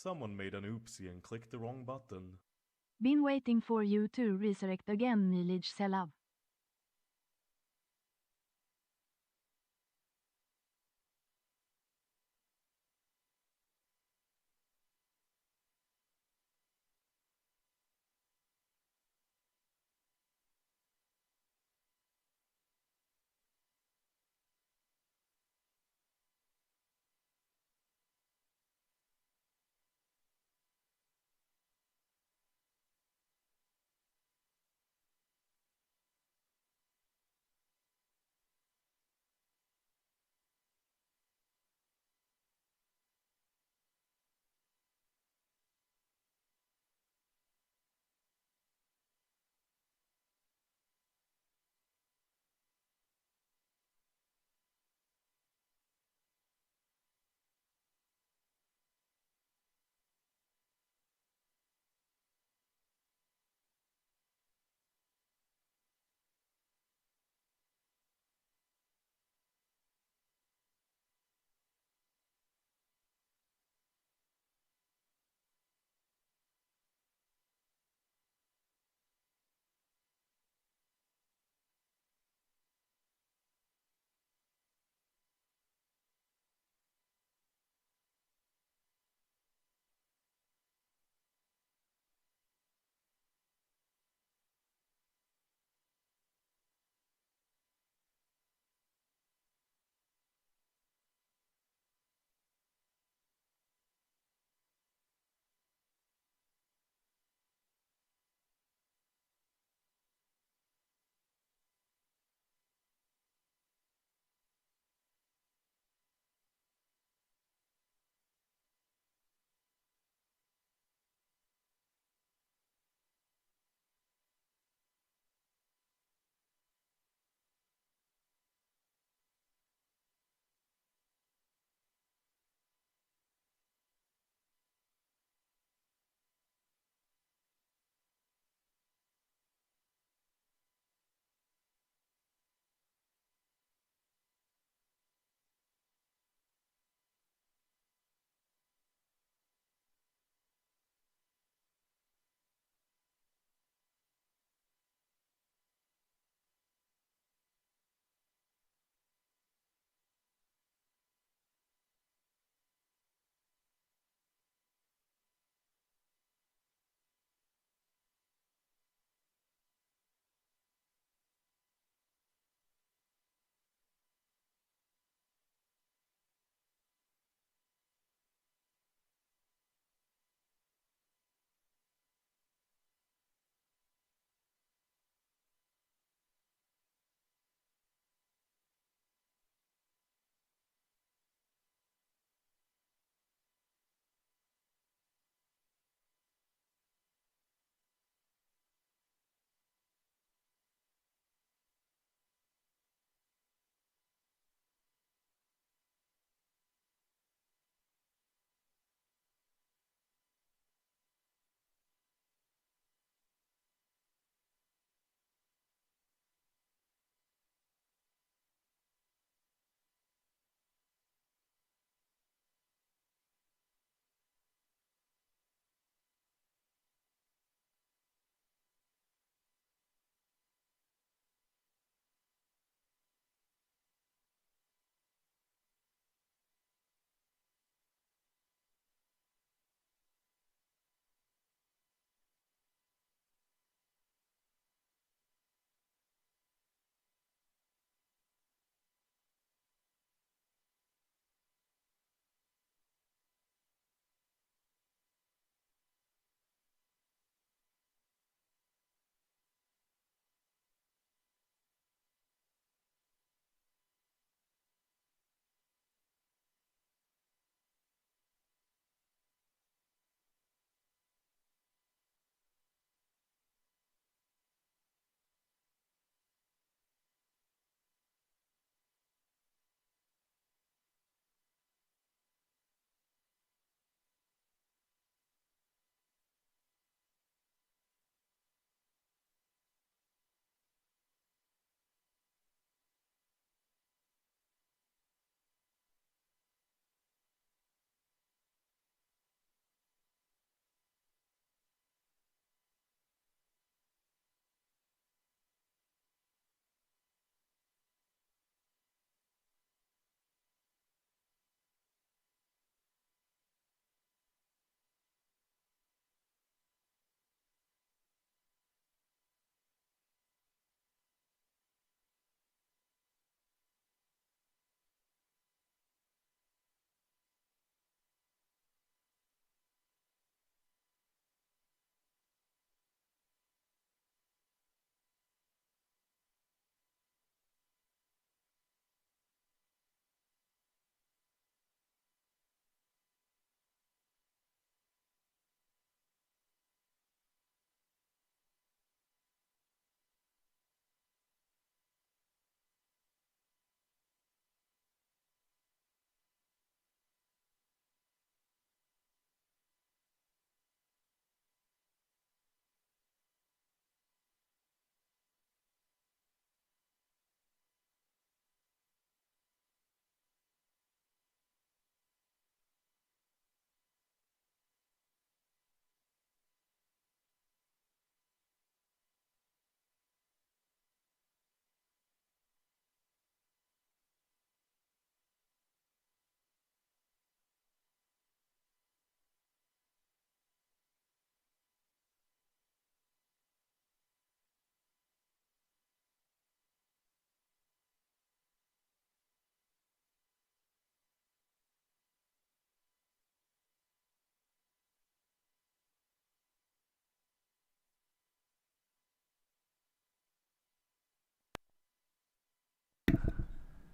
Someone made an oopsie and clicked the wrong button. Been waiting for you to resurrect again, Milage Selav.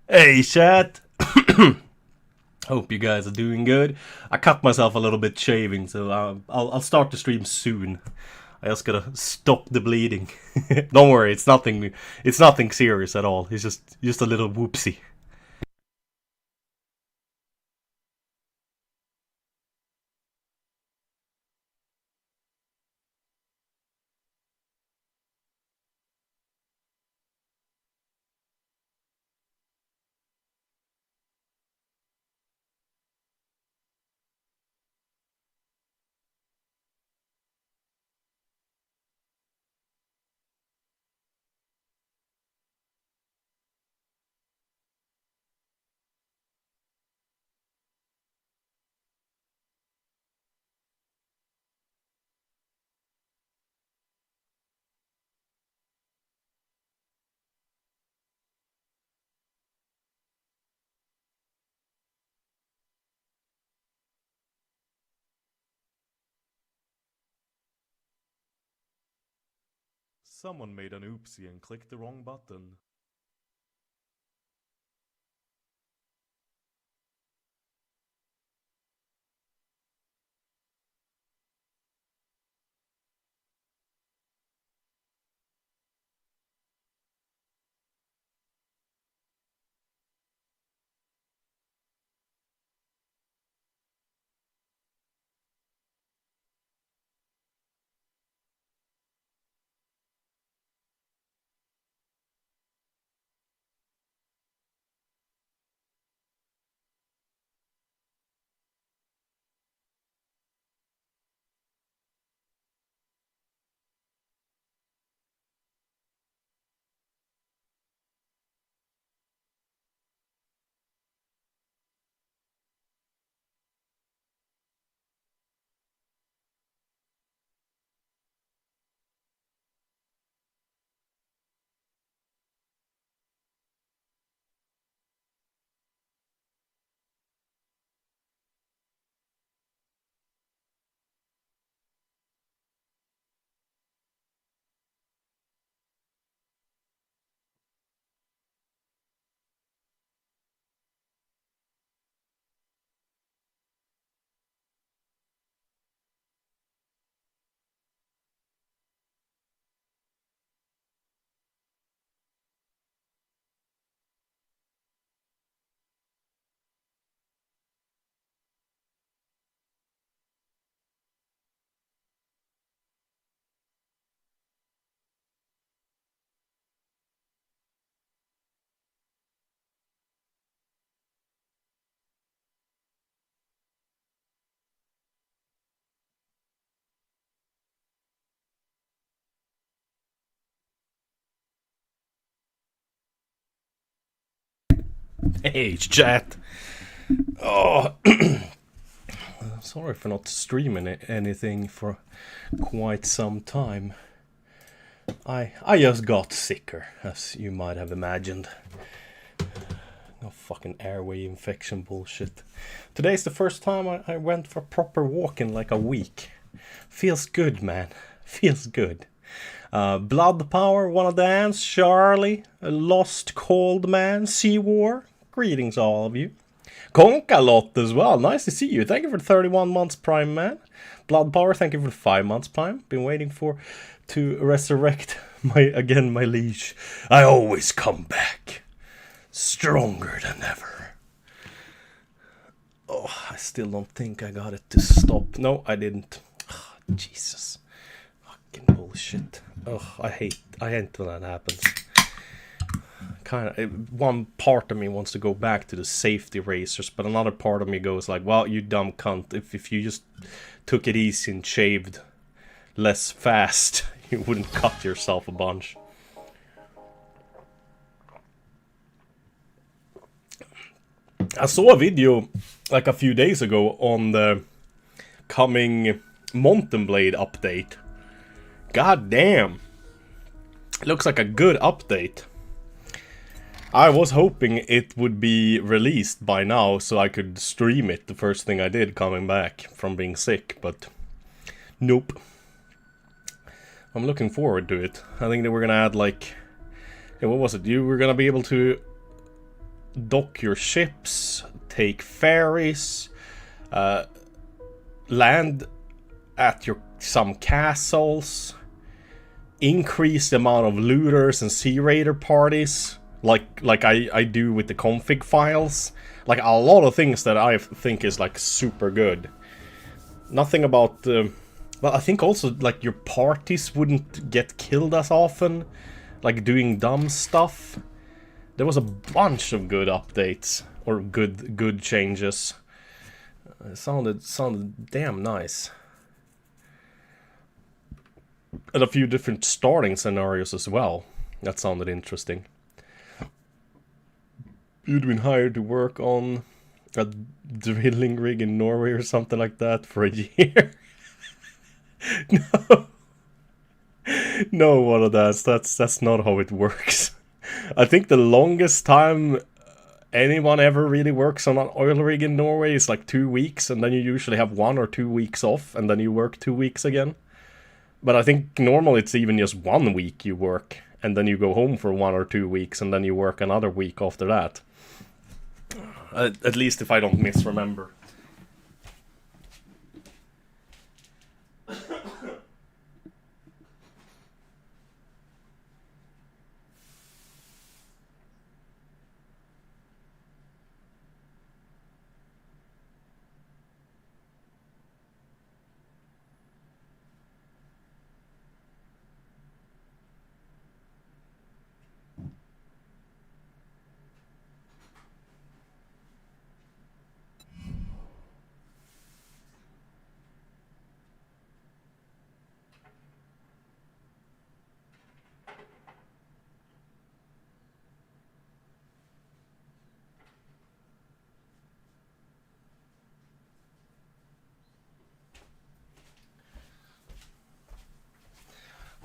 Hey chat! Hope you guys are doing good. I cut myself a little bit shaving, so I'll start the stream soon. I just gotta stop the bleeding. Don't worry, it's nothing serious at all. It's just a little whoopsie. Someone made an oopsie and clicked the wrong button. Hey chat! Oh, sorry for not streaming anything for quite some time. I just got sicker, as you might have imagined. No fucking airway infection bullshit. Today's the first time I went for proper walk in like a week. Feels good, man. Feels good. Blood Power, one of the ants, Charlie, a lost cold man, Sea War. Greetings all of you. Konkalot as well, nice to see you. Thank you for the 31 months prime, man. Blood Power, thank you for the 5 months prime. Been waiting to resurrect my liege. I always come back. Stronger than ever. Oh, I still don't think I got it to stop. No, I didn't. Oh, Jesus. Fucking bullshit. Oh, I hate when that happens. One part of me wants to go back to the safety racers, but another part of me goes like, well, you dumb cunt, if you just took it easy and shaved less fast, you wouldn't cut yourself a bunch. I saw a video like a few days ago on the coming Mountain Blade update. God damn. Looks like a good update. I was hoping it would be released by now so I could stream it the first thing I did coming back from being sick, but nope. I'm looking forward to it. I think that we're gonna add like... what was it? You were gonna be able to dock your ships, take ferries, land at some castles, increase the amount of looters and sea raider parties, like I do with the config files. Like a lot of things that I think is like super good. Nothing about well, I think also like your parties wouldn't get killed as often, like doing dumb stuff. There was a bunch of good updates or good changes. It sounded damn nice. And a few different starting scenarios as well. That sounded interesting. You'd been hired to work on a drilling rig in Norway or something like that for a year. No. No, one of that's not how it works. I think the longest time anyone ever really works on an oil rig in Norway is like 2 weeks, and then you usually have 1 or 2 weeks off, and then you work 2 weeks again. But I think normally it's even just 1 week you work, and then you go home for 1 or 2 weeks, and then you work another week after that. At least if I don't misremember.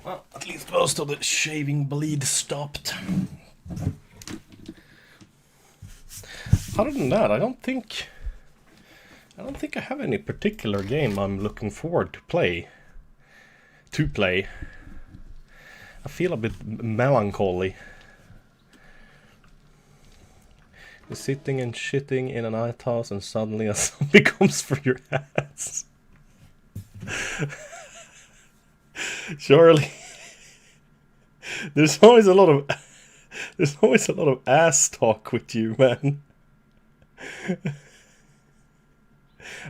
Well, at least most of the shaving bleed stopped. Other than that, I don't think I have any particular game I'm looking forward to play. I feel a bit melancholy. You're sitting and shitting in an outhouse and suddenly a zombie comes for your ass. Surely. There's always a lot of ass talk with you, man.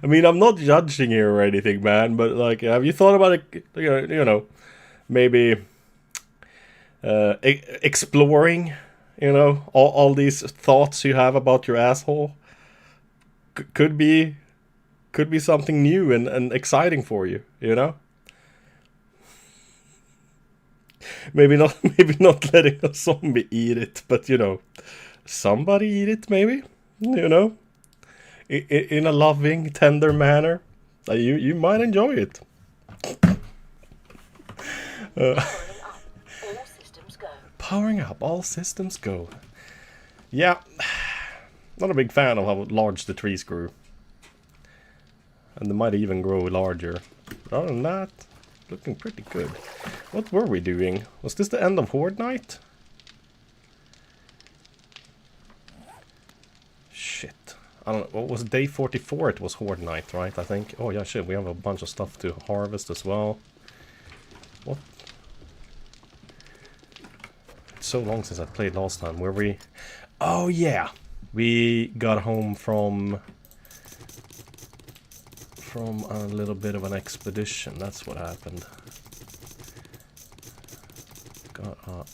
I mean, I'm not judging here or anything, man, but like, have you thought about it, you know, maybe exploring, you know, all these thoughts you have about your asshole? Could be something new and exciting for you, you know? Maybe not letting a zombie eat it, but you know, somebody eat it, maybe, you know, in a loving, tender manner. You might enjoy it. Powering up, all systems go. Yeah, not a big fan of how large the trees grew, and they might even grow larger. Other than that, looking pretty good. What were we doing? Was this the end of Horde Night? Shit. I don't know. What was day 44? It was Horde Night, right? I think. Oh yeah, shit. We have a bunch of stuff to harvest as well. What? It's so long since I played last time. Were we? Oh yeah. We got home from a little bit of an expedition. That's what happened. Got a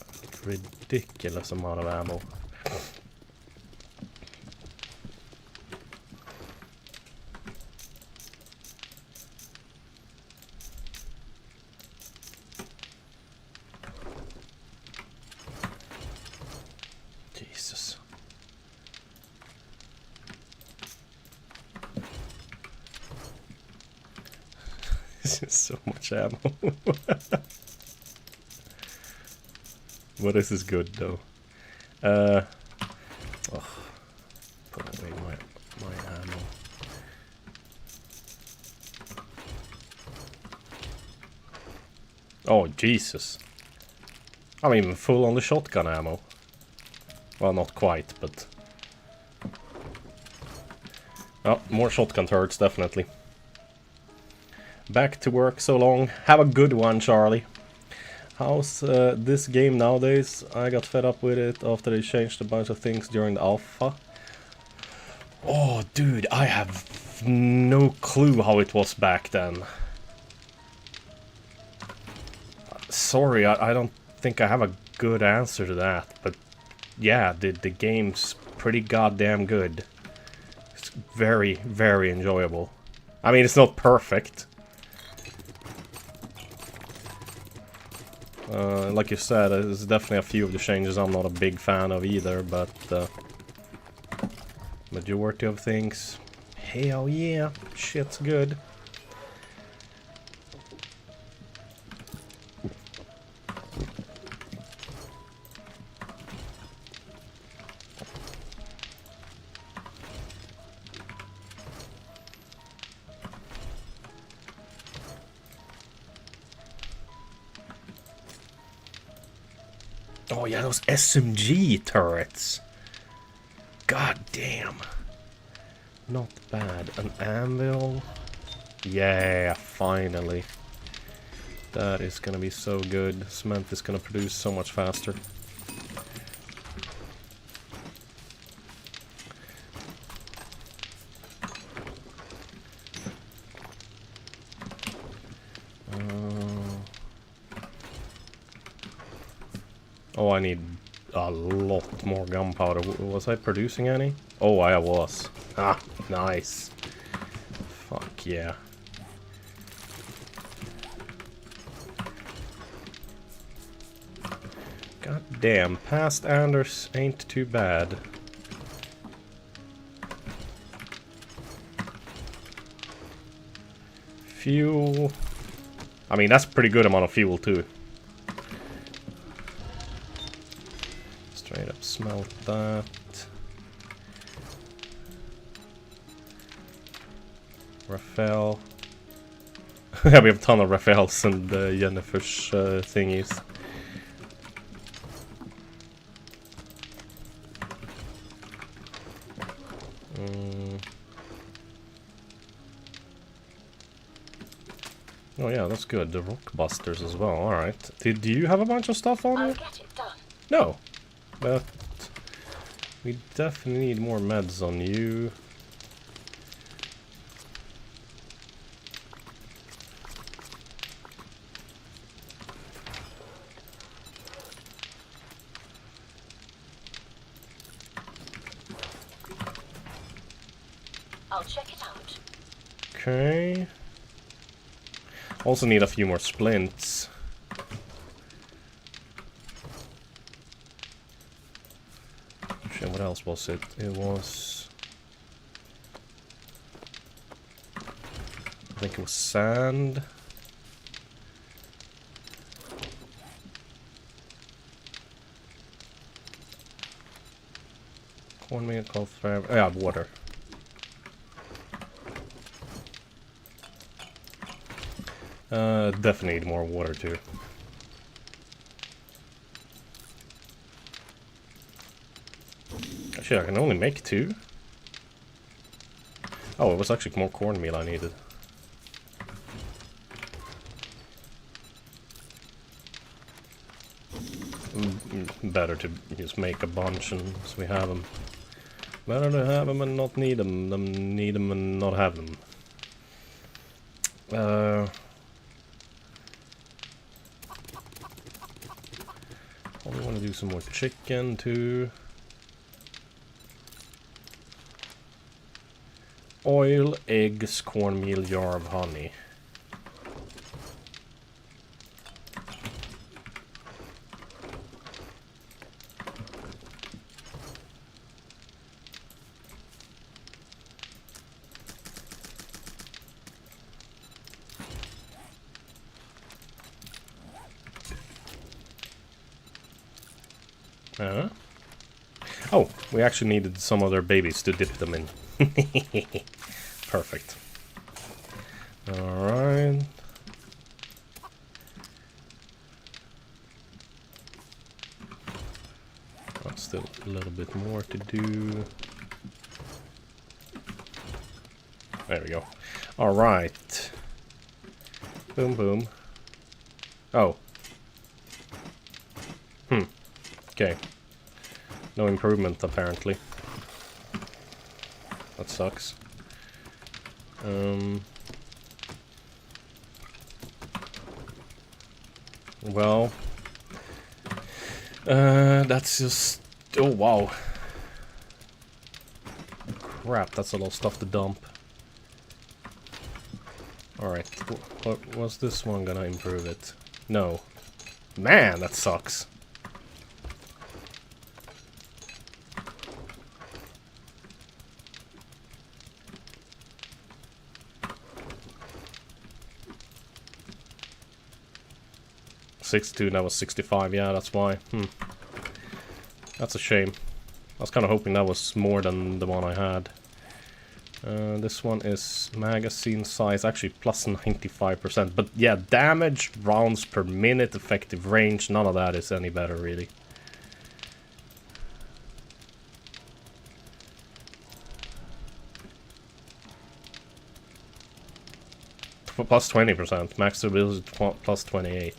ridiculous amount of ammo. Jesus. This is so much ammo. Well, this is good though. Put away my ammo. Oh Jesus! I'm even full on the shotgun ammo. Well, not quite, but Oh, more shotgun turrets, definitely. Back to work so long. Have a good one, Charlie. How's this game nowadays? I got fed up with it after they changed a bunch of things during the alpha. Oh, dude, I have no clue how it was back then. Sorry, I don't think I have a good answer to that, but yeah, the game's pretty goddamn good. It's very, very enjoyable. I mean, it's not perfect. Like you said, there's definitely a few of the changes I'm not a big fan of either, but majority of things, hell yeah, shit's good. Oh yeah, those SMG turrets. God damn. Not bad. An anvil. Yeah, finally. That is gonna be so good. Cement is gonna produce so much faster. Oh, I need a lot more gunpowder. Was I producing any? Oh, I was. Ah, nice. Fuck yeah. God damn, past Anders ain't too bad. Fuel. I mean, that's a pretty good amount of fuel too. Straight up smelt that. Raphael. Yeah, we have a ton of Raphaels and Jennifer's thingies. Oh yeah, that's good. The rock busters as well. Alright. Did you have a bunch of stuff on you? Get it done. No. But we definitely need more meds on you. I'll check it out. Okay. Also need a few more splints. Shit, what else was it? It was... I think it was sand. Cornmeal, cold fiber. Yeah, water. Definitely need more water too. Actually, I can only make 2. Oh, it was actually more cornmeal I needed. Better to just make a bunch and so we have them. Better to have them and not need them than need them and not have them. Probably want to do some more chicken too. Oil, eggs, cornmeal, jar of honey. Oh, we actually needed some other babies to dip them in. Perfect. Alright. Still a little bit more to do. There we go. Alright. Boom, boom. Oh. Okay. No improvement, apparently. That sucks. Well... that's just... Oh, wow. Crap, that's a lot of stuff to dump. Alright, was this one gonna improve it? No. Man, that sucks. $62, that was 65, yeah, that's why. That's a shame. I was kind of hoping that was more than the one I had. This one is magazine size, actually plus 95%. But yeah, damage, rounds per minute, effective range, none of that is any better, really. Plus 20%, max durability plus 28.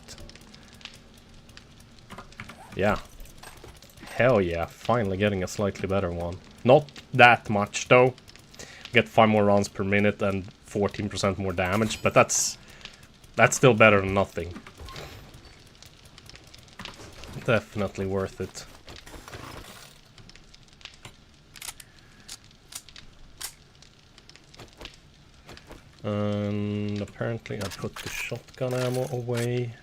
Yeah. Hell yeah, finally getting a slightly better one. Not that much though. Get 5 more rounds per minute and 14% more damage, but that's still better than nothing. Definitely worth it. And apparently I put the shotgun ammo away.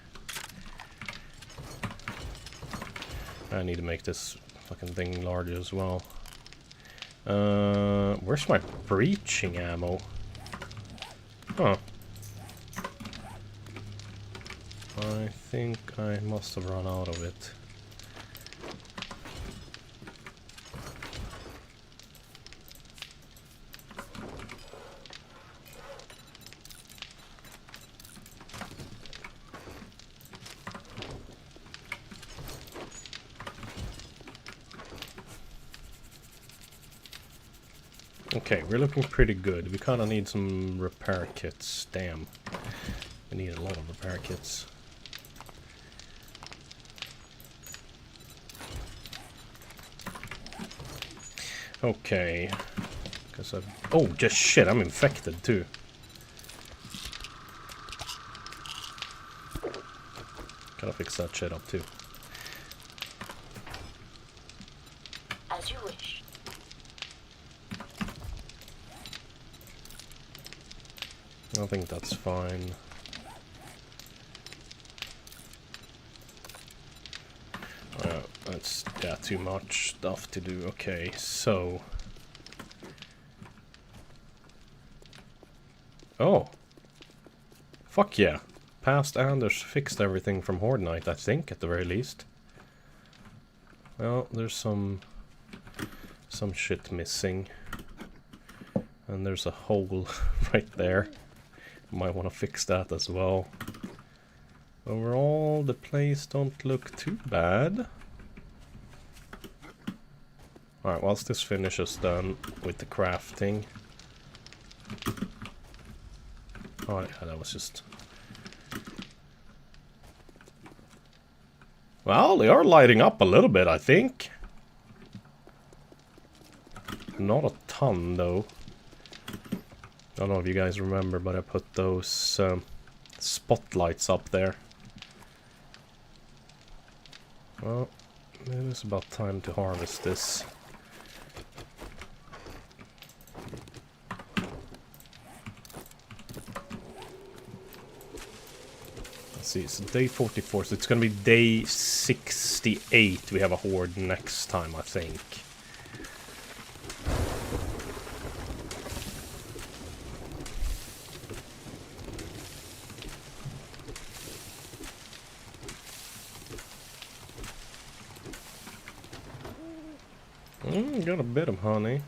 I need to make this fucking thing larger as well. Where's my breaching ammo? Huh. I think I must have run out of it. Okay, we're looking pretty good. We kind of need some repair kits. Damn. We need a lot of repair kits. Okay. Because I've... Oh, just shit, I'm infected too. Gotta fix that shit up too. As you wish. I think that's fine. That's too much stuff to do. Okay, so... Oh! Fuck yeah! Past Anders fixed everything from Horde Night, I think, at the very least. Well, there's some shit missing. And there's a hole right there. Might want to fix that as well. Overall, the place don't look too bad. Alright, whilst this finishes then with the crafting. Oh yeah, that was just... Well, they are lighting up a little bit, I think. Not a ton, though. I don't know if you guys remember, but I put those spotlights up there. Well, maybe it's about time to harvest this. Let's see, it's day 44, so it's gonna be day 68 we have a horde next time, I think. Got a bit of honey.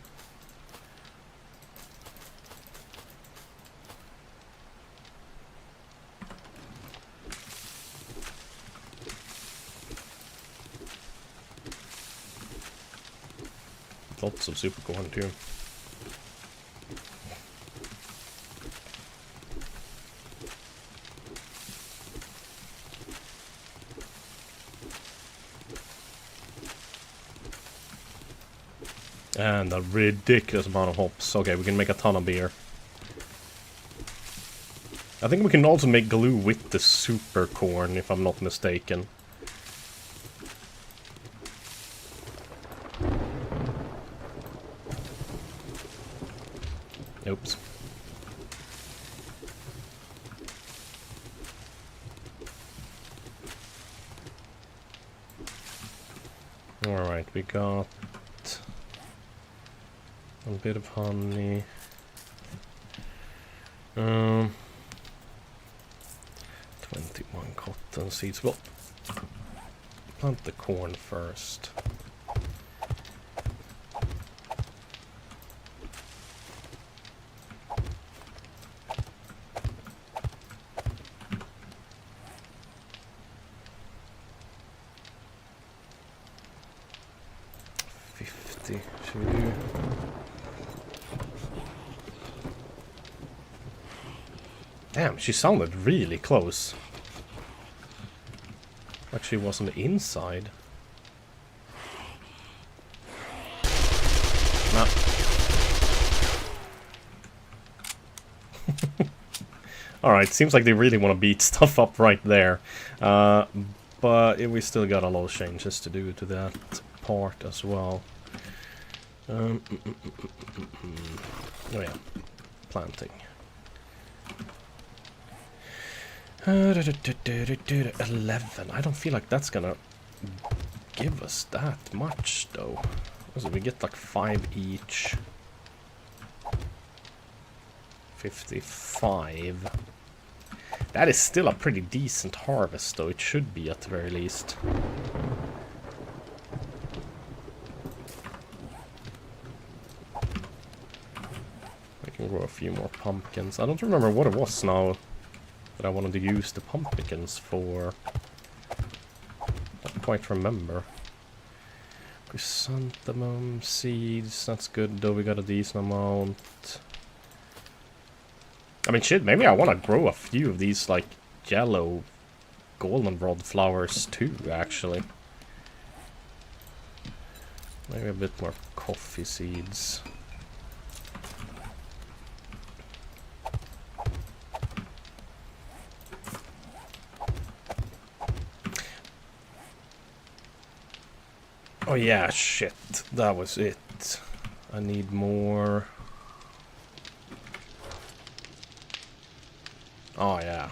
Lots of super corn too. And a ridiculous amount of hops. Okay, we can make a ton of beer. I think we can also make glue with the super corn, if I'm not mistaken. Oops. Alright, we got a bit of honey. 21 cotton seeds. Well, plant the corn first. Should we do... Damn, she sounded really close. Like she was on the inside. Nah. Alright, seems like they really want to beat stuff up right there. But we still got a lot of changes to do to that part as well. Oh yeah, planting. 11. I don't feel like that's gonna give us that much though. So we get like 5 each. 55. That is still a pretty decent harvest though, it should be at the very least. I can grow a few more pumpkins. I don't remember what it was now that I wanted to use the pumpkins for. Don't quite remember. Chrysanthemum seeds, that's good though, we got a decent amount. I mean shit, maybe I want to grow a few of these like yellow goldenrod flowers too, actually. Maybe a bit more coffee seeds. Oh yeah, shit. That was it. I need more. Oh yeah.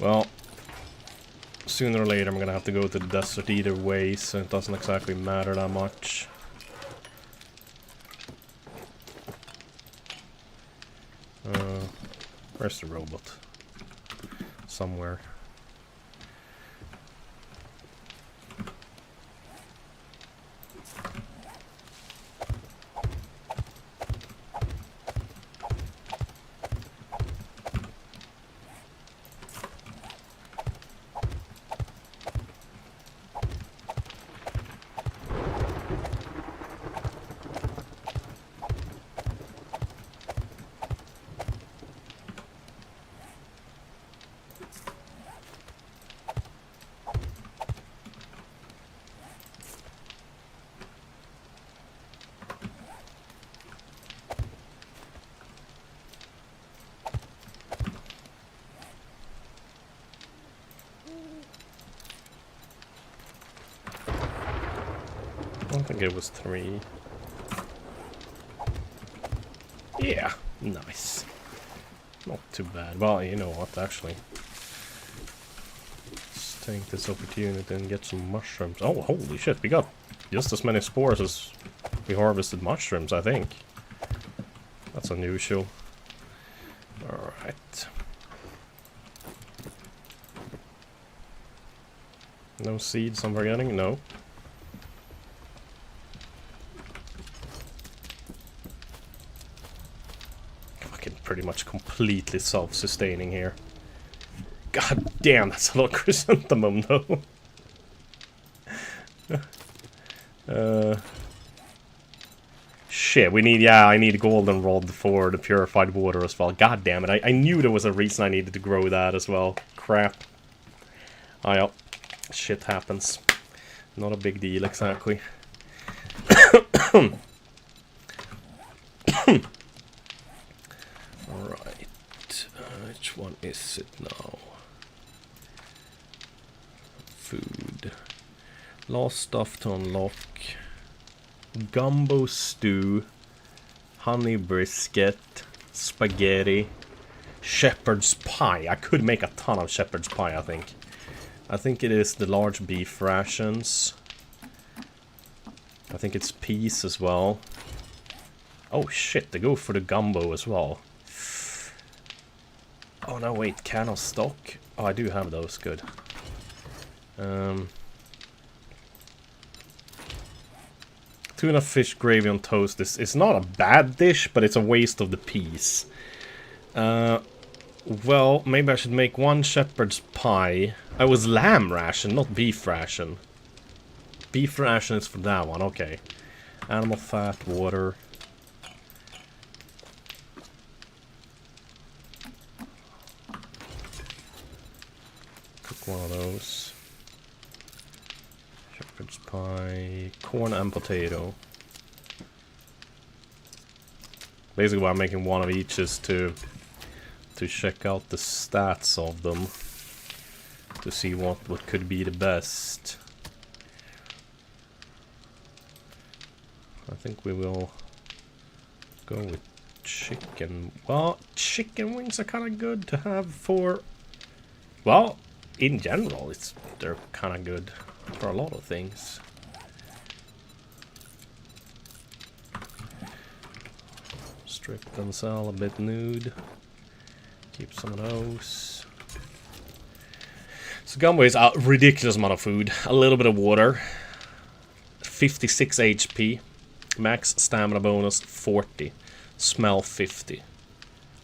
Well, sooner or later I'm gonna have to go to the desert either way, so it doesn't exactly matter that much. Where's the robot? Somewhere. I think it was 3. Yeah, nice. Not too bad. Well, you know what, actually. Let's take this opportunity and get some mushrooms. Oh, holy shit, we got just as many spores as we harvested mushrooms, I think. That's unusual. Alright. No seeds I'm forgetting? No. Pretty much completely self-sustaining here. God damn, that's a lot of chrysanthemum though. Shit, we need, yeah, I need a goldenrod for the purified water as well. God damn it, I knew there was a reason I needed to grow that as well. Crap. Oh yeah, shit happens. Not a big deal, exactly. Alright. Which one is it now? Food. Last stuff to unlock. Gumbo stew. Honey brisket. Spaghetti. Shepherd's pie. I could make a ton of shepherd's pie, I think. I think it is the large beef rations. I think it's peas as well. Oh shit, they go for the gumbo as well. Oh no, wait, can of stock? Oh, I do have those, good. Tuna fish gravy on toast is not a bad dish, but it's a waste of the peas. Well, maybe I should make one shepherd's pie. I was lamb ration, not beef ration. Beef ration is for that one, okay. Animal fat, water. Cook one of those. Shepherd's pie, corn and potato. Basically, why I'm making one of each is to check out the stats of them, to see what could be the best. I think we will go with chicken. Well, chicken wings are kind of good to have for, well, in general, they're kind of good for a lot of things. Strip and sell a bit nude. Keep some of those. So gumbo is a ridiculous amount of food. A little bit of water. 56 HP. Max stamina bonus 40. Smell 50.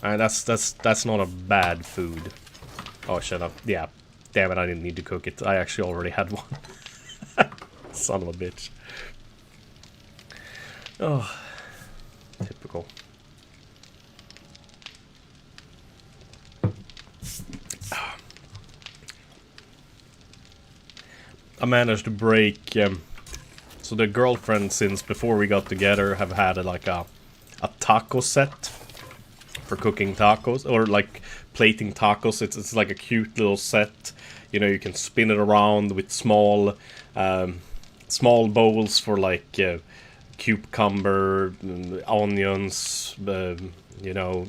Alright, that's not a bad food. Oh shut up. Yeah. Damn it, I didn't need to cook it. I actually already had one. Son of a bitch. Oh. Typical. I managed to break, so the girlfriend since before we got together have had like a taco set for cooking tacos, or like plating tacos. It's like a cute little set, you know, you can spin it around with small bowls for like cucumber, onions, you know,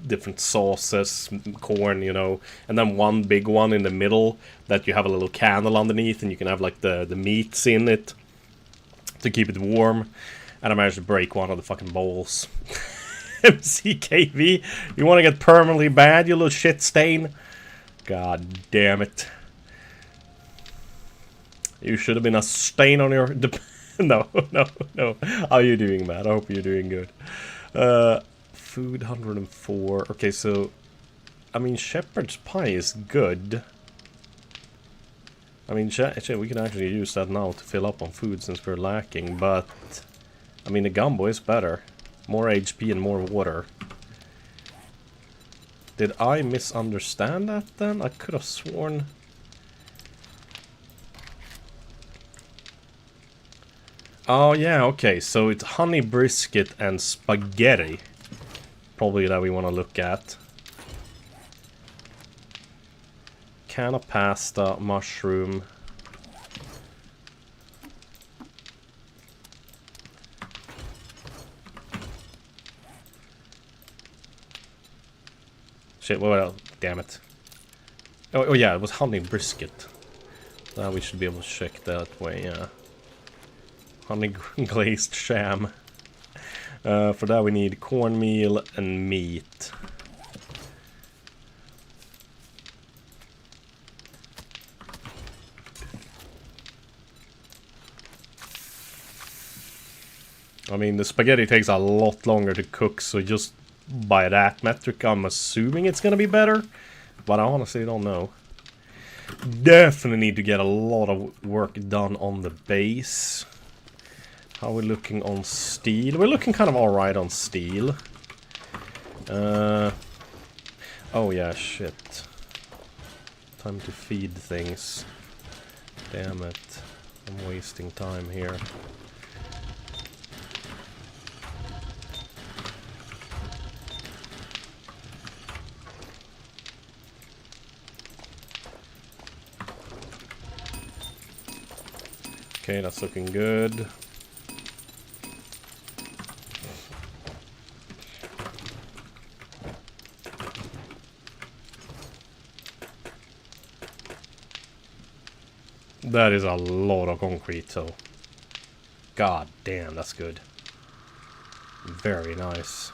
different sauces, corn, you know, and then one big one in the middle that you have a little candle underneath, and you can have like the meats in it to keep it warm. And I managed to break one of the fucking bowls. MCKV, you want to get permanently bad, you little shit stain? God damn it. You should have been a stain on your... No. How are you doing, Matt? I hope you're doing good. Food 104. Okay, so I mean, shepherd's pie is good. I mean, we can actually use that now to fill up on food since we're lacking, but I mean, the gumbo is better. More HP and more water. Did I misunderstand that then? I could have sworn... Oh yeah, okay, so it's honey brisket and spaghetti. Probably that we want to look at. Can of pasta, mushroom. Shit, well, damn it. Oh yeah, it was honey brisket. Now we should be able to check that way, yeah. Honey glazed sham. For that we need cornmeal and meat. I mean, the spaghetti takes a lot longer to cook, so just by that metric, I'm assuming it's gonna be better. But I honestly don't know. Definitely need to get a lot of work done on the base. How are we looking on steel? We're looking kind of alright on steel. Oh yeah, shit. Time to feed things. Damn it. I'm wasting time here. Okay, that's looking good. That is a lot of concrete, so god damn, that's good. Very nice.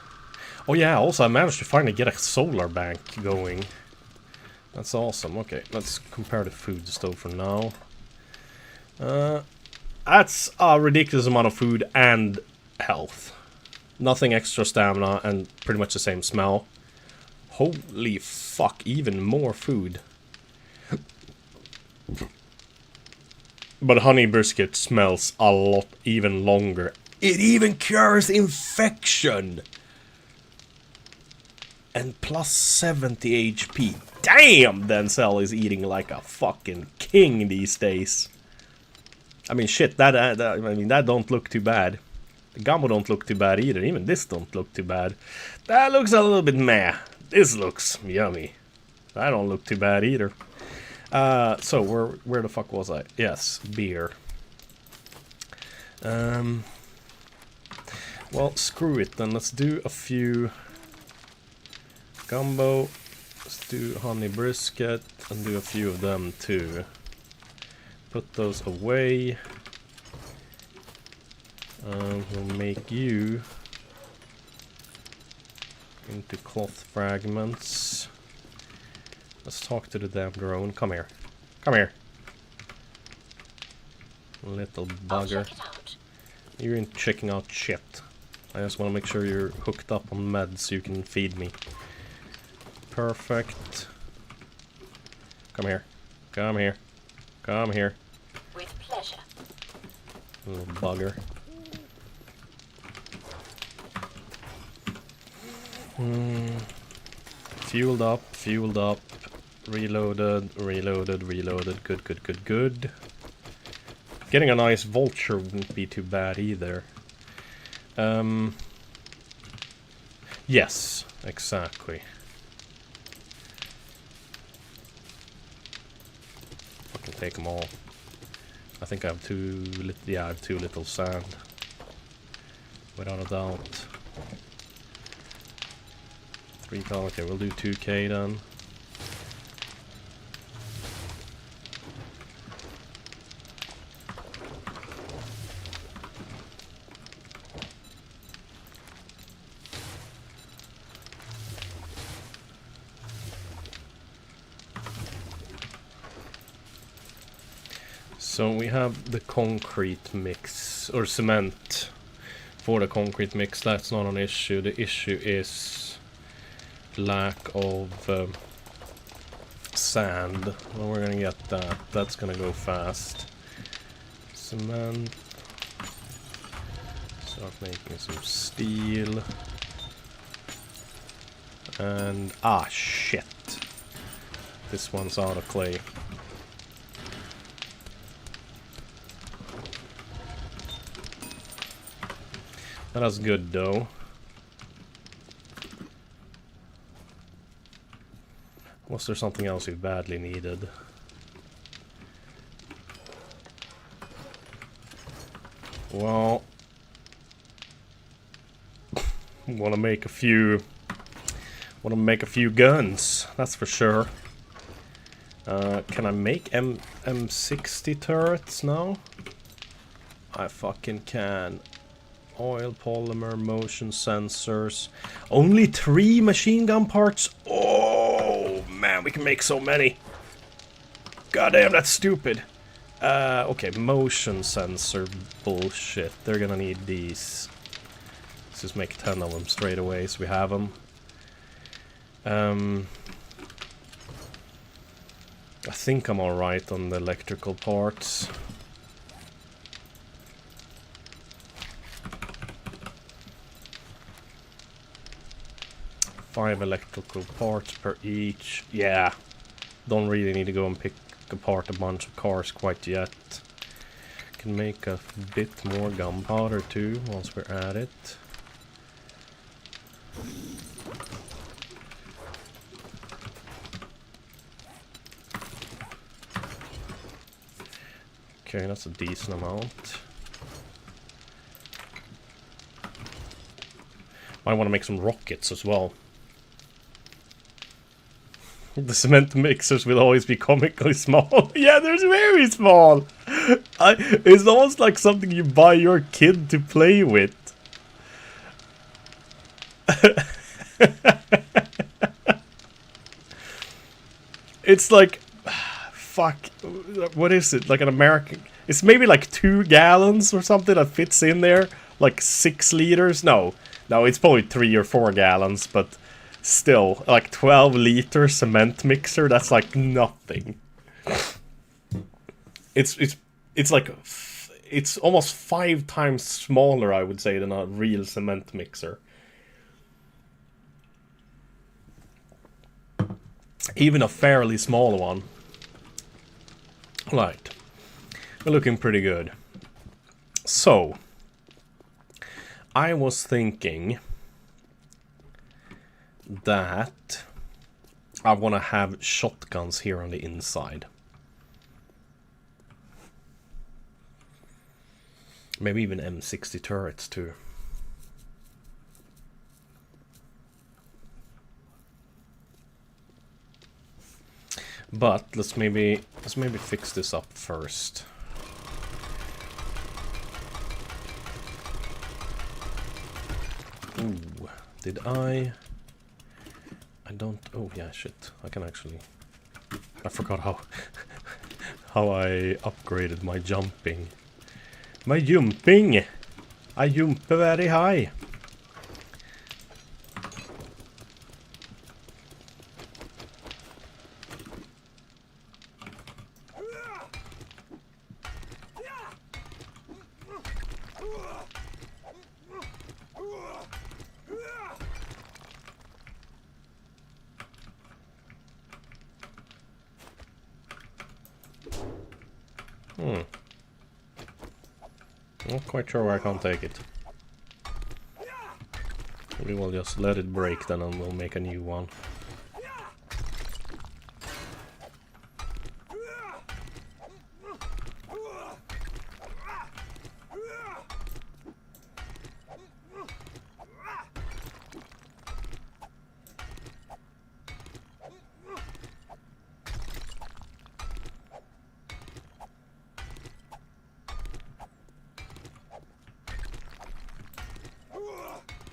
Oh yeah, also I managed to finally get a solar bank going. That's awesome. Okay, let's compare the food stove for now. That's a ridiculous amount of food and health. Nothing extra stamina and pretty much the same smell. Holy fuck, even more food. But honey brisket smells a lot even longer. It even cures infection! And plus 70 HP. Damn, Denzel is eating like a fucking king these days. I mean, shit, that don't look too bad. The gumbo don't look too bad either. Even this don't look too bad. That looks a little bit meh. This looks yummy. That don't look too bad either. So where the fuck was I? Yes, beer. Well, screw it then. Let's do a few gumbo. Let's do honey brisket and do a few of them too. Put those away. We'll make you into cloth fragments. Let's talk to the damn drone. Come here. Come here. Little bugger. You're in checking out shit. I just want to make sure you're hooked up on meds so you can feed me. Perfect. Come here. Come here. Come here. With pleasure. Little bugger. Fueled up, fueled up. Reloaded, reloaded, reloaded. Good, good, good, good. Getting a nice vulture wouldn't be too bad either. Yes, exactly. Fucking take them all. I think I have too little sand. Without a doubt. 3,000, okay, we'll do 2k then. So we have the concrete mix, or cement for the concrete mix. That's not an issue. The issue is lack of sand. Well, we're gonna get that. That's gonna go fast. Cement. Start making some steel. And shit. This one's out of clay. That's good though. Was there something else we badly needed? Well, want to make a few guns, that's for sure. Can I make M60 turrets now? I fucking can. Oil, polymer, motion sensors. Only 3 machine gun parts? Oh, man, we can make so many. God damn, that's stupid. Okay, motion sensor bullshit. They're gonna need these. Let's just make 10 of them straight away so we have them. I think I'm alright on the electrical parts. Five electrical parts per each. Yeah. Don't really need to go and pick apart a bunch of cars quite yet. Can make a bit more gunpowder too, once we're at it. Okay, that's a decent amount. I want to make some rockets as well. The cement mixers will always be comically small. Yeah, they're very small. It's almost like something you buy your kid to play with. It's like, fuck, what is it? Like an American... It's maybe like 2 gallons or something that fits in there. Like 6 liters. No, it's probably 3 or 4 gallons, but still, like 12-liter cement mixer, that's like nothing. It's like, it's almost 5 times smaller, I would say, than a real cement mixer. Even a fairly small one. Right. We're looking pretty good. So, I was thinking that I want to have shotguns here on the inside. Maybe even M60 turrets too. But let's maybe fix this up first. Ooh, did I don't... Oh yeah, shit. I can actually... I forgot how how I upgraded my jumping. My jumping! I jump very high. Not quite sure where I can't take it. Maybe we'll just let it break then and we'll make a new one.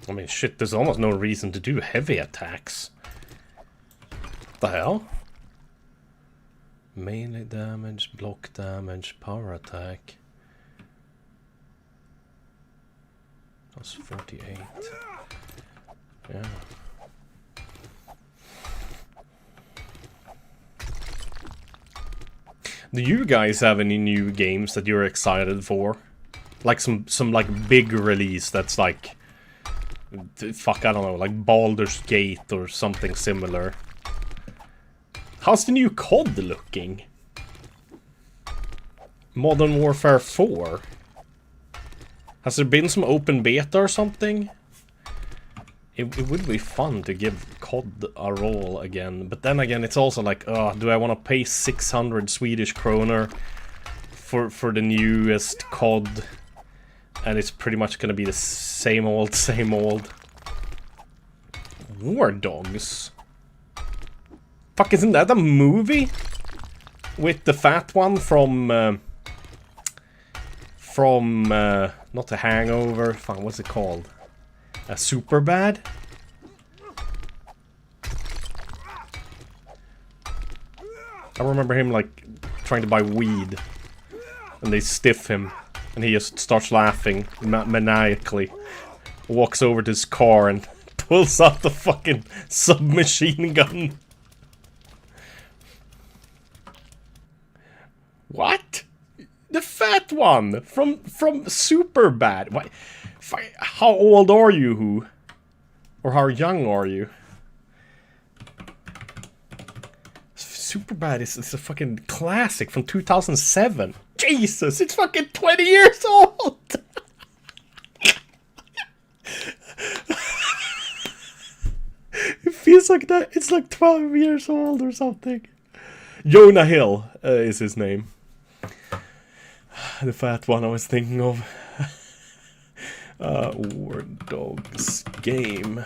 I mean, shit, there's almost no reason to do heavy attacks. The hell? Melee damage, block damage, power attack. That's 48. Yeah. Do you guys have any new games that you're excited for? Like some like big release that's like... Fuck, I don't know, like Baldur's Gate or something similar. How's the new COD looking? Modern Warfare 4? Has there been some open beta or something? It would be fun to give COD a roll again, but then again it's also like, do I want to pay 600 Swedish kroner for the newest COD? And it's pretty much gonna be the same old, same old. War Dogs? Fuck, isn't that a movie? With the fat one from not The Hangover. Fuck, what's it called? Superbad? I remember him like trying to buy weed. And they stiff him. And he just starts laughing maniacally. Walks over to his car and pulls out the fucking submachine gun. What? The fat one from Superbad. Why? How old are you, who? Or how young are you? Superbad is a fucking classic from 2007. Jesus, it's fucking 20 years old! It feels like that. It's like 12 years old or something. Jonah Hill is his name. The fat one I was thinking of. War Dogs game.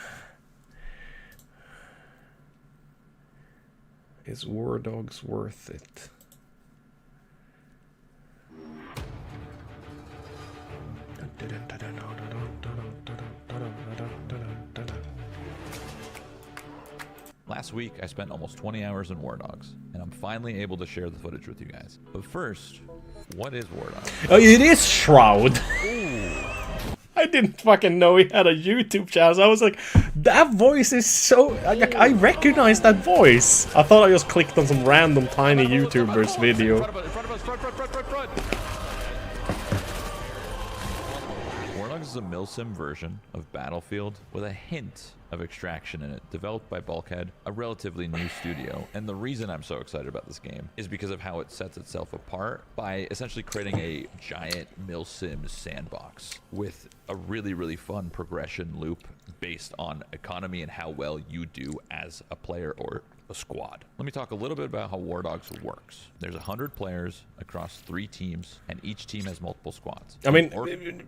Is War Dogs worth it? Last week, I spent almost 20 hours in War Dogs, and I'm finally able to share the footage with you guys. But first, what is War Dogs? Oh, it is Shroud! I didn't fucking know he had a YouTube channel, so I was like, that voice is so... I recognize that voice! I thought I just clicked on some random tiny YouTuber's video. War Dogs is a milsim version of Battlefield with a hint of extraction in it, developed by Bulkhead, a relatively new studio. And the reason I'm so excited about this game is because of how it sets itself apart by essentially creating a giant milsim sandbox with a really, really fun progression loop based on economy and how well you do as a player or a squad. Let me talk a little bit about how War Dogs works. There's 100 players across 3 teams, and each team has multiple squads. I mean...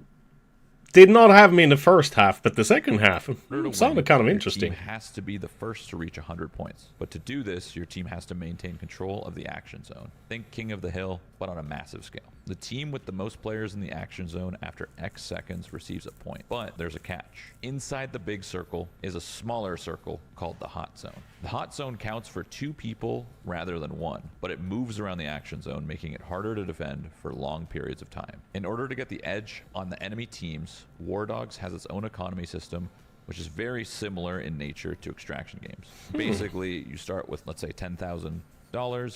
Did not have me in the first half, but the second half sounded kind of interesting. Your team has to be the first to reach 100 points. But to do this, your team has to maintain control of the action zone. Think King of the Hill, but on a massive scale. The team with the most players in the action zone after X seconds receives a point. But there's a catch. Inside the big circle is a smaller circle called the hot zone. The hot zone counts for 2 people rather than 1, but it moves around the action zone, making it harder to defend for long periods of time. In order to get the edge on the enemy teams, War Dogs has its own economy system, which is very similar in nature to extraction games. Basically, you start with, let's say, $10,000.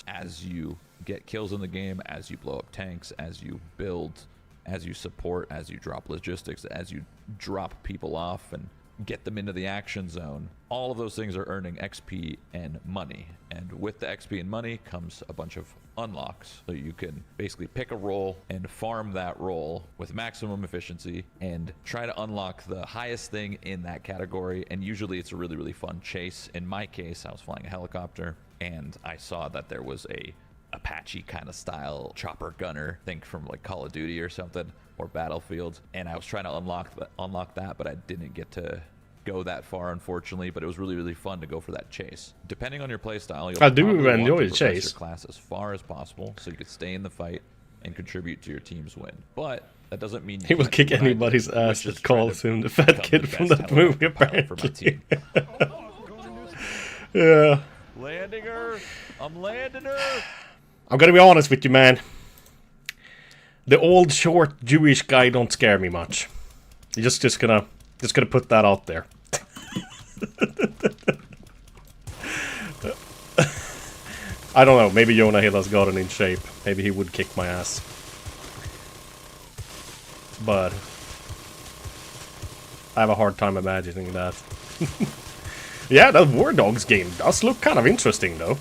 As you get kills in the game, as you blow up tanks, as you build, as you support, as you drop logistics, as you drop people off and get them into the action zone, all of those things are earning XP and money. And with the XP and money comes a bunch of unlocks. So you can basically pick a role and farm that role with maximum efficiency and try to unlock the highest thing in that category. And usually it's a really, really fun chase. In my case, I was flying a helicopter and I saw that there was a Apache kind of style chopper gunner, think from like Call of Duty or something, or Battlefield, and I was trying to unlock that, but I didn't get to go that far, unfortunately. But it was really, really fun to go for that chase. Depending on your playstyle, you'll I do probably want enjoy to the progress chase. your class as far as possible, so you could stay in the fight and contribute to your team's win. But that doesn't mean He will can't kick do what I anybody's do, ass which that is try calls to him the fat become kid the from best that movie, helicopter pilot for my apparently. team. Yeah. Landing her! I'm landing her! I'm gonna be honest with you, man. The old, short Jewish guy don't scare me much. Just gonna put that out there. I don't know. Maybe Jonah Hill has gotten in shape. Maybe he would kick my ass. But I have a hard time imagining that. Yeah, that War Dogs game does look kind of interesting, though.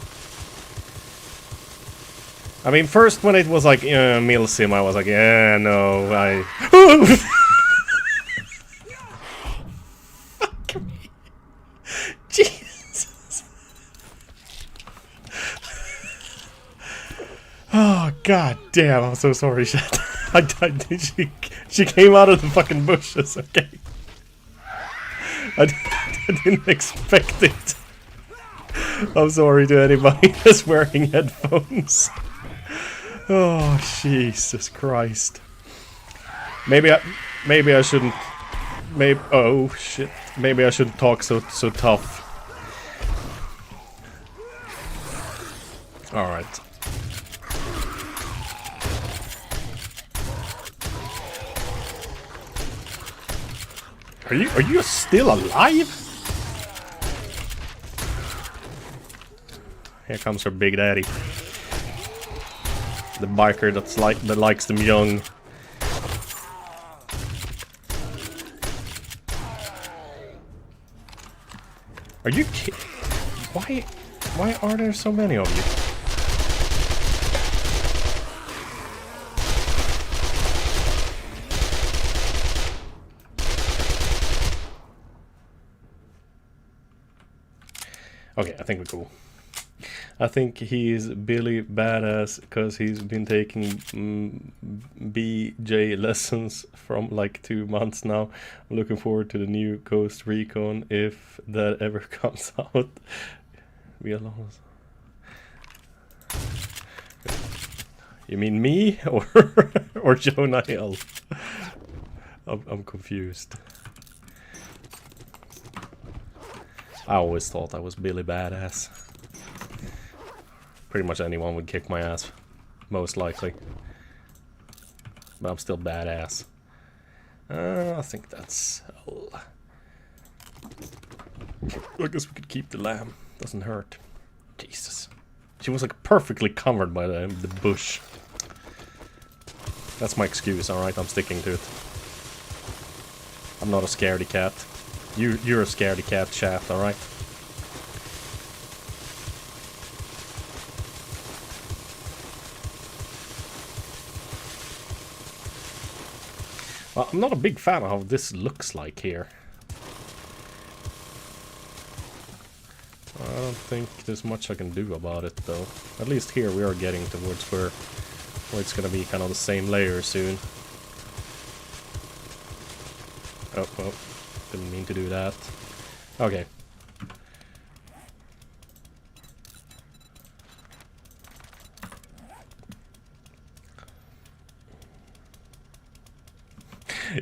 I mean, first when it was like Milsim, I was like, yeah, no, I. Fuck me, Jesus! Oh god damn! I'm so sorry, Chat. She came out of the fucking bushes. Okay, I didn't expect it. I'm sorry to anybody that's wearing headphones. Oh, Jesus Christ. Maybe I shouldn't. Oh shit. Maybe I shouldn't talk so tough. All right. Are you still alive? Here comes her big daddy. The biker that likes them young. Are you kidding? Why are there so many of you? Okay, I think we're cool. I think he's Billy Badass because he's been taking BJ lessons from like 2 months now. I'm looking forward to the new Ghost Recon if that ever comes out. We are lost. You mean me or or Jonah Hill? I'm confused. I always thought I was Billy Badass. Pretty much anyone would kick my ass, most likely. But I'm still badass. I think that's all. I guess we could keep the lamb. Doesn't hurt. Jesus. She was like perfectly covered by the bush. That's my excuse, alright? I'm sticking to it. I'm not a scaredy cat. You're a scaredy cat, Shaft, alright? Well, I'm not a big fan of how this looks like here. I don't think there's much I can do about it, though. At least here we are getting towards where it's gonna be kind of the same layer soon. Oh, didn't mean to do that. Okay.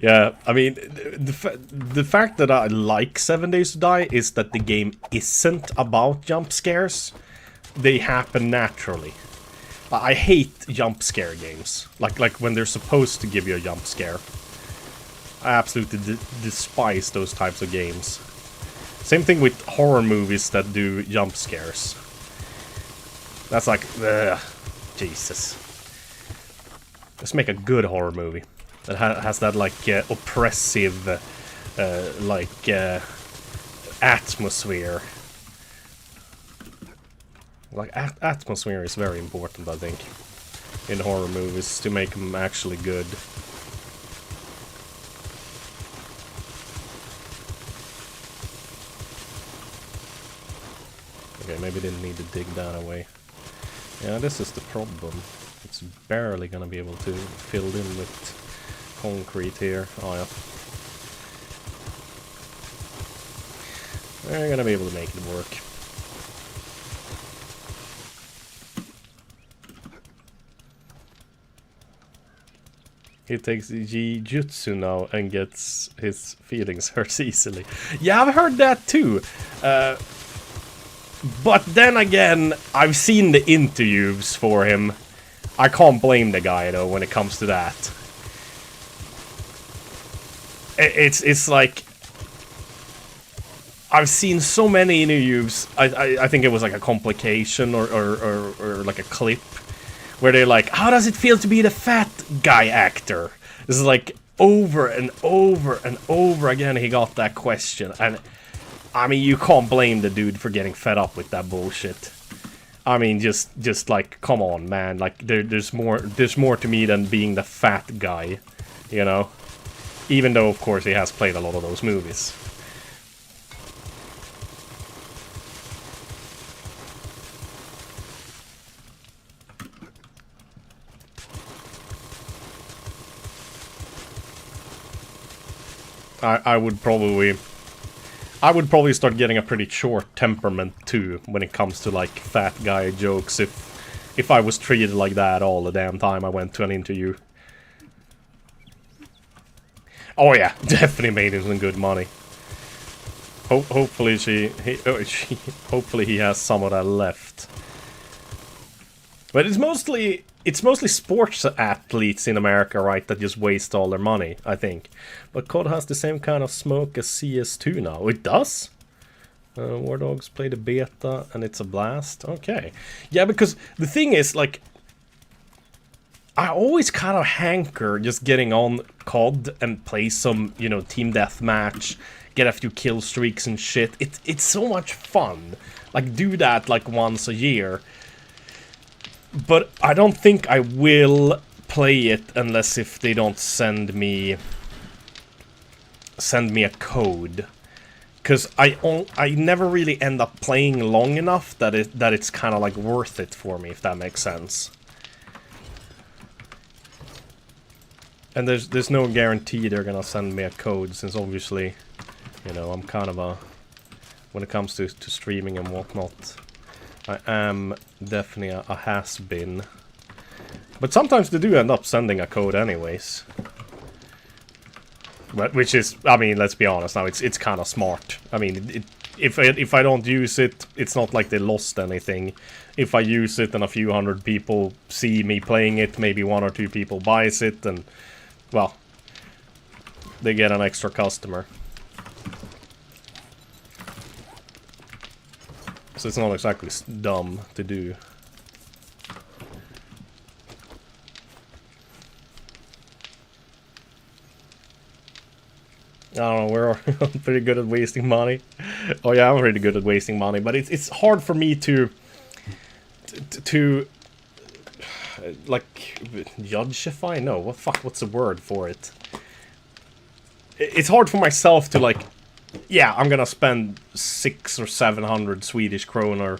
Yeah, I mean, the fact that I like 7 Days to Die is that the game isn't about jump scares. They happen naturally. I hate jump scare games. Like when they're supposed to give you a jump scare. I absolutely despise those types of games. Same thing with horror movies that do jump scares. That's like, ugh, Jesus. Let's make a good horror movie that has that like oppressive, atmosphere. Like atmosphere is very important, I think, in horror movies to make them actually good. Okay, maybe didn't need to dig that away. Yeah, this is the problem. It's barely gonna be able to fill in with concrete here. Oh yeah. We're gonna be able to make it work. He takes Jiu-Jitsu now and gets his feelings hurt easily. Yeah, I've heard that too. But then again, I've seen the interviews for him. I can't blame the guy though when it comes to that. It's like I've seen so many interviews. I think it was like a complication or like a clip where they're like, how does it feel to be the fat guy actor? This is like over and over and over again he got that question. And I mean, you can't blame the dude for getting fed up with that bullshit. I mean, just like, come on, man. Like, there's more to me than being the fat guy, you know? Even though, of course, he has played a lot of those movies. I would probably start getting a pretty short temperament too when it comes to like fat guy jokes if I was treated like that all the damn time I went to an interview. Oh yeah, definitely made him some good money. Hopefully hopefully he has some of that left. But it's mostly sports athletes in America, right, that just waste all their money, I think. But COD has the same kind of smoke as CS2 now. It does? War Dogs play the beta and it's a blast? Okay. Yeah, because the thing is, like, I always kind of hanker just getting on COD and play some, you know, team deathmatch, get a few kill streaks and shit. It's so much fun. Like, do that, like, once a year. But I don't think I will play it unless if they don't send me a code. because I never really end up playing long enough that it's kind of like worth it for me, if that makes sense. And there's no guarantee they're gonna send me a code, since obviously, you know, I'm kind of a, when it comes to streaming and whatnot, I am definitely a has-been. But sometimes they do end up sending a code anyways. But which is, I mean, let's be honest now, it's kind of smart. I mean, if I don't use it, it's not like they lost anything. If I use it and a few hundred people see me playing it, maybe 1 or 2 people buys it, and, well, they get an extra customer. So it's not exactly dumb to do. I don't know, we're pretty good at wasting money. Oh yeah, I'm pretty good at wasting money, but it's hard for me to like judgeify? No, what's the word for it? It's hard for myself to like, yeah, I'm gonna spend 600 or 700 Swedish kroner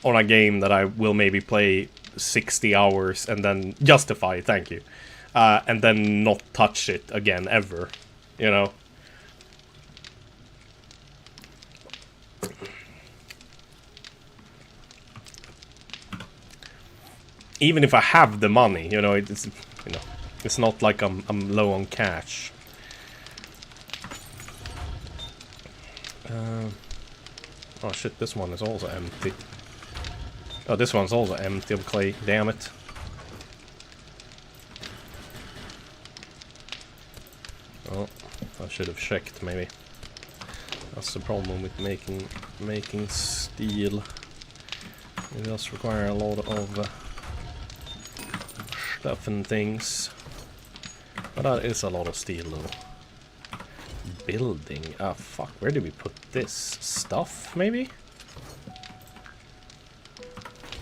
on a game that I will maybe play 60 hours and then justify, thank you, and then not touch it again ever, you know. Even if I have the money, you know, it's, you know, it's not like I'm low on cash. Oh shit, this one is also empty. Oh, this one's also empty of clay, damn it. Oh, I should have checked maybe. That's the problem with making steel. It does require a lot of stuff and things. But that is a lot of steel though. Building. Ah, fuck. Where did we put this? Stuff, maybe?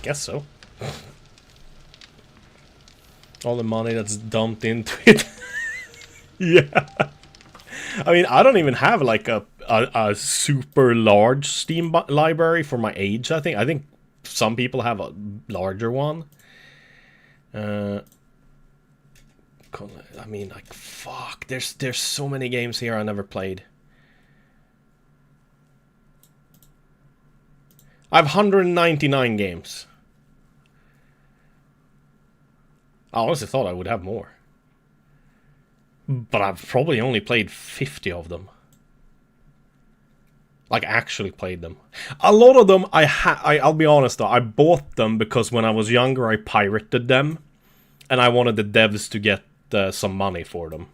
Guess so. All the money that's dumped into it. Yeah. I mean, I don't even have like a super large Steam library for my age, I think. I think some people have a larger one. I mean, like, fuck. There's so many games here I never played. I have 199 games. I honestly thought I would have more. But I've probably only played 50 of them. Like, actually played them. A lot of them, I'll be honest though, I bought them because when I was younger I pirated them. And I wanted the devs to get some money for them.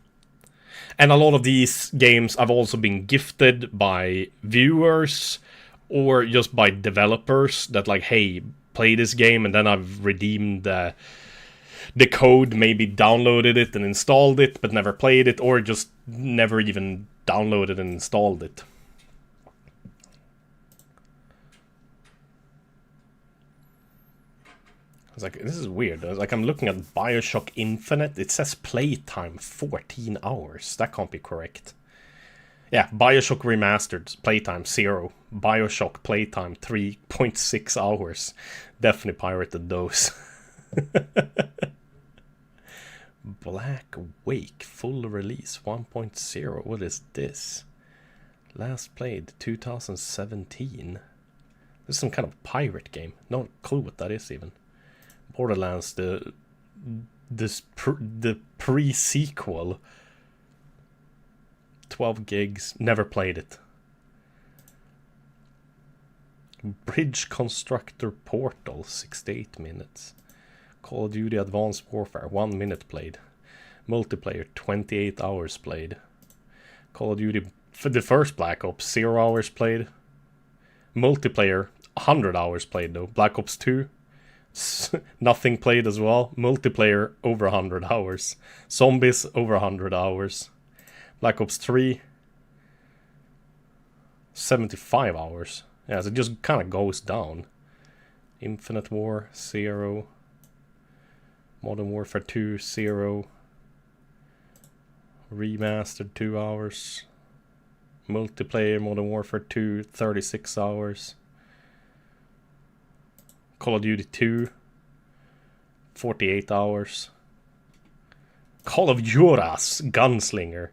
And a lot of these games I've also been gifted by viewers or just by developers that like, hey, play this game, and then I've redeemed the code, maybe downloaded it and installed it, but never played it, or just never even downloaded and installed it. It's like, this is weird. Like, I'm looking at BioShock Infinite. It says playtime 14 hours. That can't be correct. Yeah, BioShock Remastered, playtime 0. BioShock playtime 3.6 hours. Definitely pirated those. Black Wake, full release 1.0. What is this? Last played 2017. This is some kind of pirate game. No clue what that is even. Borderlands, the pre-sequel. 12 gigs, never played it. Bridge Constructor Portal, 68 minutes. Call of Duty Advanced Warfare, 1 minute played. Multiplayer, 28 hours played. Call of Duty, for the first Black Ops, 0 hours played. Multiplayer, 100 hours played though. Black Ops 2, nothing played as well. Multiplayer, over 100 hours. Zombies, over 100 hours. Black Ops 3, 75 hours. Yeah, so it just kind of goes down. Infinite War, 0. Modern Warfare 2, 0. Remastered, 2 hours. Multiplayer, Modern Warfare 2, 36 hours. Call of Duty 2, 48 hours. Call of Juarez, Gunslinger.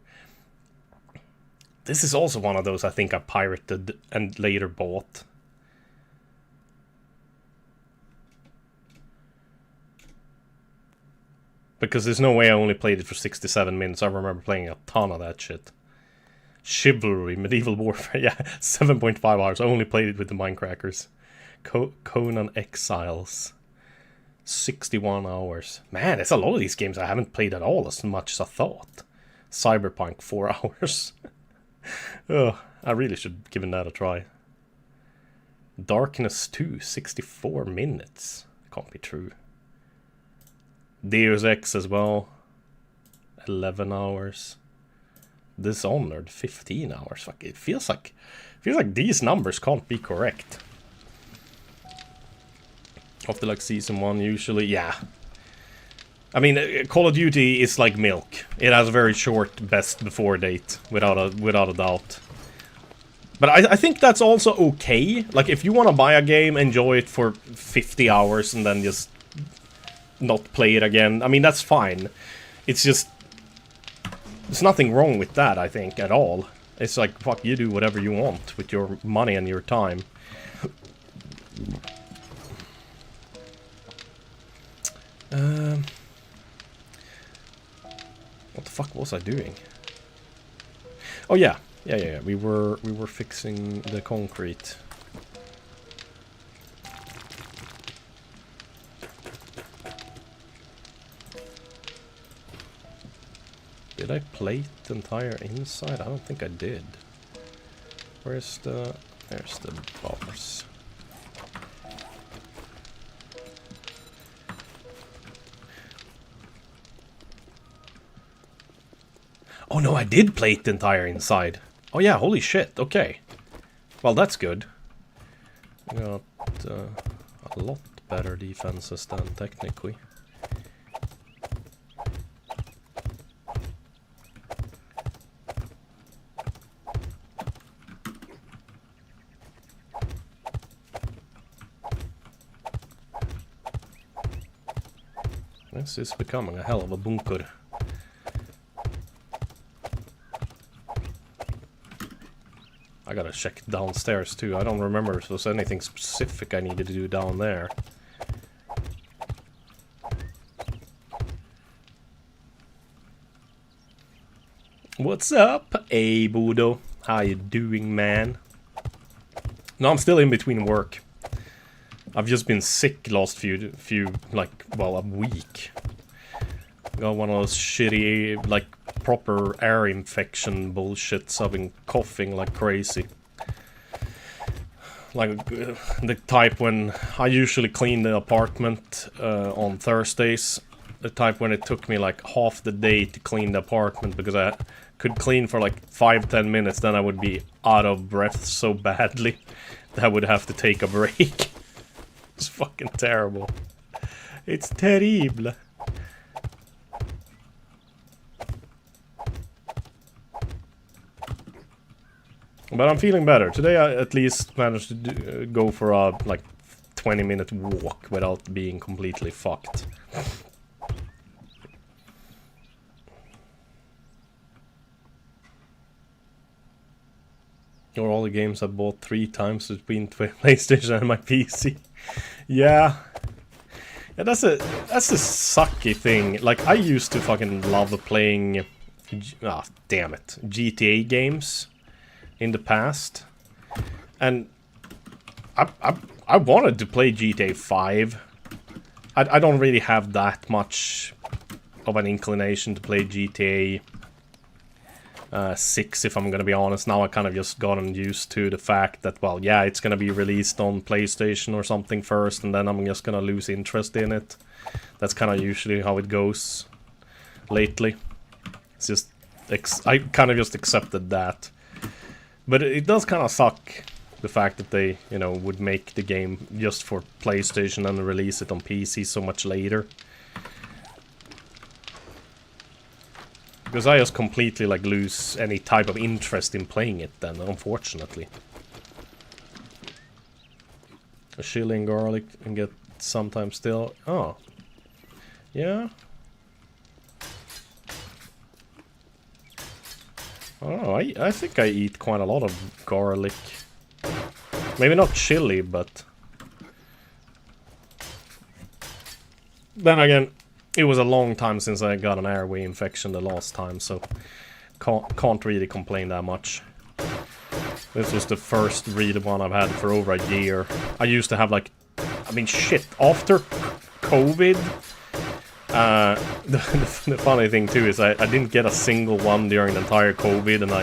This is also one of those I think I pirated and later bought. Because there's no way I only played it for 67 minutes. I remember playing a ton of that shit. Chivalry, Medieval Warfare, yeah, 7.5 hours. I only played it with the Minecrackers. Conan Exiles, 61 hours. Man, it's a lot of these games I haven't played at all as much as I thought. Cyberpunk, 4 hours. Oh, I really should have given that a try. Darkness 2, 64 minutes. Can't be true. Deus Ex as well, 11 hours. Dishonored, 15 hours. Fuck, it feels like these numbers can't be correct. After like season 1 usually, yeah. I mean, Call of Duty is like milk. It has a very short best before date, without a doubt. But I think that's also okay. Like, if you want to buy a game, enjoy it for 50 hours and then just not play it again. I mean, that's fine. It's just... there's nothing wrong with that, I think, at all. It's like, fuck, you do whatever you want with your money and your time. What the fuck was I doing? Oh yeah. Yeah. We were fixing the concrete. Did I plate the entire inside? I don't think I did. Where's the... there's the bars. Oh no, I did plate the entire inside. Oh yeah, holy shit, okay. Well, that's good. Got a lot better defenses than technically. This is becoming a hell of a bunker. I gotta check downstairs too. I don't remember if there was anything specific I needed to do down there. What's up, hey Budo? How you doing, man? No, I'm still in between work. I've just been sick last few like, well, a week. Got one of those shitty, like, proper air infection bullshits. I've been coughing like crazy. Like, the type when I usually clean the apartment on Thursdays. The type when it took me like half the day to clean the apartment because I could clean for like 5-10 minutes, then I would be out of breath so badly that I would have to take a break. It's fucking terrible. It's terrible. But I'm feeling better. Today I at least managed to go for a like 20-minute walk without being completely fucked. Or all the games I bought 3 times between PlayStation and my PC. Yeah. Yeah, that's a sucky thing. Like, I used to fucking love playing... damn it. GTA games in the past. And I wanted to play GTA 5. I don't really have that much of an inclination to play GTA 6, if I'm gonna be honest. Now I kind of just gotten used to the fact that, well, yeah, it's gonna be released on PlayStation or something first, and then I'm just gonna lose interest in it. That's kind of usually how it goes lately. It's just, I kind of just accepted that. But it does kind of suck, the fact that they, you know, would make the game just for PlayStation and release it on PC so much later. Because I just completely like lose any type of interest in playing it then, unfortunately. A chili and garlic and get sometimes still... Oh. Yeah. Oh, I think I eat quite a lot of garlic. Maybe not chili, but... Then again, it was a long time since I got an airway infection the last time, so... Can't really complain that much. This was the first real one I've had for over a year. I used to have like... I mean, shit, after COVID... the funny thing too is I didn't get a single one during the entire COVID, and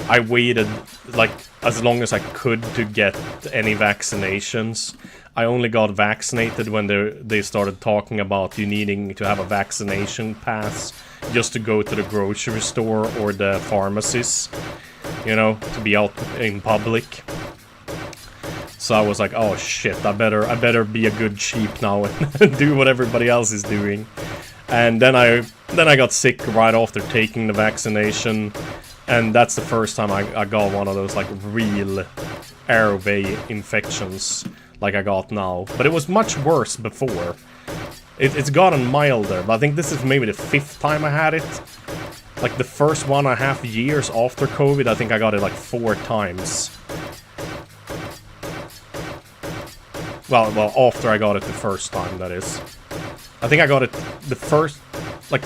I waited like as long as I could to get any vaccinations. I only got vaccinated when they started talking about you needing to have a vaccination pass just to go to the grocery store or the pharmacies, you know, to be out in public. So I was like, oh shit, I better be a good sheep now and do what everybody else is doing. And then I got sick right after taking the vaccination, and that's the first time I got one of those like real airway infections like I got now. But it was much worse before. It's gotten milder, but I think this is maybe the 5th time I had it. Like the first 1.5 years after COVID, I think I got it like 4 times. Well, after I got it the first time, that is. I think I got it the first, like,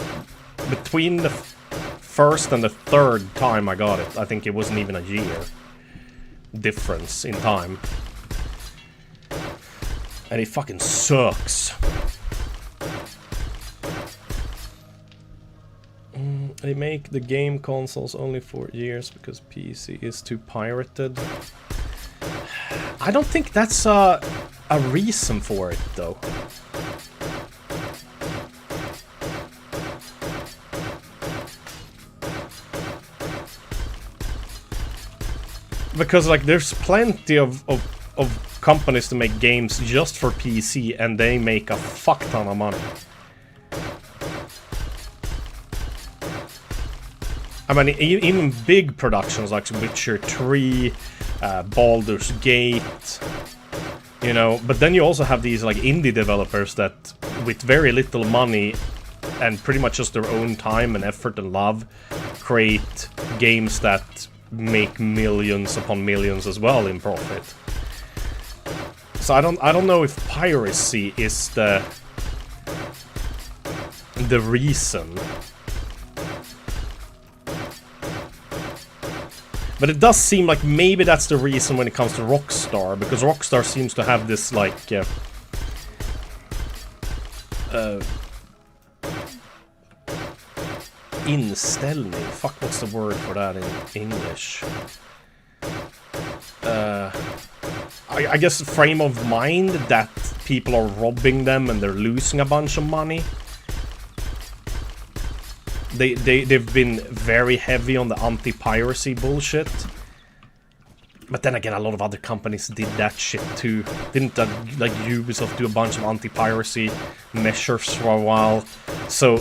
between the first and the 3rd time I got it. I think it wasn't even a year difference in time. And it fucking sucks. They make the game consoles only for years because PC is too pirated. I don't think that's a reason for it, though. Because, like, there's plenty of companies to make games just for PC, and they make a fuck ton of money. I mean, even big productions like Witcher 3, Baldur's Gate, you know, but then you also have these, like, indie developers that, with very little money and pretty much just their own time and effort and love, create games that make millions upon millions as well in profit. So I don't know if piracy is the reason. But it does seem like maybe that's the reason when it comes to Rockstar, because Rockstar seems to have this like inställning. Fuck, what's the word for that in English? I guess frame of mind that people are robbing them and they're losing a bunch of money. They've been very heavy on the anti-piracy bullshit. But then again, a lot of other companies did that shit too. Didn't like Ubisoft do a bunch of anti-piracy measures for a while? So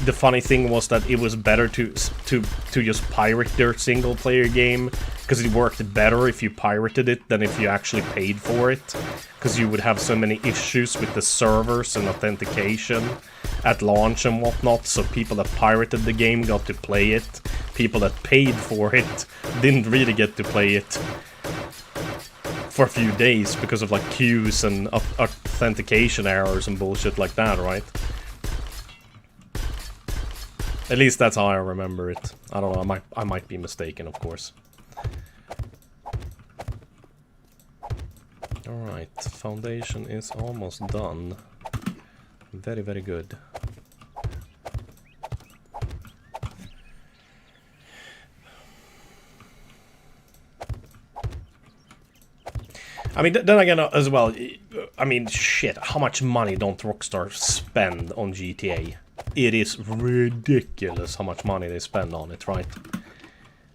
the funny thing was that it was better to just pirate their single-player game, because it worked better if you pirated it than if you actually paid for it, because you would have so many issues with the servers and authentication at launch and whatnot. So people that pirated the game got to play it. People that paid for it didn't really get to play it for a few days because of like queues and authentication errors and bullshit like that, right? At least that's how I remember it. I don't know, I might be mistaken, of course. Alright, foundation is almost done. Very, very good. I mean, then again, as well, I mean, shit, how much money don't Rockstar spend on GTA? It is ridiculous how much money they spend on it, right?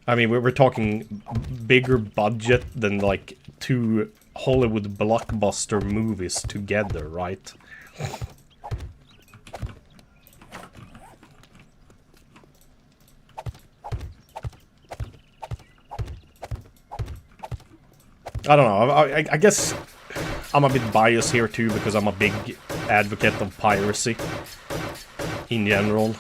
I mean, we're talking bigger budget than, like, 2 Hollywood blockbuster movies together, right? I don't know. I guess I'm a bit biased here too because I'm a big advocate of piracy in general.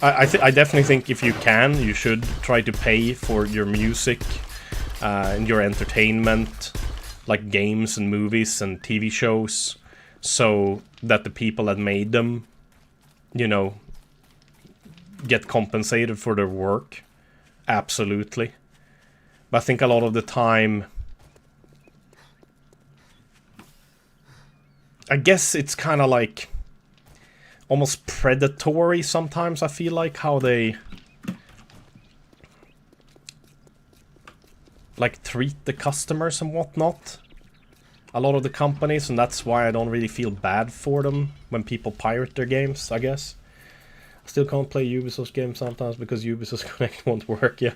I definitely think if you can, you should try to pay for your music and your entertainment, like games and movies and TV shows, so that the people that made them, you know, get compensated for their work. Absolutely. But I think a lot of the time, I guess it's kind of like almost predatory sometimes, I feel like, how they like treat the customers and whatnot. A lot of the companies, and that's why I don't really feel bad for them when people pirate their games, I guess. I still can't play Ubisoft's games sometimes because Ubisoft's Connect won't work, yeah.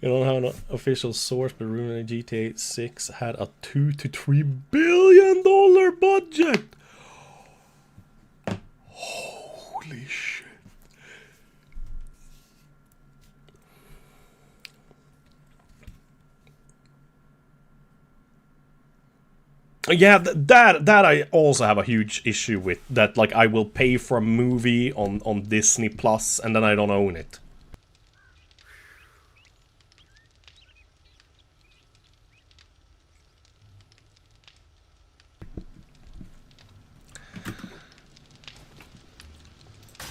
You don't have an official source, but rumor GTA 6 had a $2 to $3 billion budget. Holy shit. Yeah, that I also have a huge issue with. That, like, I will pay for a movie on Disney Plus and then I don't own it.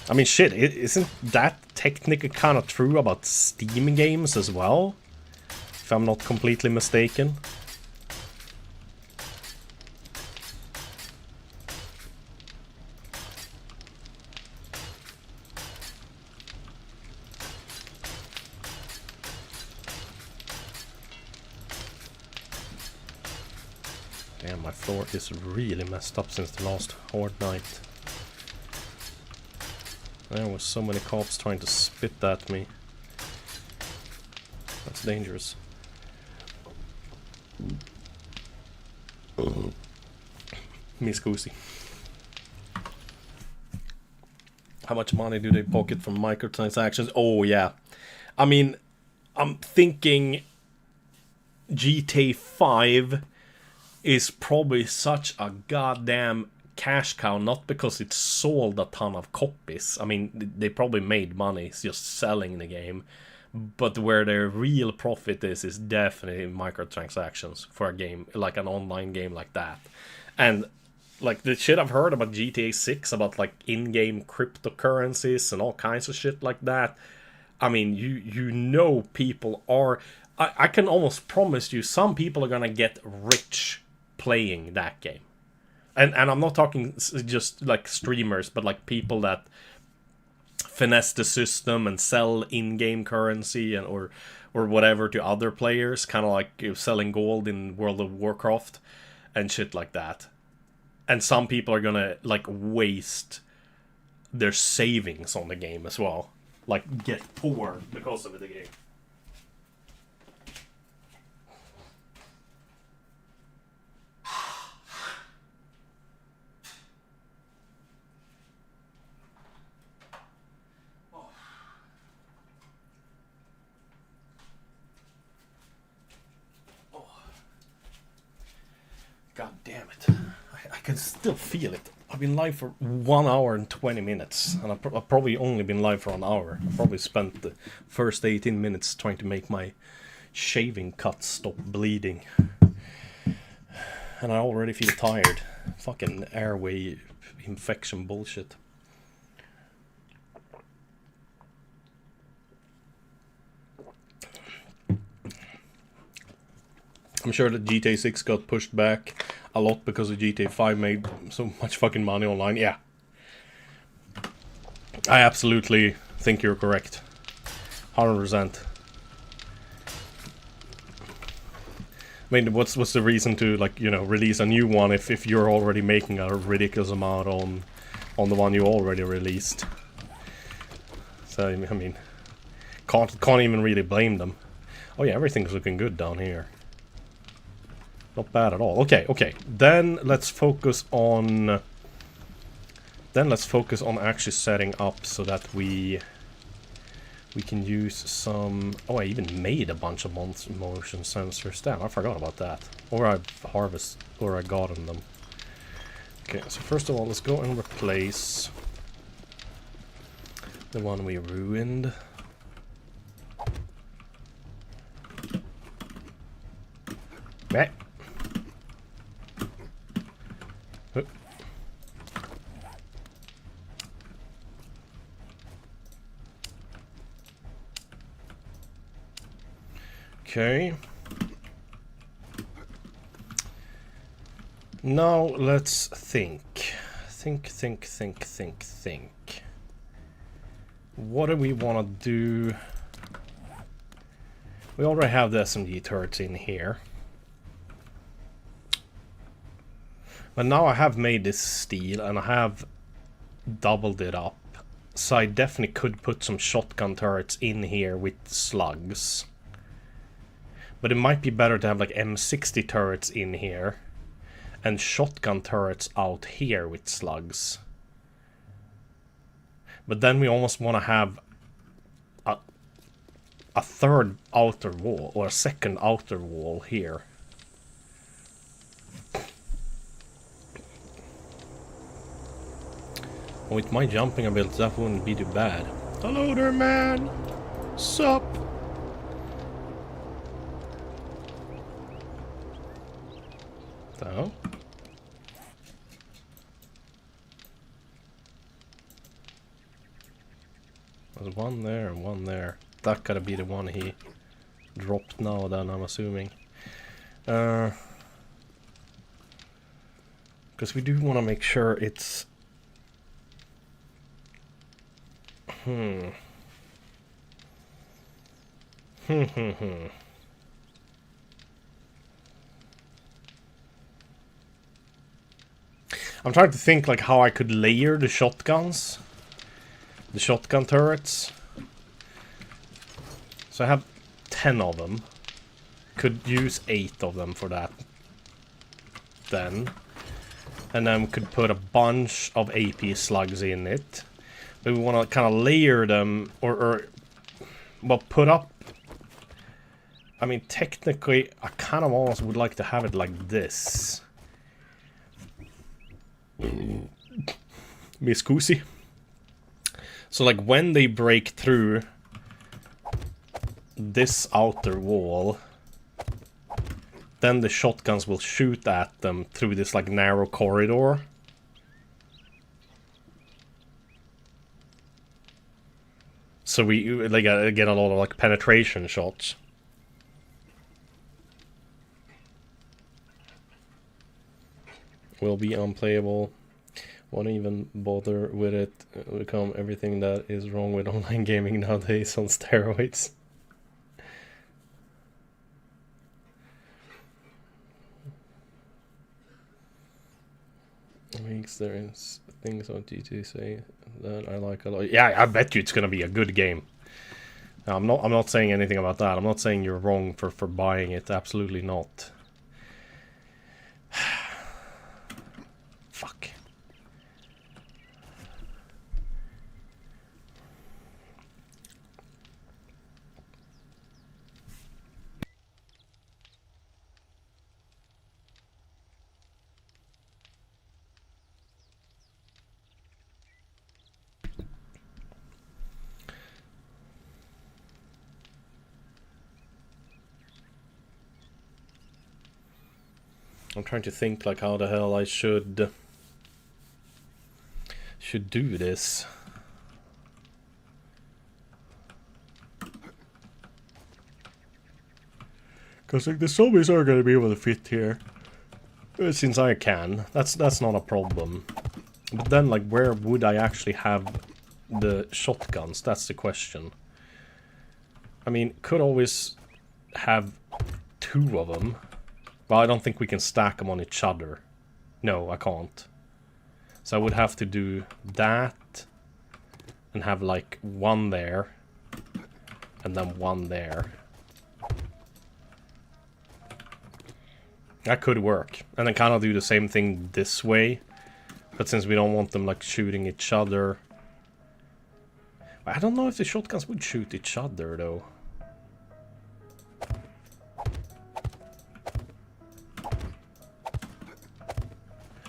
I mean, shit, isn't that technically kind of true about Steam games as well? If I'm not completely mistaken. Damn, my floor is really messed up since the last Horde night. There was so many cops trying to spit at me. That's dangerous. Mi scusi. How much money do they pocket from microtransactions? Oh yeah. I mean, I'm thinking GTA 5 is probably such a goddamn cash cow, not because it sold a ton of copies. I mean, they probably made money just selling the game, but where their real profit is definitely microtransactions for a game, like an online game like that. And like the shit I've heard about GTA 6, about like in-game cryptocurrencies and all kinds of shit like that. I mean, you know, people are... I can almost promise you some people are gonna get rich playing that game. And I'm not talking just like streamers, but like people that finesse the system and sell in-game currency and or whatever to other players, kind of like selling gold in World of Warcraft and shit like that. And some people are gonna like waste their savings on the game as well, like get poor because of the game. God damn it. I can still feel it. I've been live for 1 hour and 20 minutes. And I've probably only been live for an hour. I probably spent the first 18 minutes trying to make my shaving cut stop bleeding. And I already feel tired. Fucking airway infection bullshit. I'm sure that GTA 6 got pushed back a lot because of GTA 5 made so much fucking money online. Yeah. I absolutely think you're correct. 100%. I mean, what's the reason to, like, you know, release a new one if you're already making a ridiculous amount on the one you already released? So, I mean, can't even really blame them. Oh yeah, everything's looking good down here. Not bad at all. Okay. Then let's focus on actually setting up so that we We can use some... Oh, I even made a bunch of motion sensors. Damn, I forgot about that. Or I gotten them. Okay, so first of all, let's go and replace the one we ruined. Right. Okay. Now let's think. Think. What do we want to do? We already have the SMG turrets in here. But now I have made this steel and I have doubled it up. So I definitely could put some shotgun turrets in here with slugs. But it might be better to have like M60 turrets in here and shotgun turrets out here with slugs. But then we almost want to have a third outer wall or a second outer wall here. With my jumping ability, that wouldn't be too bad. Hello there, man! Sup? So. There's one there and one there. That gotta be the one he dropped now then, I'm assuming. Because we do want to make sure it's... I'm trying to think like how I could layer the shotguns. The shotgun turrets. So I have 10 of them. Could use 8 of them for that. Then. And then we could put a bunch of AP slugs in it. But we want to kind of layer them or well, put up. I mean, technically, I kind of almost would like to have it like this. Mi scusi. So, like, when they break through this outer wall, then the shotguns will shoot at them through this, like, narrow corridor. So we like get a lot of like penetration shots. Will be unplayable. Won't even bother with it. It'll become everything that is wrong with online gaming nowadays on steroids. Weeks there is things on GTA say that I like a lot. Yeah, I bet you it's gonna be a good game. I'm not saying anything about that. I'm not saying you're wrong for buying it. Absolutely not. Fuck. I'm trying to think like how the hell I should do this. Cause like the zombies are gonna be able to fit here. Since I can. That's not a problem. But then like where would I actually have the shotguns? That's the question. I mean, could always have 2 of them. Well, I don't think we can stack them on each other. No, I can't. So I would have to do that. And have like 1 there. And then 1 there. That could work. And then kind of do the same thing this way. But since we don't want them like shooting each other. I don't know if the shotguns would shoot each other though.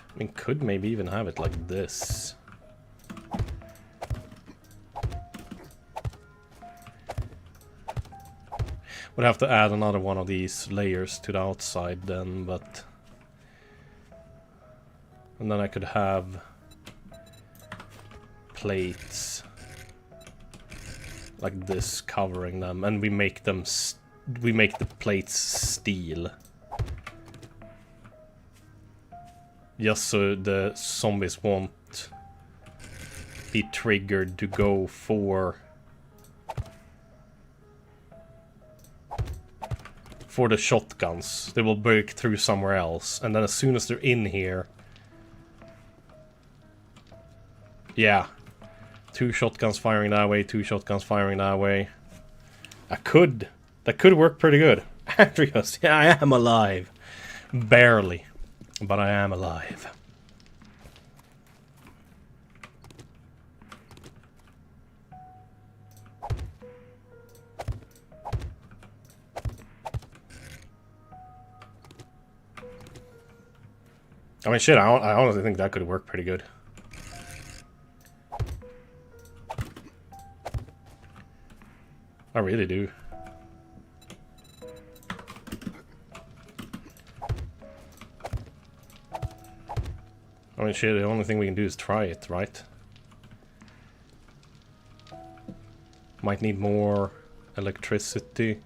I mean, could maybe even have it like this. Would have to add another one of these layers to the outside then, but... And then I could have plates like this covering them, and we make them we make the plates steel. Just so the zombies won't be triggered to go for the shotguns. They will break through somewhere else, and then as soon as they're in here, yeah, 2 shotguns firing that way, 2 shotguns firing that way. That could work pretty good. Andreas, yeah, I am alive. Barely, but I am alive. I mean, shit, I honestly think that could work pretty good. I really do. I mean, shit, the only thing we can do is try it, right? Might need more electricity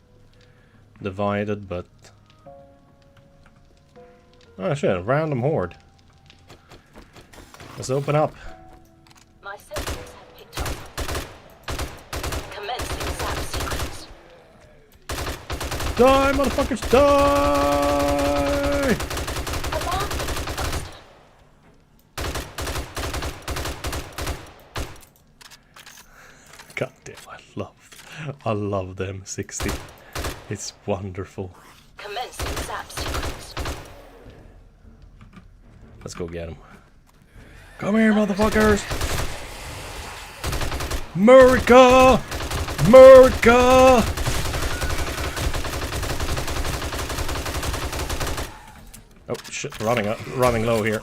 divided, but... Oh shit, random horde. Let's open up. My systems have picked up. Commencing zap sequence. Die, motherfuckers, die! Alarm cluster. God damn, I love the M60. It's wonderful. Commencing zap sequence. Let's go get him. Come here, motherfuckers! America! America! Oh shit, running low here.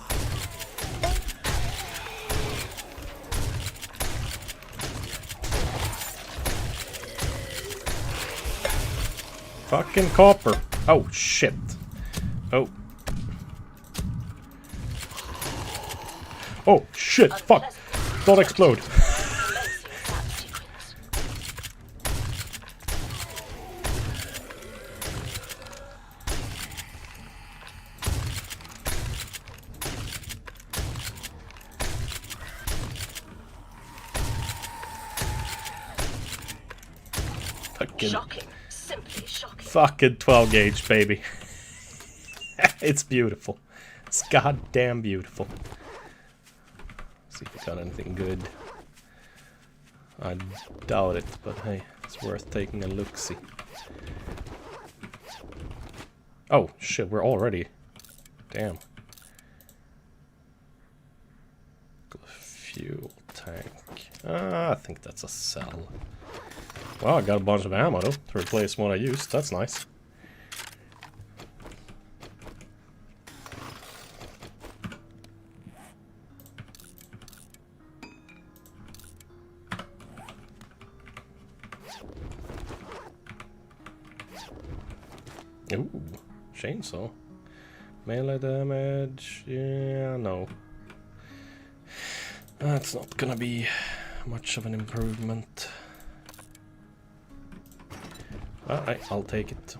Fucking copper. Oh shit. Oh. Oh shit, fuck. Don't explode. Shocking. Simply shocking. Fucking 12 gauge, baby. It's beautiful. It's goddamn beautiful. See if we got anything good. I doubt it, but hey, it's worth taking a look-see. Oh, shit, we're already... Damn. Fuel tank. I think that's a cell. Well, I got a bunch of ammo, though, to replace what I used. That's nice. Ooh, chainsaw. Melee damage, yeah, no. That's not gonna be much of an improvement. Alright, I'll take it.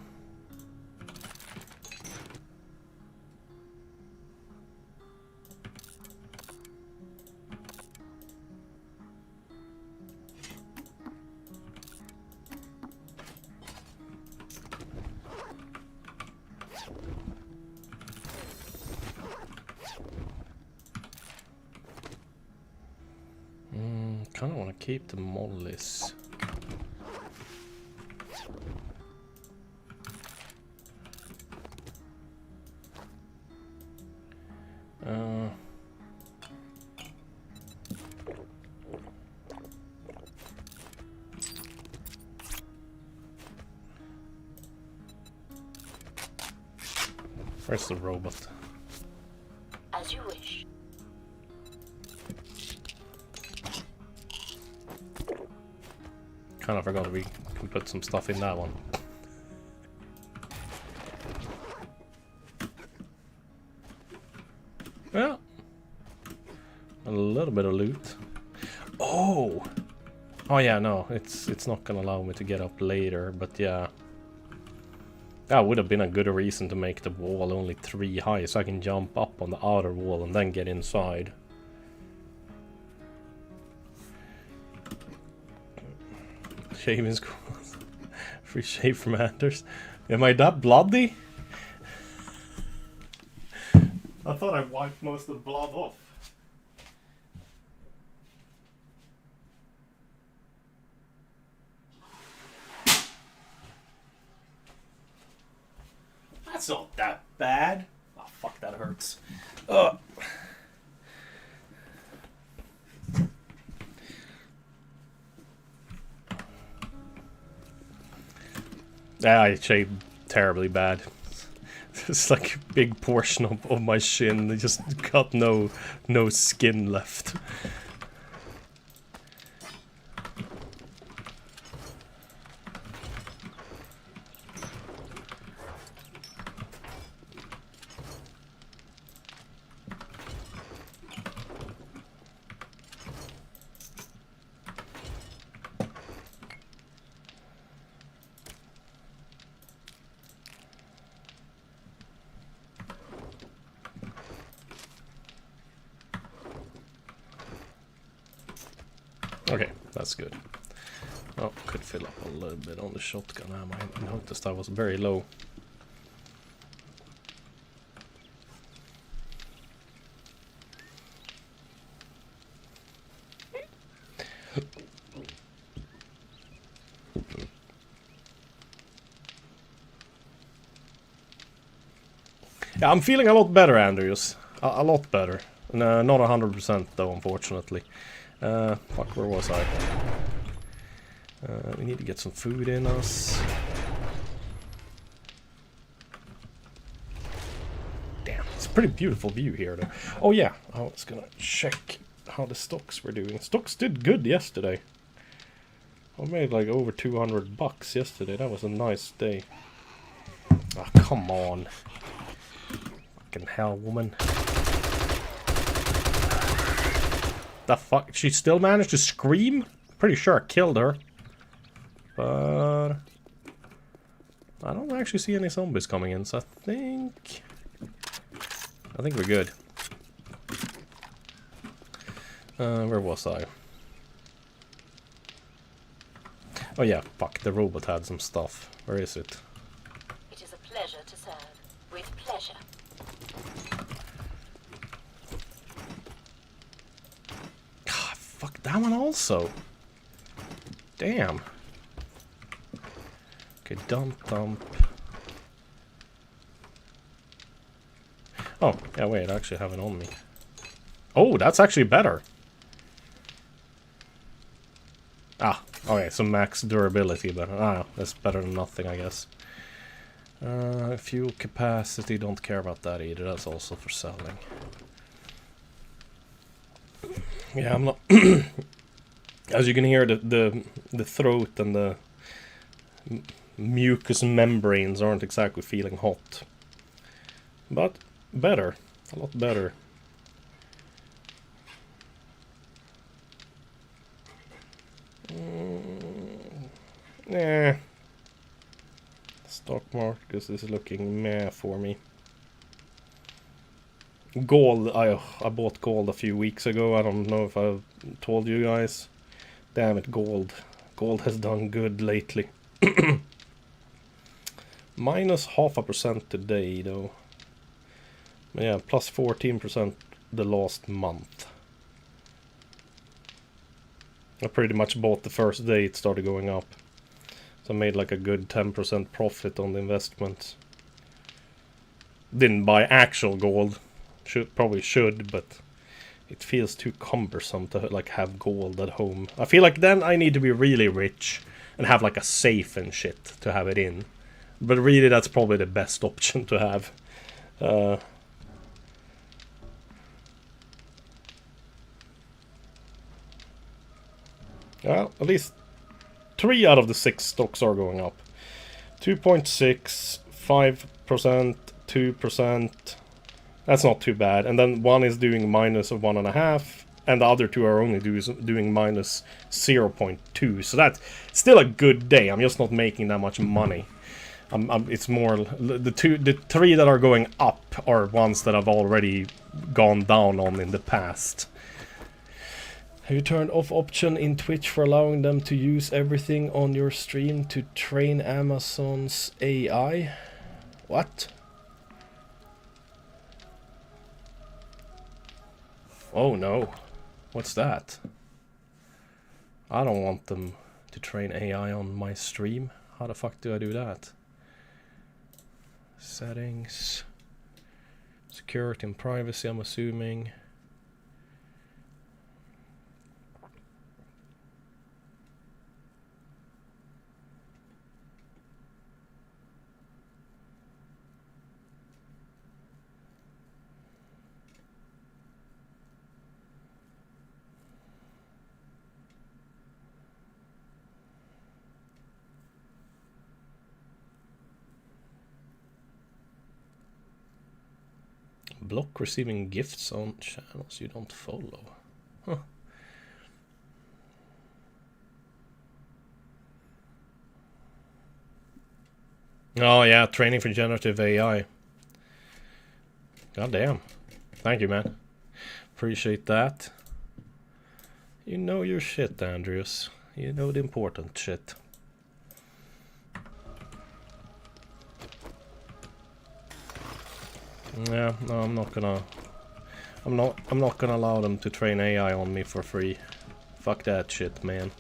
Kinda wanna keep the mollies. Where's the robot? As you wish. Kind of forgot we can put some stuff in that one. Yeah. A little bit of loot. Oh! Oh yeah, no, it's not gonna allow me to get up later, but yeah. That would have been a good reason to make the wall only 3 high, so I can jump up on the outer wall and then get inside. Shaving school. Free shave from Anders. Am I that bloody? I thought I wiped most of the blood off. That's not that bad. Oh fuck, that hurts. Yeah, I shaved terribly bad. It's like a big portion of my shin. I just got no skin left. Okay, that's good. Oh, could fill up a little bit on the shotgun ammo. I noticed I was very low. Yeah, I'm feeling a lot better, Andrews. A lot better. No, not 100% though, unfortunately. Fuck, where was I? We need to get some food in us. Damn, it's a pretty beautiful view here though. Oh yeah, I was gonna check how the stocks were doing. Stocks did good yesterday. I made like over 200 bucks yesterday. That was a nice day. Ah, come on. Fucking hell, woman. The fuck? She still managed to scream? Pretty sure I killed her. But I don't actually see any zombies coming in, so I think we're good. Where was I? Oh yeah, fuck, the robot had some stuff. Where is it? It is a pleasure to serve. With pleasure. Fuck, that one also. Damn. Okay, dump. Oh, yeah, wait, I actually have it on me. Oh, that's actually better. Ah, okay, some max durability, but that's better than nothing, I guess. Fuel capacity, don't care about that either. That's also for selling. Yeah, I'm not. As you can hear, the throat and the mucous membranes aren't exactly feeling hot, but better, a lot better. Stock market is looking meh for me. Gold, I bought gold a few weeks ago. I don't know if I've told you guys. Damn it, gold. Gold has done good lately. Minus 0.5% today, though. Yeah, plus 14% the last month. I pretty much bought the first day it started going up. So I made like a good 10% profit on the investment. Didn't buy actual gold. Probably should, but it feels too cumbersome to like have gold at home. I feel like then I need to be really rich and have like a safe and shit to have it in. But really, that's probably the best option to have. Well, at least 3 out of the 6 stocks are going up. 2.6, 5%, 2%. That's not too bad. And then one is doing minus of 1.5, and the other 2 are only doing minus 0.2. So that's still a good day. I'm just not making that much money. It's more the 3 that are going up are ones that I've already gone down on in the past. Have you turned off option in Twitch for allowing them to use everything on your stream to train Amazon's AI? What? Oh no. What's that? I don't want them to train AI on my stream. How the fuck do I do that? Settings. Security and privacy, I'm assuming. Block receiving gifts on channels you don't follow. Huh. Oh yeah, training for generative AI. God damn. Thank you, man. Appreciate that. You know your shit, Andreas. You know the important shit. Yeah, no, I'm not gonna allow them to train AI on me for free. Fuck that shit, man.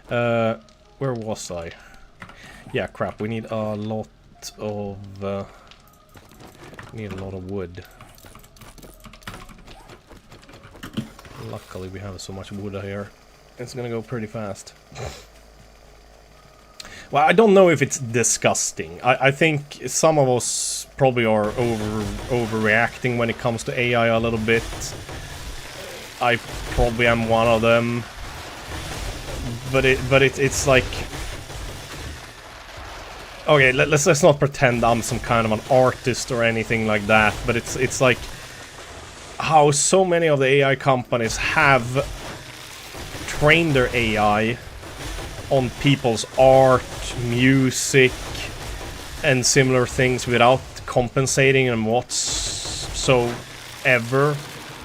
Where was I? Yeah, crap, we need a lot of wood. Luckily we have so much wood here. It's gonna go pretty fast. Well, I don't know if it's disgusting. I think some of us probably are overreacting when it comes to AI a little bit. I probably am one of them. But it's like, okay, let's not pretend I'm some kind of an artist or anything like that. But it's like how so many of the AI companies have trained their AI on people's art, music, and similar things without compensating them whatsoever,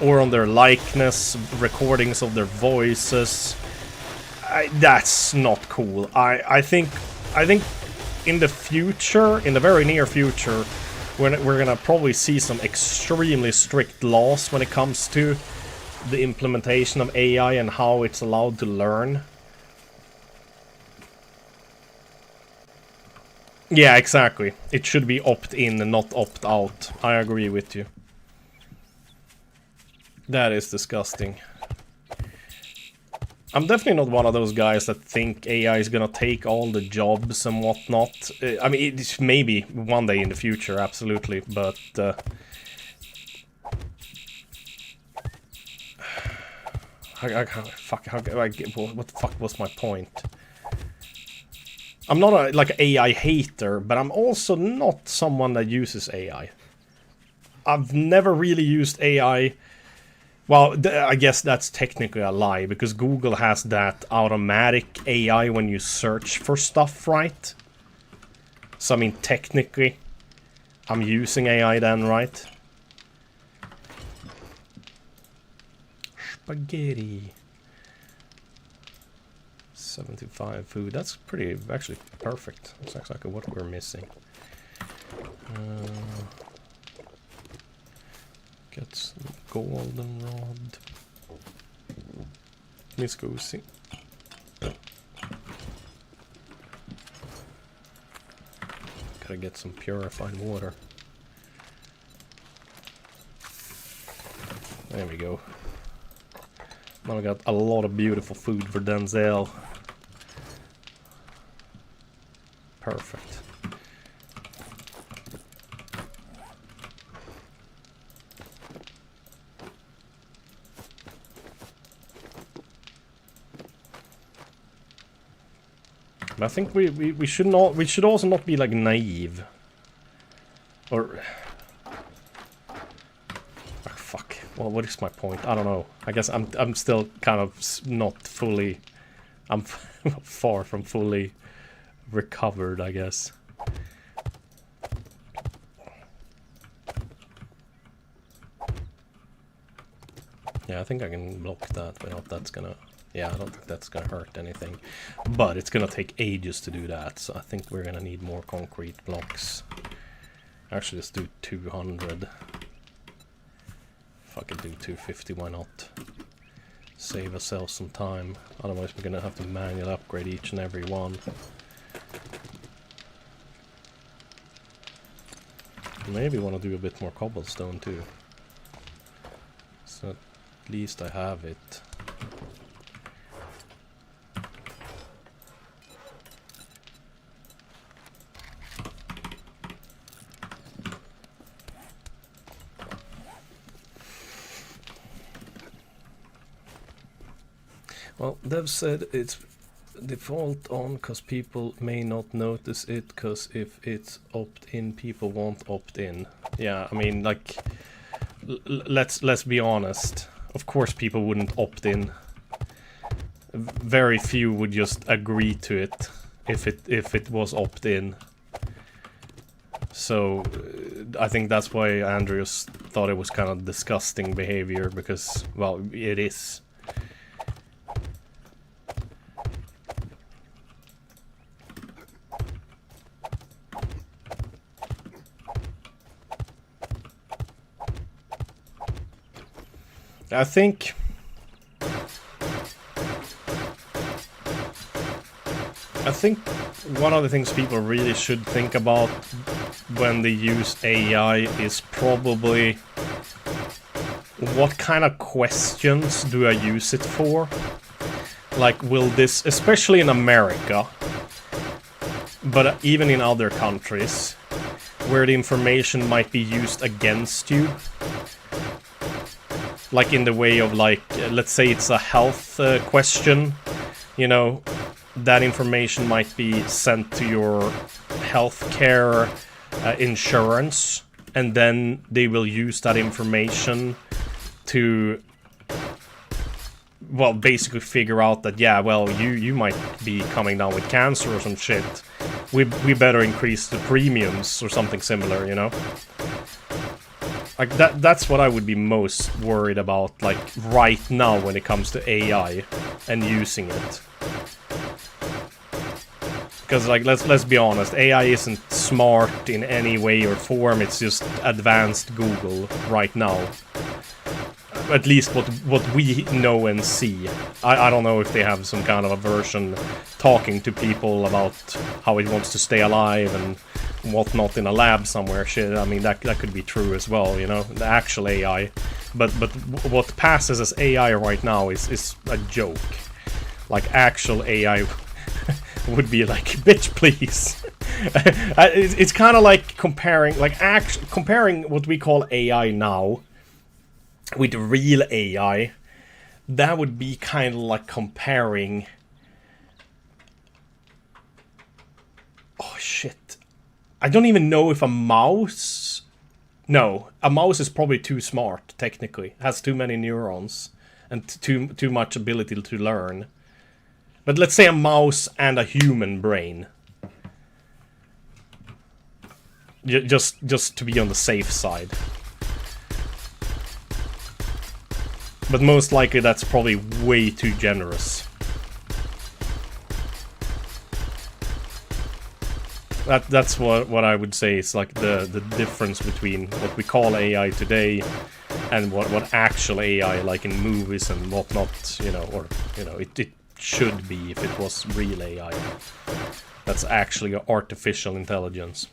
or on their likeness, recordings of their voices. That's not cool. I think in the future, in the very near future, we're gonna probably see some extremely strict laws when it comes to the implementation of AI and how it's allowed to learn. Yeah, exactly. It should be opt-in and not opt-out. I agree with you. That is disgusting. I'm definitely not one of those guys that think AI is gonna take all the jobs and whatnot. I mean, it's maybe one day in the future, absolutely, but... what the fuck was my point? I'm not a, like, AI hater, but I'm also not someone that uses AI. I've never really used AI. Well, I guess that's technically a lie, because Google has that automatic AI when you search for stuff, right? So, I mean, technically, I'm using AI then, right? Spaghetti. 75 food. That's pretty, actually perfect. That's exactly what we're missing. Get some goldenrod. Let's go see. Gotta get some purified water. There we go. Now we got a lot of beautiful food for Denzel. Perfect. But I think we should not. We should also not be like naive. Or fuck. Well, what is my point? I don't know. I guess I'm still kind of not fully. I'm far from fully recovered, I guess. Yeah, I think I can block that without that's gonna... Yeah, I don't think that's gonna hurt anything. But it's gonna take ages to do that, so I think we're gonna need more concrete blocks. Actually, let's do 200. If I can do 250, why not? Save ourselves some time. Otherwise, we're gonna have to manually upgrade each and every one. Maybe want to do a bit more cobblestone too. So at least I have it. Well, Dev said it's default on because people may not notice it, because if it's opt-in, people won't opt-in. Yeah, I mean, like, let's be honest. Of course people wouldn't opt-in. Very few would just agree to it if it was opt-in. So I think that's why Andreas thought it was kind of disgusting behavior, because, well, it is. I think one of the things people really should think about when they use AI is probably what kind of questions do I use it for? Like, will this, especially in America, but even in other countries, where the information might be used against you, like in the way of, like, let's say it's a health question, you know, that information might be sent to your healthcare insurance, and then they will use that information to, well, basically figure out that, yeah, well, you might be coming down with cancer or some shit. We better increase the premiums or something similar, you know? Like, that's what I would be most worried about, like, right now when it comes to AI and using it. Because, like, let's be honest, AI isn't smart in any way or form, it's just advanced Google right now. At least what we know and see. I don't know if they have some kind of a version talking to people about how it wants to stay alive and whatnot in a lab somewhere. Shit, I mean, that could be true as well, you know, the actual AI. But what passes as AI right now is a joke. Like, actual AI would be like, bitch, please. It's kind of like comparing what we call AI now with real AI. That would be kind of like comparing... Oh, shit. I don't even know if a mouse... No, a mouse is probably too smart, technically. It has too many neurons and too much ability to learn. But let's say a mouse and a human brain. Just to be on the safe side. But most likely that's probably way too generous. That's what I would say is like the difference between what we call AI today and what actual AI, like in movies and whatnot, you know, or, you know, it should be if it was real AI. That's actually artificial intelligence.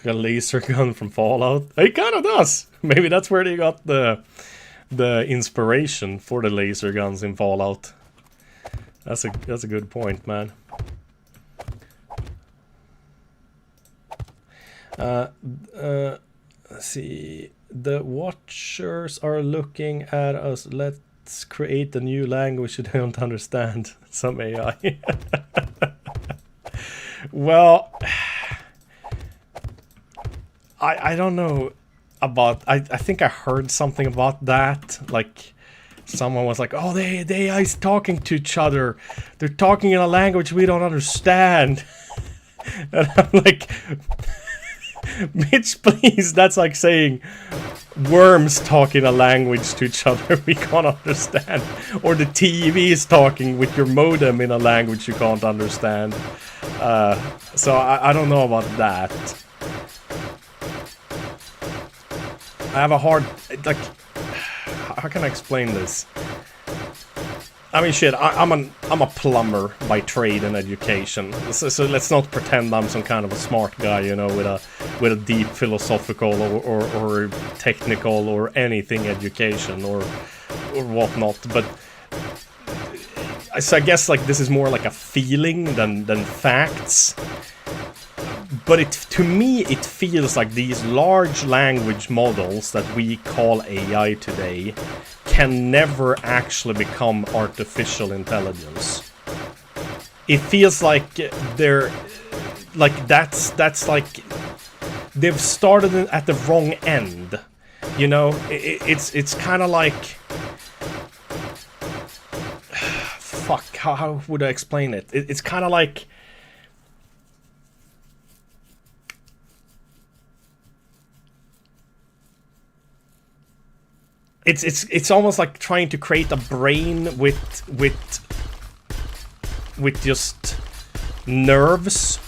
A laser gun from Fallout. It kind of does. Maybe that's where they got the inspiration for the laser guns in Fallout. That's a good point, man. Let's see. The Watchers are looking at us. Let's create a new language you don't understand. Some AI. Well, I don't know about... I think I heard something about that. Like, someone was like, oh, the AI's talking to each other. They're talking in a language we don't understand. And I'm like, Mitch, please, that's like saying worms talk in a language to each other we can't understand. Or the TV is talking with your modem in a language you can't understand. So I don't know about that. I have a hard... like... how can I explain this? I mean, shit, I'm a plumber by trade and education, so let's not pretend I'm some kind of a smart guy, you know, with a deep philosophical or technical or anything education or whatnot. But so I guess like this is more like a feeling than facts. But to me, it feels like these large language models that we call AI today can never actually become artificial intelligence. It feels like they're... like that's like... they've started at the wrong end. You know, it's kind of like... fuck, how would I explain it? It's kind of like... It's almost like trying to create a brain with just nerves,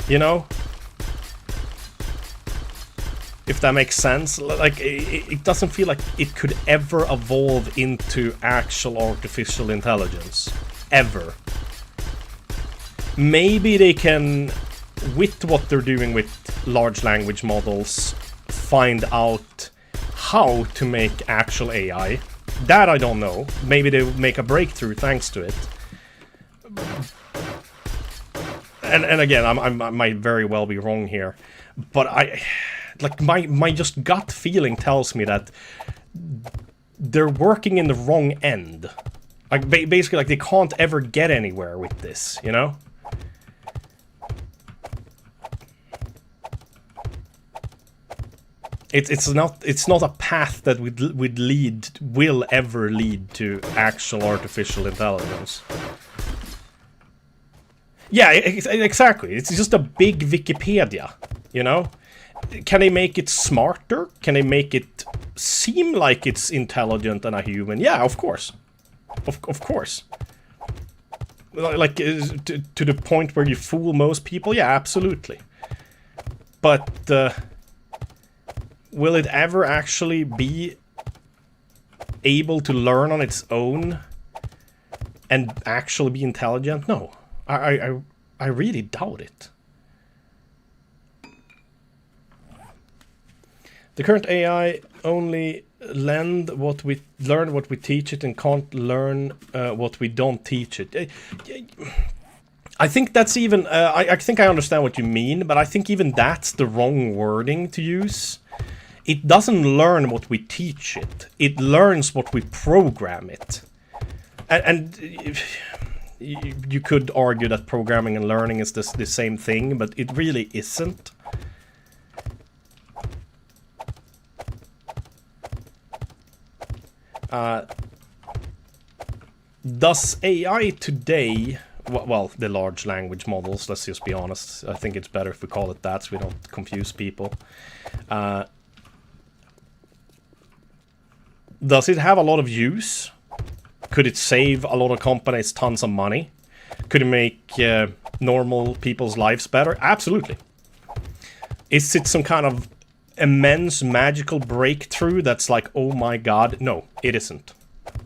you know? If that makes sense. Like, it doesn't feel like it could ever evolve into actual artificial intelligence. Ever. Maybe they can, with what they're doing with large language models, find out how to make actual AI. That I don't know. Maybe they make a breakthrough thanks to it. And again, I might very well be wrong here, but like my just gut feeling tells me that they're working in the wrong end. Like basically, like they can't ever get anywhere with this, you know? It's not a path that will ever lead to actual artificial intelligence. Yeah, exactly. It's just a big Wikipedia, you know? Can they make it smarter? Can they make it seem like it's intelligent and a human? Yeah, of course. Of course. Like, to the point where you fool most people? Yeah, absolutely. But, will it ever actually be able to learn on its own and actually be intelligent? No. I really doubt it. The current AI only learn what we teach it and can't learn what we don't teach it. I think that's even... I think I understand what you mean, but I think even that's the wrong wording to use. It doesn't learn what we teach it. It learns what we program it. And you could argue that programming and learning is the same thing, but it really isn't. Does AI today... well, the large language models, let's just be honest. I think it's better if we call it that so we don't confuse people. Does it have a lot of use? Could it save a lot of companies tons of money? Could it make normal people's lives better? Absolutely. Is it some kind of immense magical breakthrough that's like, oh my god? No, it isn't.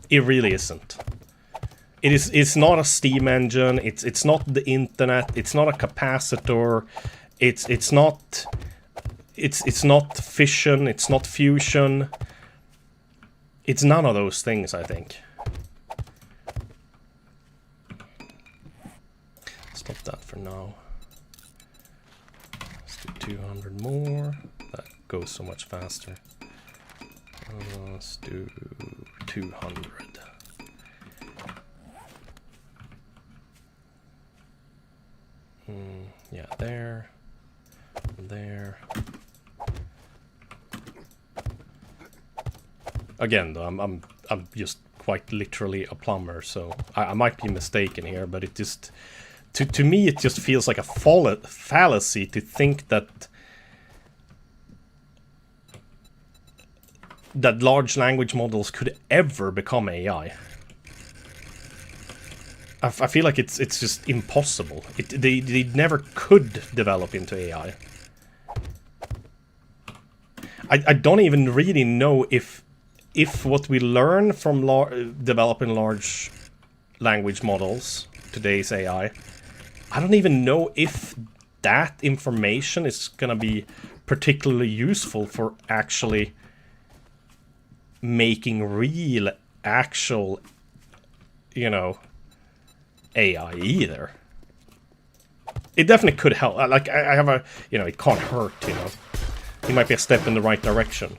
It really isn't. It's not a steam engine, it's not the internet, it's not a capacitor, it's not fission, it's not fusion. It's none of those things, I think. Stop that for now. Let's do 200 more. That goes so much faster. Let's do 200. Yeah, there. There. Again, though, I'm just quite literally a plumber, so I might be mistaken here, but it just to me it just feels like a fallacy to think that large language models could ever become AI. I feel like it's just impossible. They never could develop into AI. I don't even really know if what we learn from developing large language models, today's AI, I don't even know if that information is gonna be particularly useful for actually making real, actual, you know, AI either. It definitely could help. Like, I have a, you know, it can't hurt, you know. It might be a step in the right direction.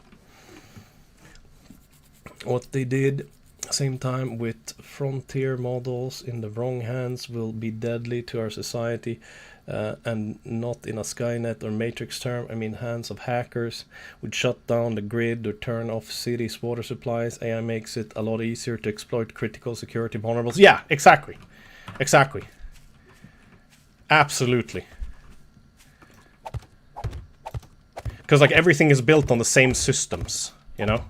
What they did same time with frontier models in the wrong hands will be deadly to our society, and not in a Skynet or Matrix term. I mean, hands of hackers would shut down the grid or turn off cities' water supplies. AI makes it a lot easier to exploit critical security vulnerables. Yeah, exactly. Exactly. Absolutely. Because, like, everything is built on the same systems, you know?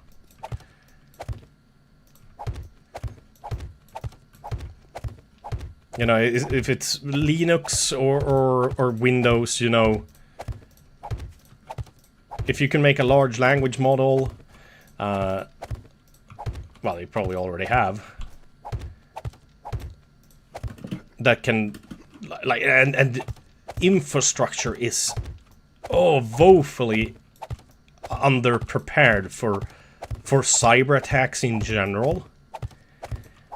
You know, if it's Linux or Windows, you know, if you can make a large language model, well, you probably already have, that can, like, and infrastructure is, woefully underprepared for cyber attacks in general.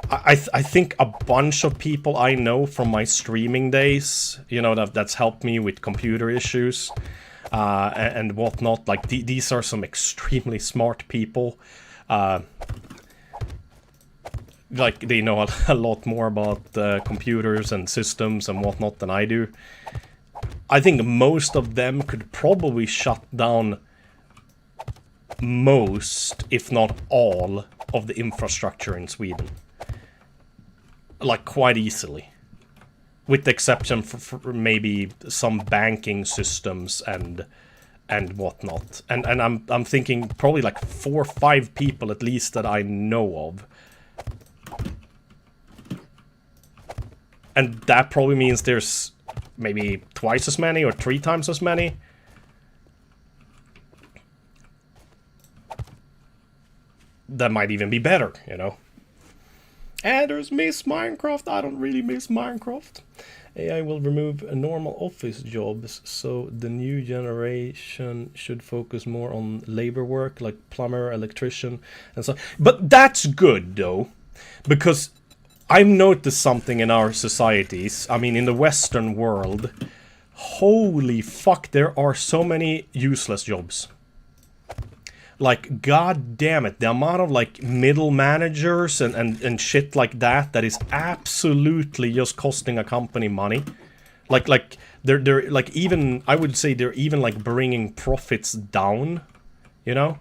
I think a bunch of people I know from my streaming days, you know, that's helped me with computer issues and whatnot. Like, these are some extremely smart people. Like, they know a lot more about computers and systems and whatnot than I do. I think most of them could probably shut down most, if not all, of the infrastructure in Sweden. Like, quite easily. With the exception for maybe some banking systems and whatnot. And I'm thinking probably like 4 or 5 people at least that I know of. And that probably means there's maybe twice as many or 3 times as many. That might even be better, you know. And there's Miss Minecraft. I don't really miss Minecraft. AI will remove normal office jobs, so the new generation should focus more on labor work, like plumber, electrician, and so. But that's good, though, because I've noticed something in our societies. I mean, in the Western world, holy fuck, there are so many useless jobs. Like, god damn it, the amount of, like, middle managers and shit like that is absolutely just costing a company money. Like they're like, even, I would say they're even, like, bringing profits down, you know?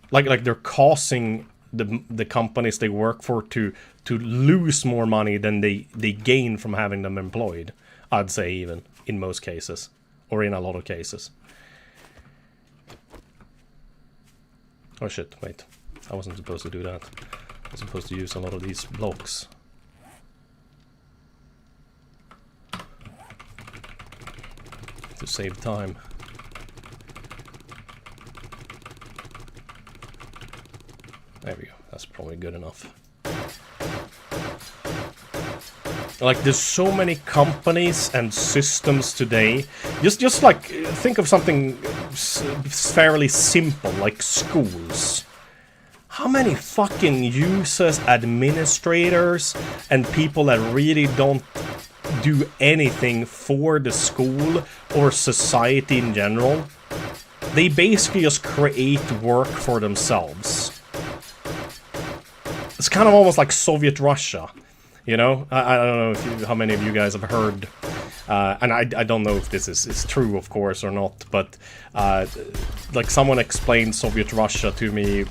Like they're causing the companies they work for to lose more money than they gain from having them employed. I'd say, even, in most cases. Or in a lot of cases. Oh shit, wait. I wasn't supposed to do that. I was supposed to use a lot of these blocks. To save time. There we go. That's probably good enough. Like, there's so many companies and systems today. Just like, think of something fairly simple, like schools. How many fucking users, administrators, and people that really don't do anything for the school or society in general? They basically just create work for themselves. It's kind of almost like Soviet Russia. You know, I don't know how many of you guys have heard and I don't know if this is true, of course, or not, but like someone explained Soviet Russia to me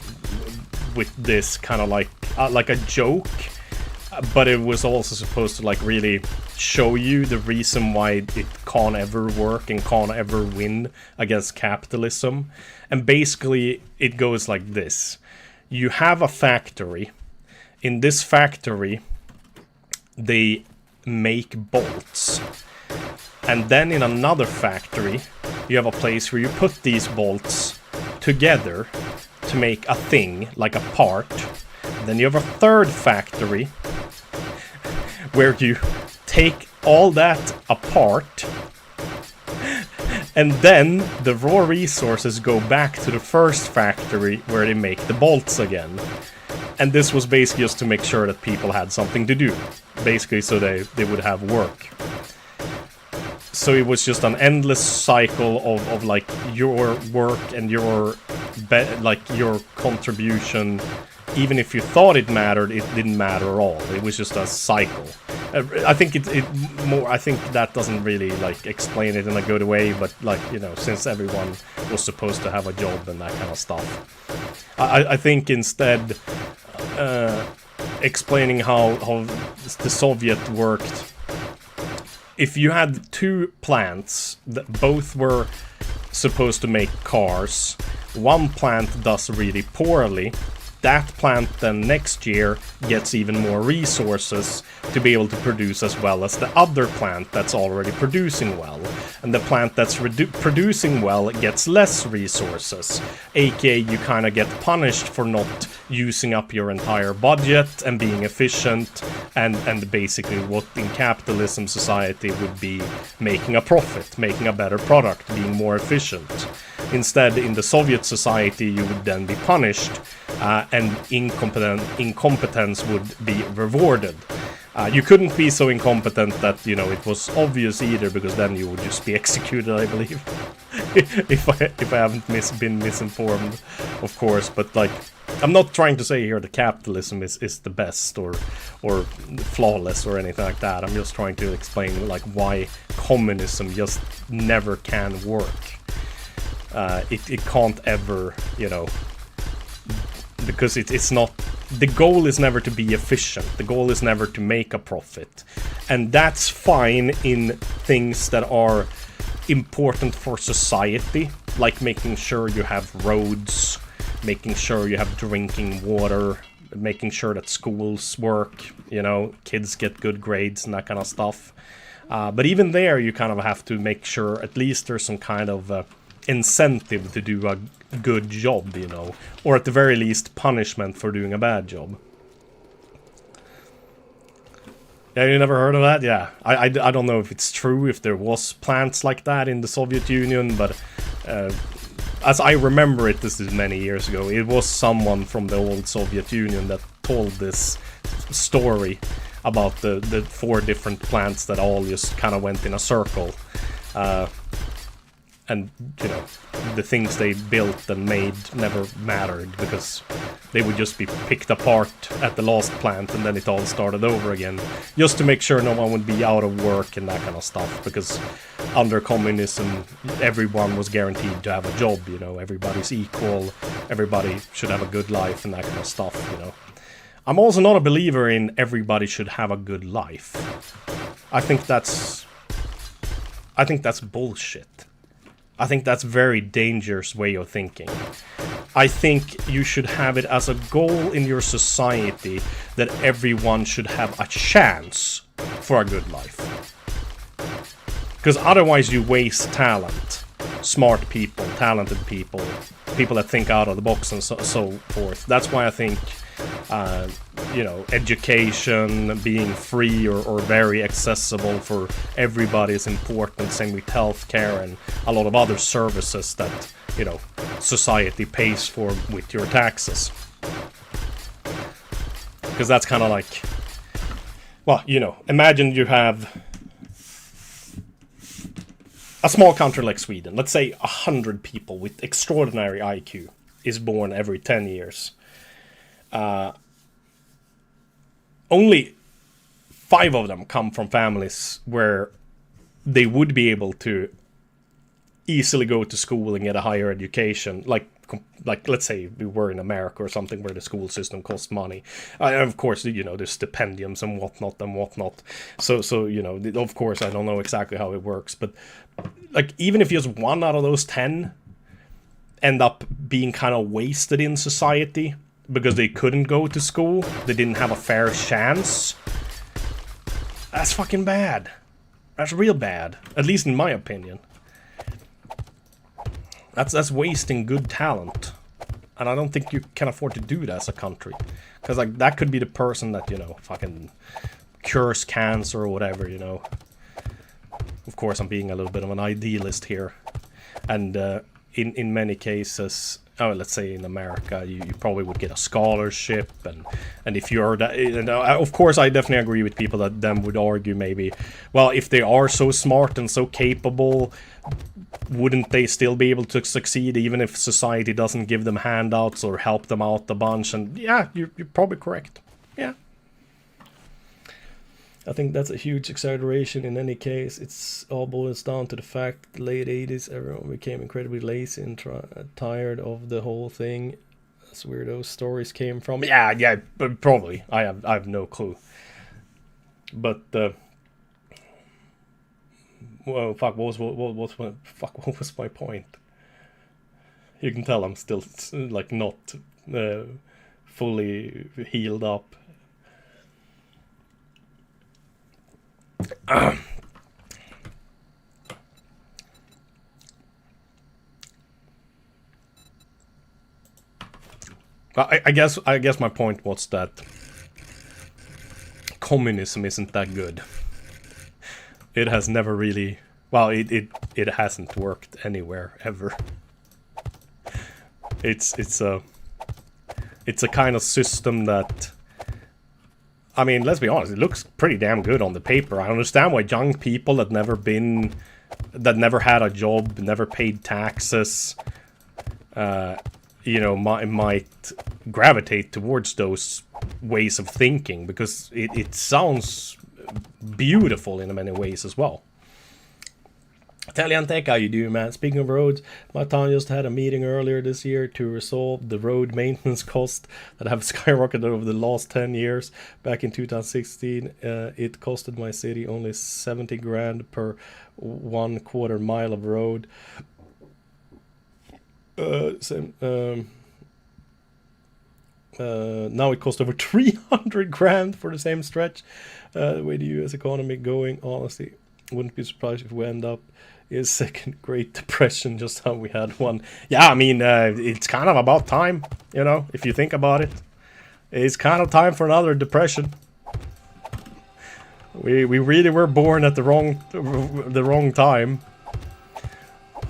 with this kind of like a joke, but it was also supposed to like really show you the reason why it can't ever work and can't ever win against capitalism. And basically it goes like this. You have a factory. In this factory they make bolts, and then in another factory you have a place where you put these bolts together to make a thing, like a part. Then you have a third factory where you take all that apart, and then the raw resources go back to the first factory where they make the bolts again. And this was basically just to make sure that people had something to do, basically so they would have work. So it was just an endless cycle of like your work and your your contribution. Even if you thought it mattered, it didn't matter at all. It was just a cycle. I think I think that doesn't really like explain it in a good way, but like, you know, since everyone was supposed to have a job and that kind of stuff. I think instead explaining how the Soviet worked. If you had two plants that both were supposed to make cars, one plant does really poorly, that plant then next year gets even more resources to be able to produce as well as the other plant that's already producing well. And the plant that's producing well gets less resources, aka you kind of get punished for not using up your entire budget and being efficient, and basically what in capitalism society would be making a profit, making a better product, being more efficient. Instead, in the Soviet society, you would then be punished, and incompetence would be rewarded. You couldn't be so incompetent that, you know, it was obvious either, because then you would just be executed, I believe. if I haven't been misinformed, of course. But like, I'm not trying to say here that capitalism is the best or flawless or anything like that. I'm just trying to explain like why communism just never can work. It can't ever, you know, because it's not, the goal is never to be efficient, the goal is never to make a profit, and that's fine in things that are important for society, like making sure you have roads, making sure you have drinking water, making sure that schools work, you know, kids get good grades and that kind of stuff. But even there you kind of have to make sure at least there's some kind of incentive to do a good job, you know, or at the very least punishment for doing a bad job. Yeah, you never heard of that? Yeah, I don't know if it's true, if there was plants like that in the Soviet Union, but as I remember it, this is many years ago, it was someone from the old Soviet Union that told this story about the 4 different plants that all just kind of went in a circle. And, you know, the things they built and made never mattered, because they would just be picked apart at the last plant and then it all started over again, just to make sure no one would be out of work and that kind of stuff, because under communism everyone was guaranteed to have a job, you know, everybody's equal, everybody should have a good life and that kind of stuff, you know. I'm also not a believer in everybody should have a good life. I think that's bullshit. I think that's a very dangerous way of thinking. I think you should have it as a goal in your society that everyone should have a chance for a good life. Because otherwise you waste talent. Smart people, talented people, people that think out of the box and so forth. That's why I think you know, education being free or very accessible for everybody is important. Same with healthcare and a lot of other services that, you know, society pays for with your taxes. Because that's kind of like, well, you know, imagine you have a small country like Sweden. Let's say 100 people with extraordinary IQ is born every 10 years. Only 5 of them come from families where they would be able to easily go to school and get a higher education, like let's say we were in America or something where the school system costs money. Of course, you know, there's stipendiums and whatnot. So you know, of course, I don't know exactly how it works, but like even if just 1 out of those 10 end up being kind of wasted in society because they couldn't go to school, they didn't have a fair chance, that's fucking bad. That's real bad, at least in my opinion. That's wasting good talent, and I don't think you can afford to do that as a country, because like that could be the person that, you know, fucking cures cancer or whatever, you know. Of course, I'm being a little bit of an idealist here, and in many cases, let's say in America, you probably would get a scholarship, and if you're that, and of course, I definitely agree with people that then would argue maybe, well, if they are so smart and so capable, wouldn't they still be able to succeed even if society doesn't give them handouts or help them out a bunch? And yeah, you're probably correct. Yeah. I think that's a huge exaggeration in any case. It's all boils down to the fact the late 80s, everyone became incredibly lazy and tired of the whole thing. That's where those stories came from. Yeah, but probably. I have no clue. But well, fuck, what was my point? You can tell I'm still like not fully healed up. I guess my point was that communism isn't that good. It has never really, well, it hasn't worked anywhere ever. It's a kind of system that, I mean, let's be honest, it looks pretty damn good on the paper. I understand why young people that never had a job, never paid taxes, you know, might gravitate towards those ways of thinking, because it sounds beautiful in many ways as well. Italian Tech, how you doing, man? Speaking of roads, my town just had a meeting earlier this year to resolve the road maintenance costs that have skyrocketed over the last 10 years. Back in 2016, it costed my city only 70 grand per 1/4 mile of road. Now it costs over 300 grand for the same stretch. The way the US economy going, honestly, wouldn't be surprised if we end up in second Great Depression, just how we had one. Yeah, I mean, it's kind of about time, you know, if you think about it. It's kind of time for another depression. We really were born at the wrong time.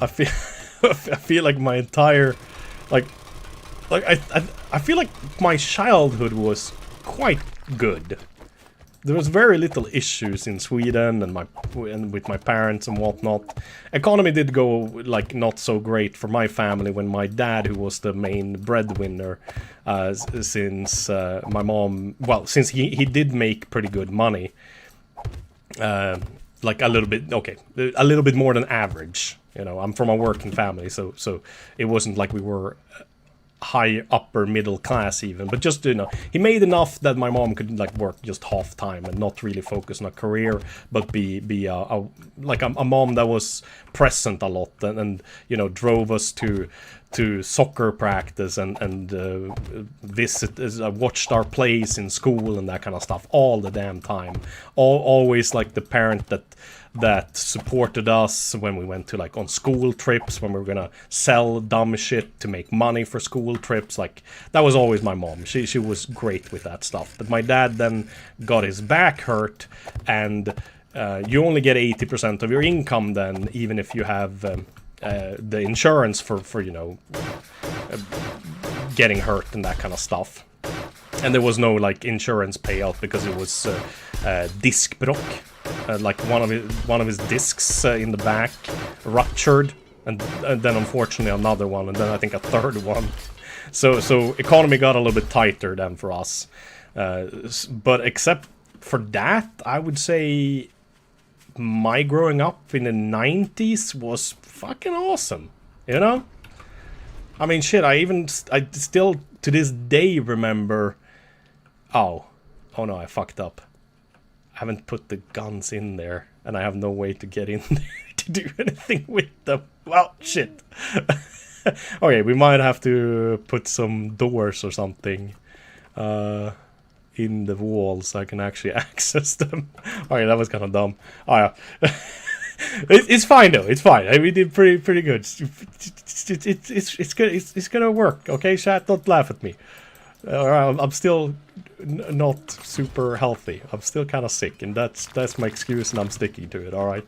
I feel like my entire, I feel like my childhood was quite good. There was very little issues in Sweden and with my parents and whatnot. Economy did go like not so great for my family when my dad, who was the main breadwinner, since my mom, well, since he did make pretty good money, like a little bit more than average. You know, I'm from a working family, so it wasn't like we were high upper middle class even, but just, you know, he made enough that my mom could like work just half time and not really focus on a career, but be a mom that was present a lot and you know, drove us to soccer practice and visit, watched our plays in school and that kind of stuff all the damn time. Always like the parent that supported us when we went to like on school trips, when we were gonna sell dumb shit to make money for school trips. Like, that was always my mom. She was great with that stuff. But my dad then got his back hurt, and you only get 80% of your income then, even if you have the insurance for you know, getting hurt and that kind of stuff. And there was no like insurance payout because it was diskbråck. Like one of his discs in the back ruptured, and then unfortunately another one, and then I think a third one. So economy got a little bit tighter then for us. But except for that, I would say my growing up in the 90s was fucking awesome, you know? I mean, shit, I still to this day remember... Oh no, I fucked up. I haven't put the guns in there, and I have no way to get in there to do anything with them. Well, shit. Okay, we might have to put some doors or something in the wall so I can actually access them. Okay, that was kind of dumb. Oh yeah. It's fine though. It's fine. We did pretty good. It's good. It's gonna work. Okay, chat. Don't laugh at me. I'm still not super healthy. I'm still kind of sick, and that's my excuse, and I'm sticking to it. All right.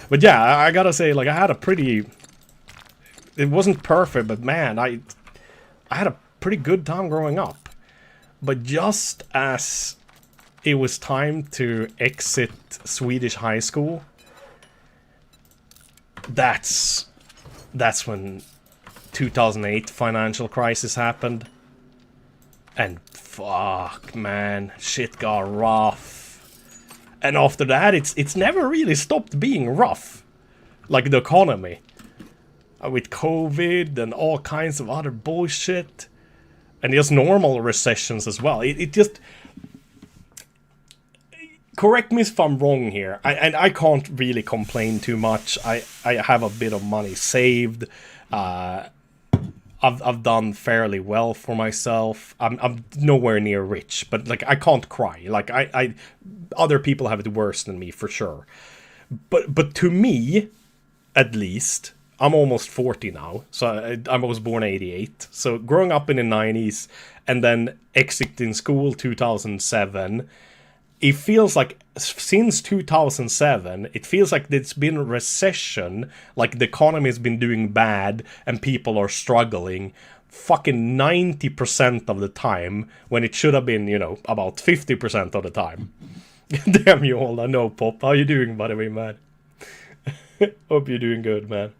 But yeah, I gotta say, like, I had a pretty. It wasn't perfect, but man, I had a pretty good time growing up. But just as it was time to exit Swedish high school, that's when 2008 financial crisis happened. And fuck, man, shit got rough. And after that, it's never really stopped being rough. Like the economy. With COVID and all kinds of other bullshit. And just normal recessions as well. It just... Correct me if I'm wrong here. I can't really complain too much. I have a bit of money saved. I've done fairly well for myself. I'm nowhere near rich, but like I can't cry. Like I other people have it worse than me for sure. But to me, at least, I'm almost 40 now. So I was born 88. So growing up in the 90s and then exiting school 2007, it feels like since 2007, it feels like it's been a recession, like the economy has been doing bad and people are struggling fucking 90% of the time when it should have been, you know, about 50% of the time. Damn you all, I know, Pop. How you doing, by the way, man? Hope you're doing good, man.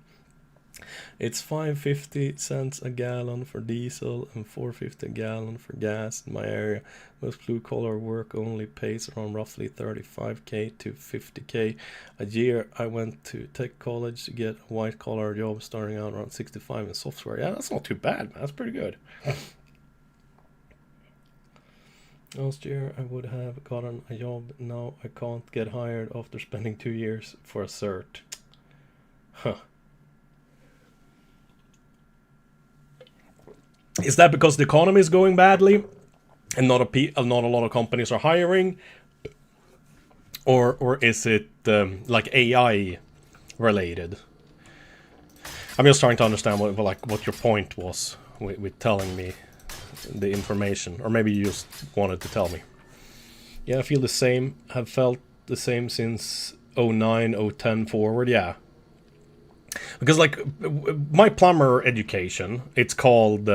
It's 5.50 cents a gallon for diesel and 4.50 a gallon for gas in my area. Most blue collar work only pays around roughly 35k to 50k a year. I went to tech college to get a white collar job starting out around 65 in software. Yeah, that's not too bad, man. That's pretty good. Last year I would have gotten a job. Now I can't get hired after spending 2 years for a cert. Huh. Is that because the economy is going badly and not a lot of companies are hiring? Or is it like AI related? I'm just trying to understand what your point was with telling me the information. Or maybe you just wanted to tell me. Yeah, I feel the same. Have felt the same since 09, 010 forward. Yeah. Because like my plumber education, it's called...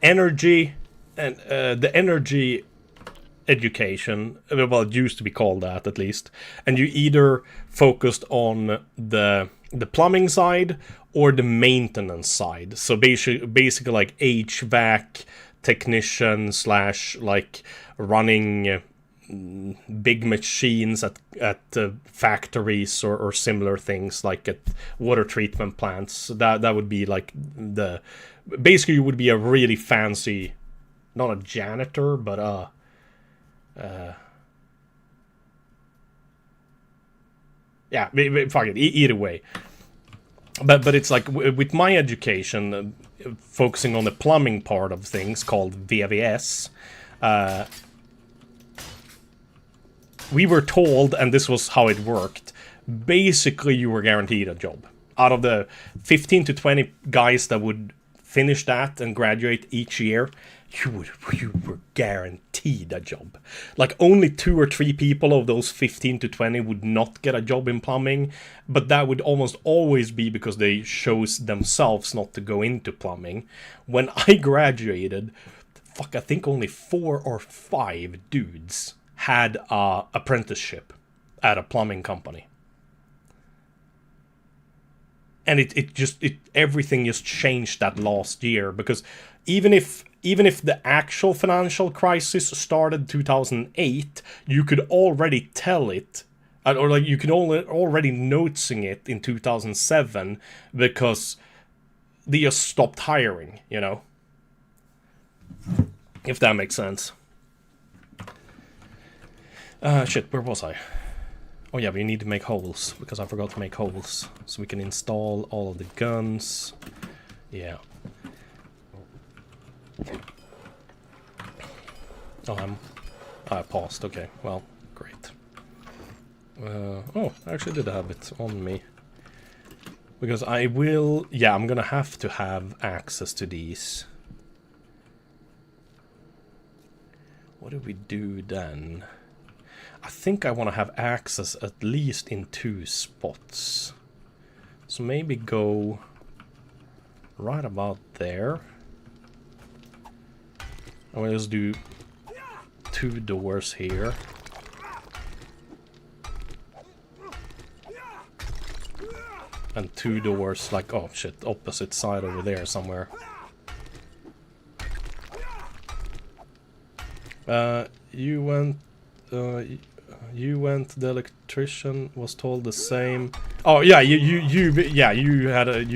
energy and the energy education, well, it used to be called that at least, and you either focused on the plumbing side or the maintenance side. So basically like HVAC technician / like running big machines at factories or similar things, like at water treatment plants. That would be like the... Basically, you would be a really fancy, not a janitor, but yeah, fuck it, either way. But it's like with my education, focusing on the plumbing part of things called VVS, we were told, and this was how it worked, basically you were guaranteed a job. Out of the 15 to 20 guys that would finish that and graduate each year, you were guaranteed a job. Like only 2 or 3 people of those 15 to 20 would not get a job in plumbing, but that would almost always be because they chose themselves not to go into plumbing. When I graduated, I think only 4 or 5 dudes had a apprenticeship at a plumbing company. And everything just changed that last year, because even if the actual financial crisis started 2008, you could already tell it Or like you can already noticing it in 2007 because they just stopped hiring, you know? If that makes sense. Shit, where was I? Oh yeah, we need to make holes, because I forgot to make holes. So we can install all of the guns. Yeah. Oh, I paused, okay, well, great. Oh, I actually did have it on me. Because I will... Yeah, I'm gonna have to have access to these. What do we do then? I think I want to have access at least in 2 spots. So maybe go right about there. And we'll just do 2 doors here. And 2 doors, like, oh shit, opposite side over there somewhere. You went, the electrician was told the same. Oh yeah, you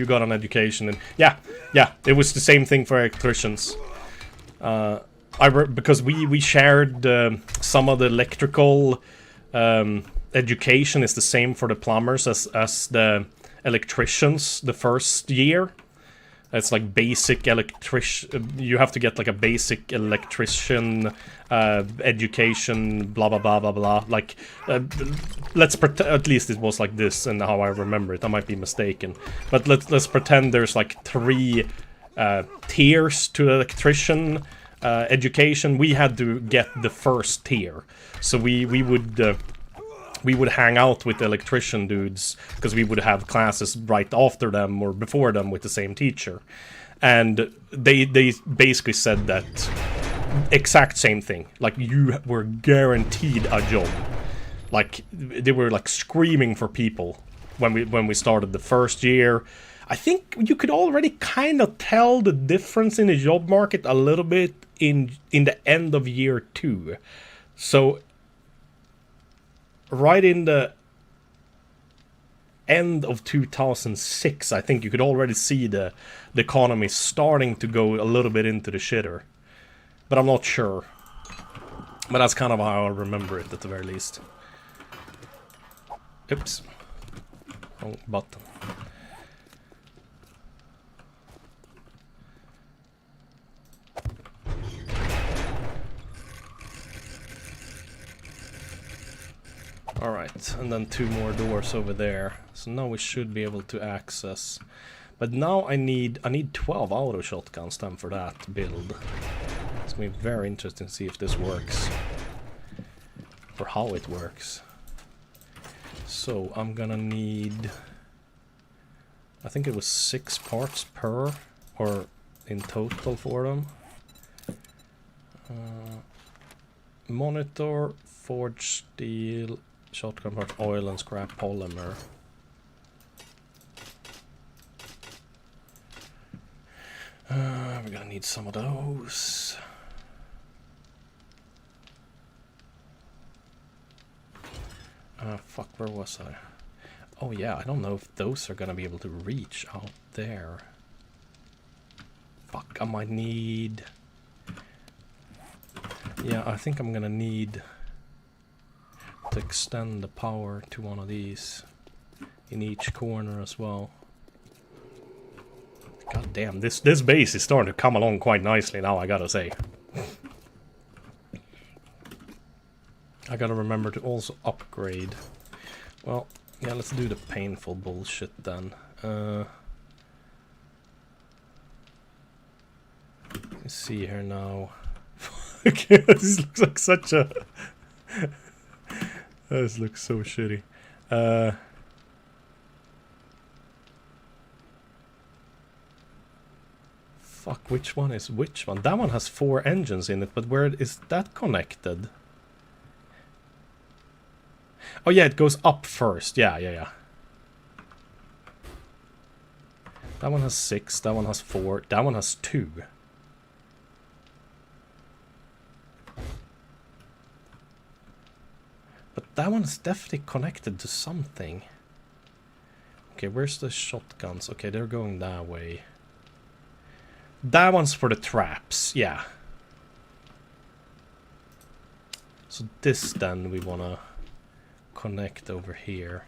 got an education, and yeah, it was the same thing for electricians. Because we shared some of the electrical education is the same for the plumbers as the electricians the first year. It's like basic you have to get like a basic electrician education, blah blah blah blah blah. Like, let's pretend at least it was like this, and how I remember it. I might be mistaken, but let's pretend there's like 3 tiers to electrician education. We had to get the first tier, so we would hang out with the electrician dudes because we would have classes right after them or before them with the same teacher. And they basically said that exact same thing. Like, you were guaranteed a job. Like, they were like screaming for people when we started the first year. I think you could already kind of tell the difference in the job market a little bit in the end of year 2. So right in the end of 2006, I think you could already see the economy starting to go a little bit into the shitter. But I'm not sure. But that's kind of how I remember it, at the very least. Oops. Wrong button. Alright, and then 2 more doors over there. So now we should be able to access. But now I need 12 auto shotguns then for that build. It's going to be very interesting to see if this works. Or how it works. So I'm gonna need... I think it was 6 parts per, or in total for them. Monitor, forged steel, shotgun part, oil and scrap polymer. We're gonna need some of those. Fuck, where was I? Oh yeah, I don't know if those are gonna be able to reach out there. Fuck, I might need... Yeah, I think I'm gonna need to extend the power to one of these in each corner as well. God damn, this base is starting to come along quite nicely now, I gotta say. I gotta remember to also upgrade. Well, yeah, let's do the painful bullshit then. Let's see here now. This looks like such a... This looks so shitty. Fuck, which one is which one? That one has 4 engines in it, but where is that connected? Oh yeah, it goes up first. Yeah. That one has 6, that one has 4, that one has 2. But that one is definitely connected to something. Okay, where's the shotguns? Okay, they're going that way. That one's for the traps, yeah. So this then we wanna connect over here.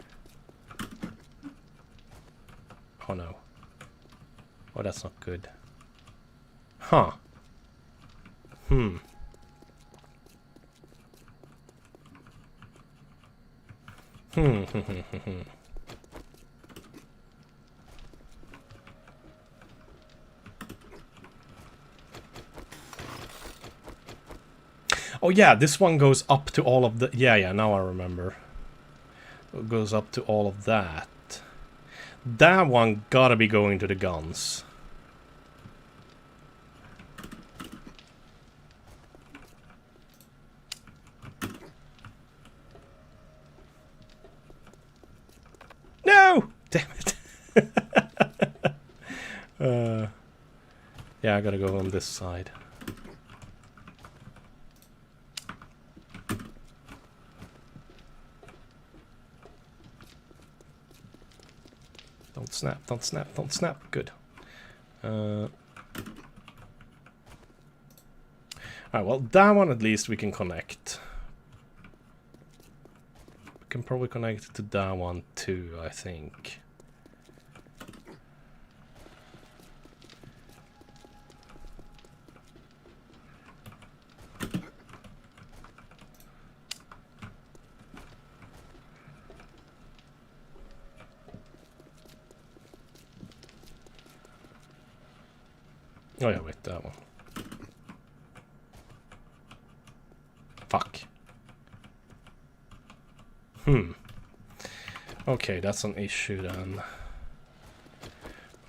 Oh no. Oh, that's not good. Huh. Hmm. Oh yeah, this one goes up to all of the... Yeah, now I remember. It goes up to all of that. That one gotta be going to the guns. No! Damn it. Yeah, I gotta go on this side. Don't snap, don't snap, don't snap. Good. Alright, well, that one at least we can connect. We can probably connect to that one too, I think. Oh yeah, wait, that one. Fuck. Okay, that's an issue then.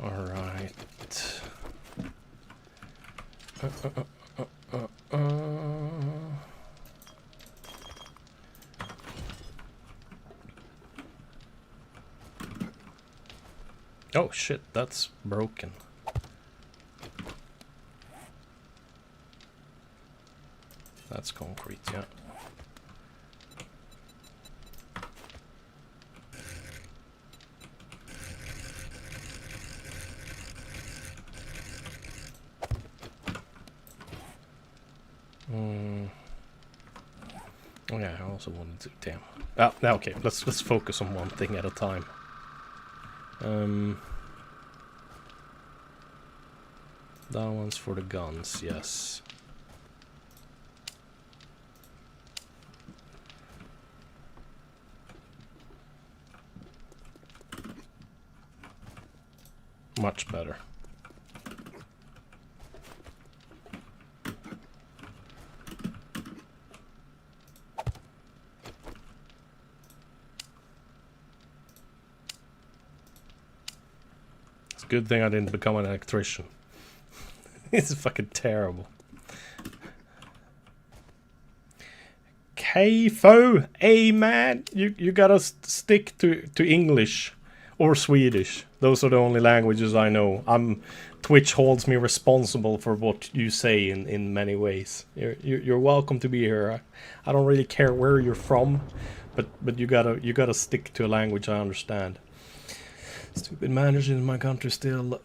Alright. Oh shit, that's broken. That's concrete, yeah. Oh yeah, I also wanted to... Damn. Ah, now okay, let's focus on one thing at a time. That one's for the guns, yes. Much better. It's a good thing I didn't become an electrician. It's fucking terrible. K-fo, hey man, you gotta stick to English or Swedish. Those are the only languages I know. Twitch holds me responsible for what you say in many ways. You're welcome to be here. I don't really care where you're from, but you gotta stick to a language I understand. Stupid managers in my country still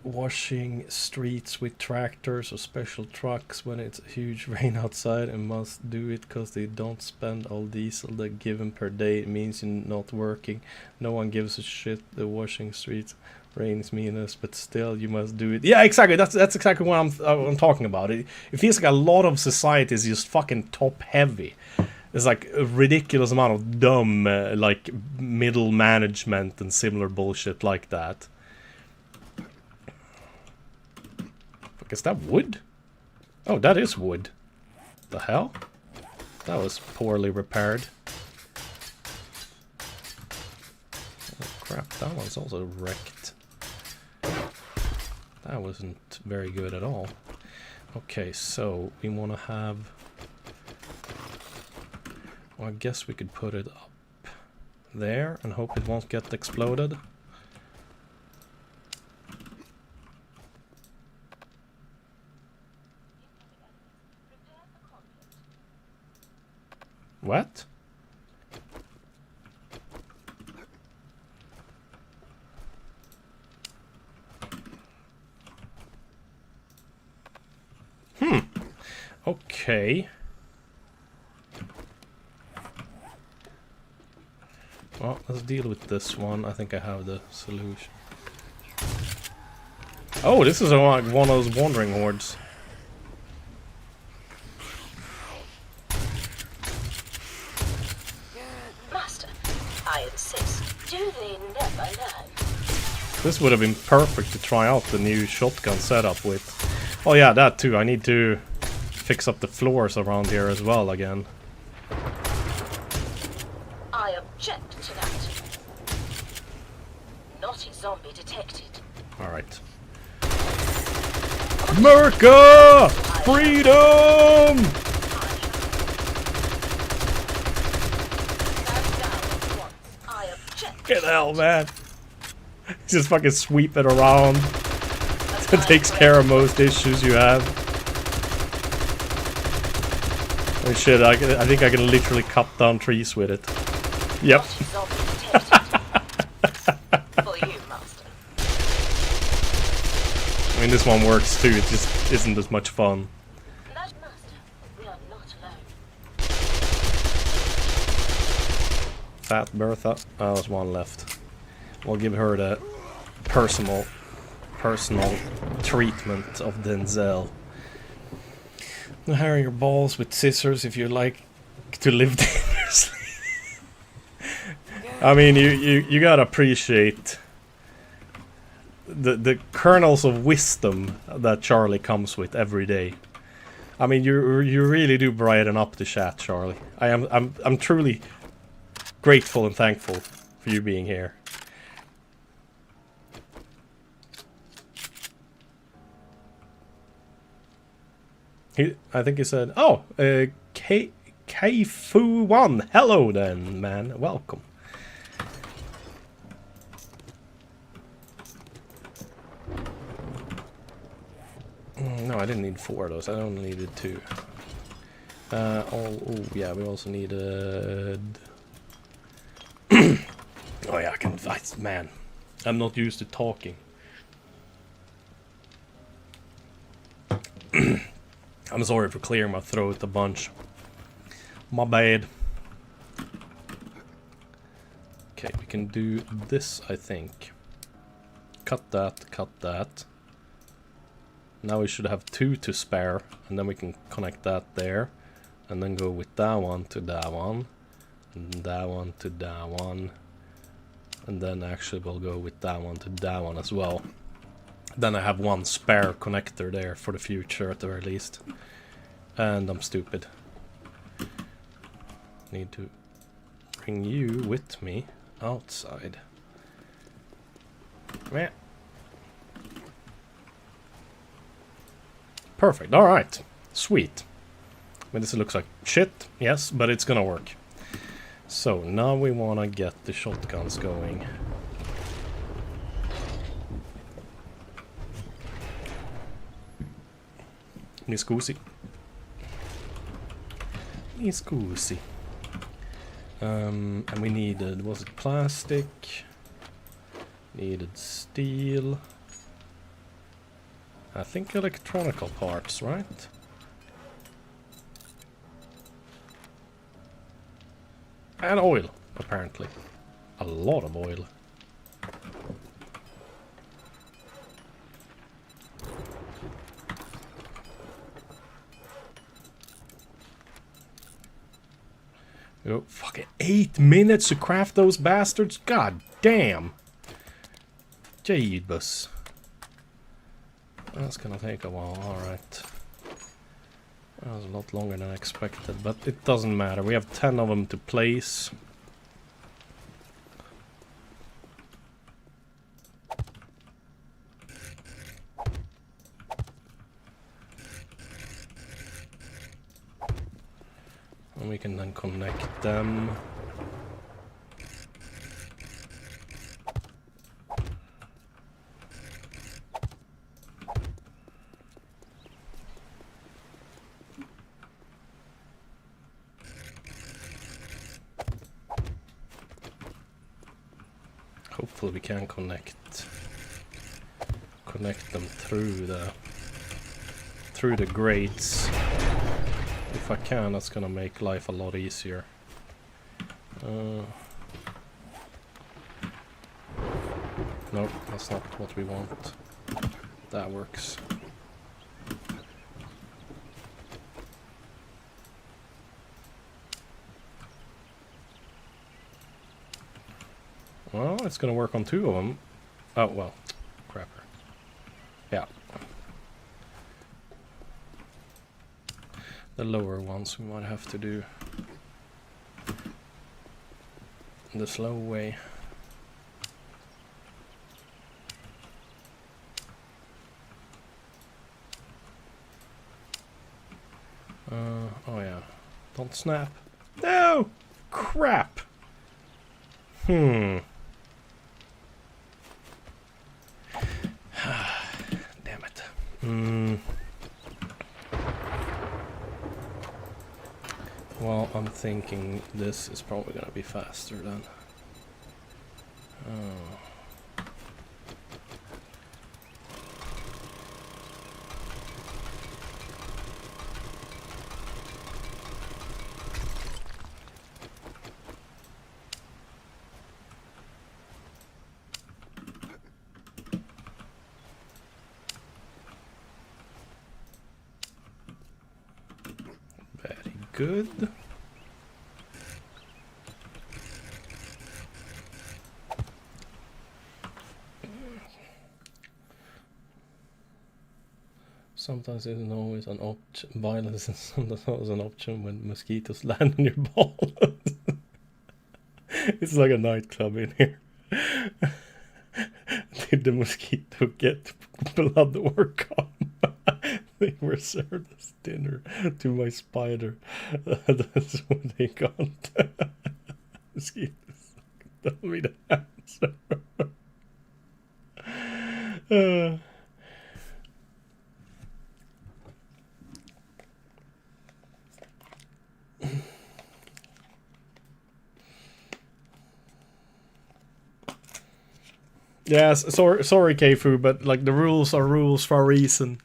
washing streets with tractors or special trucks when it's a huge rain outside and must do it because they don't spend all diesel they give them per day. It means you're not working. No one gives a shit. The washing streets rains meaningless, but still you must do it. Yeah, exactly. That's exactly what I'm talking about. It feels like a lot of society is just fucking top heavy. There's like a ridiculous amount of dumb, like, middle management and similar bullshit like that. Fuck, is that wood? Oh, that is wood. The hell? That was poorly repaired. Oh crap, that one's also wrecked. That wasn't very good at all. Okay, so we want to have... Well, I guess we could put it up there and hope it won't get exploded. What? Okay. Well, let's deal with this one. I think I have the solution. Oh, this is like one of those wandering hordes. Master, I insist. Do they never learn? This would have been perfect to try out the new shotgun setup with. Oh yeah, that too. I need to fix up the floors around here as well again. I object to that. Naughty zombie detected. Alright. America! Freedom! I object. Get the hell, man. Just fucking sweep it around. It takes care of most issues you have. Oh shit, I think I can literally cut down trees with it. Yep. Zombie detected. For you, master. I mean, this one works too, it just isn't as much fun. Master, we are not alone. Fat Bertha. Oh, there's one left. We'll give her the personal treatment of Denzel. Hair your balls with scissors if you like to live dangerously. I mean, you gotta appreciate the kernels of wisdom that Charlie comes with every day. I mean, you really do brighten up the chat, Charlie. I'm truly grateful and thankful for you being here. I think he said, oh, Kfu1. Hello then, man. Welcome. No, I didn't need 4 of those. I only needed 2. Oh, yeah, we also needed... oh, yeah, I can... man, I'm not used to talking. I'm sorry for clearing my throat a bunch. My bad. Okay, we can do this, I think. Cut that, cut that. Now we should have 2 to spare, and then we can connect that there. And then go with that one to that one. And that one to that one. And then actually we'll go with that one to that one as well. Then I have 1 spare connector there for the future at the very least. And I'm stupid. Need to bring you with me outside. Yeah. Perfect, alright. Sweet. I mean, this looks like shit, yes, but it's gonna work. So, now we wanna get the shotguns going. Mi scusi. Mi scusi. And we needed, was it plastic? Needed steel. I think electronical parts, right? And oil, apparently. A lot of oil. Oh, fucking 8 minutes to craft those bastards? God damn. Jeebus. That's gonna take a while, alright. That was a lot longer than I expected, but it doesn't matter. We have 10 of them to place. And we can then connect them. Hopefully we can connect them through the grates. If I can, that's gonna make life a lot easier. Nope, that's not what we want. That works. Well, it's gonna work on 2 of them. Oh, well. Crapper. Yeah. The lower ones we might have to do the slow way. Oh yeah. Don't snap. No! Crap! Damn it. Well, I'm thinking this is probably gonna be faster then. Very good. Sometimes it isn't always an option. Violence is sometimes always an option when mosquitoes land on your ball. It's like a nightclub in here. Did the mosquito get blood or cum? They were served as dinner to my spider. That's what they got. Mosquitoes. Tell me the answer. Yes, sorry, Keifu, but like the rules are rules for a reason.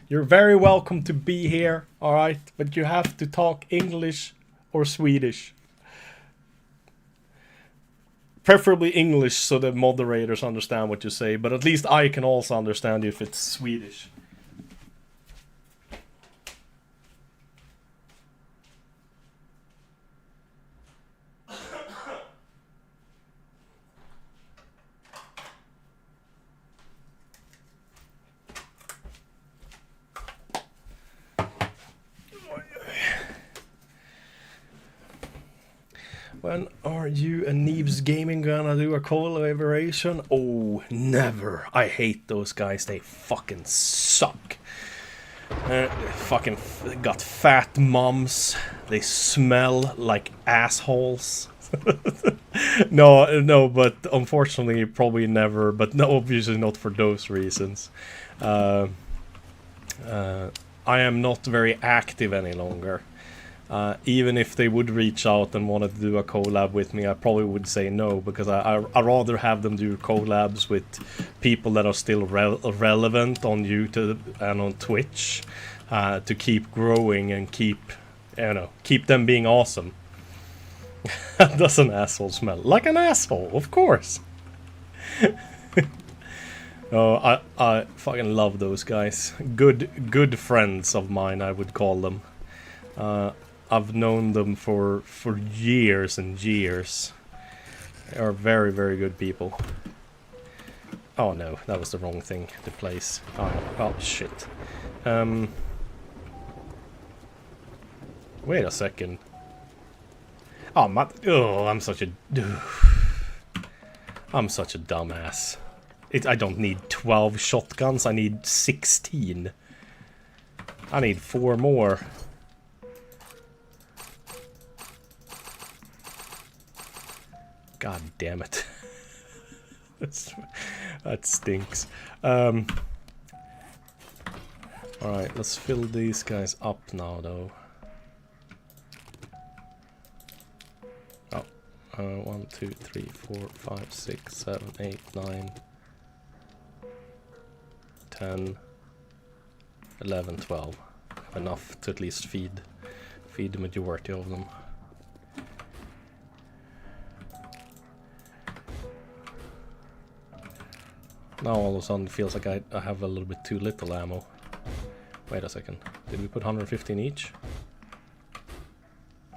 You're very welcome to be here, alright? But you have to talk English or Swedish. Preferably English so the moderators understand what you say, but at least I can also understand you if it's Swedish. When are you and Neebs Gaming gonna do a collaboration? Oh, never. I hate those guys. They fucking suck. Fucking got fat moms. They smell like assholes. No, but unfortunately, probably never. But no, obviously not for those reasons. I am not very active any longer. Even if they would reach out and wanted to do a collab with me, I probably would say no, because I'd rather have them do collabs with people that are still relevant on YouTube and on Twitch, to keep growing and keep them being awesome. Does an asshole smell? Like an asshole, of course. Oh, I fucking love those guys. Good friends of mine, I would call them. I've known them for years and years. They are very, very good people. Oh no, that was the wrong thing to place. Oh shit. Wait a second. I'm such a dumbass. I don't need 12 shotguns, I need 16. I need 4 more. God damn it. That stinks. Alright, let's fill these guys up now, though. Oh. 1, 2, 3, 4, 5, 6, 7, 8, 9, 10, 11, 12. Enough to at least feed feed the majority of them. Now all of a sudden it feels like I have a little bit too little ammo. Wait a second. Did we put 115 each?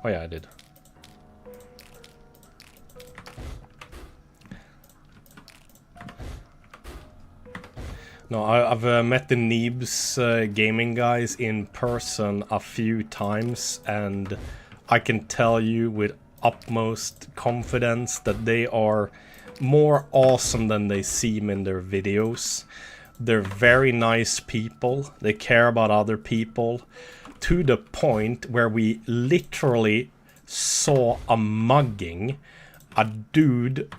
Oh yeah, I did. No, I've met the Neebs gaming guys in person a few times, and I can tell you with utmost confidence that they are more awesome than they seem in their videos. They're very nice people. They care about other people to the point where we literally saw a mugging. A dude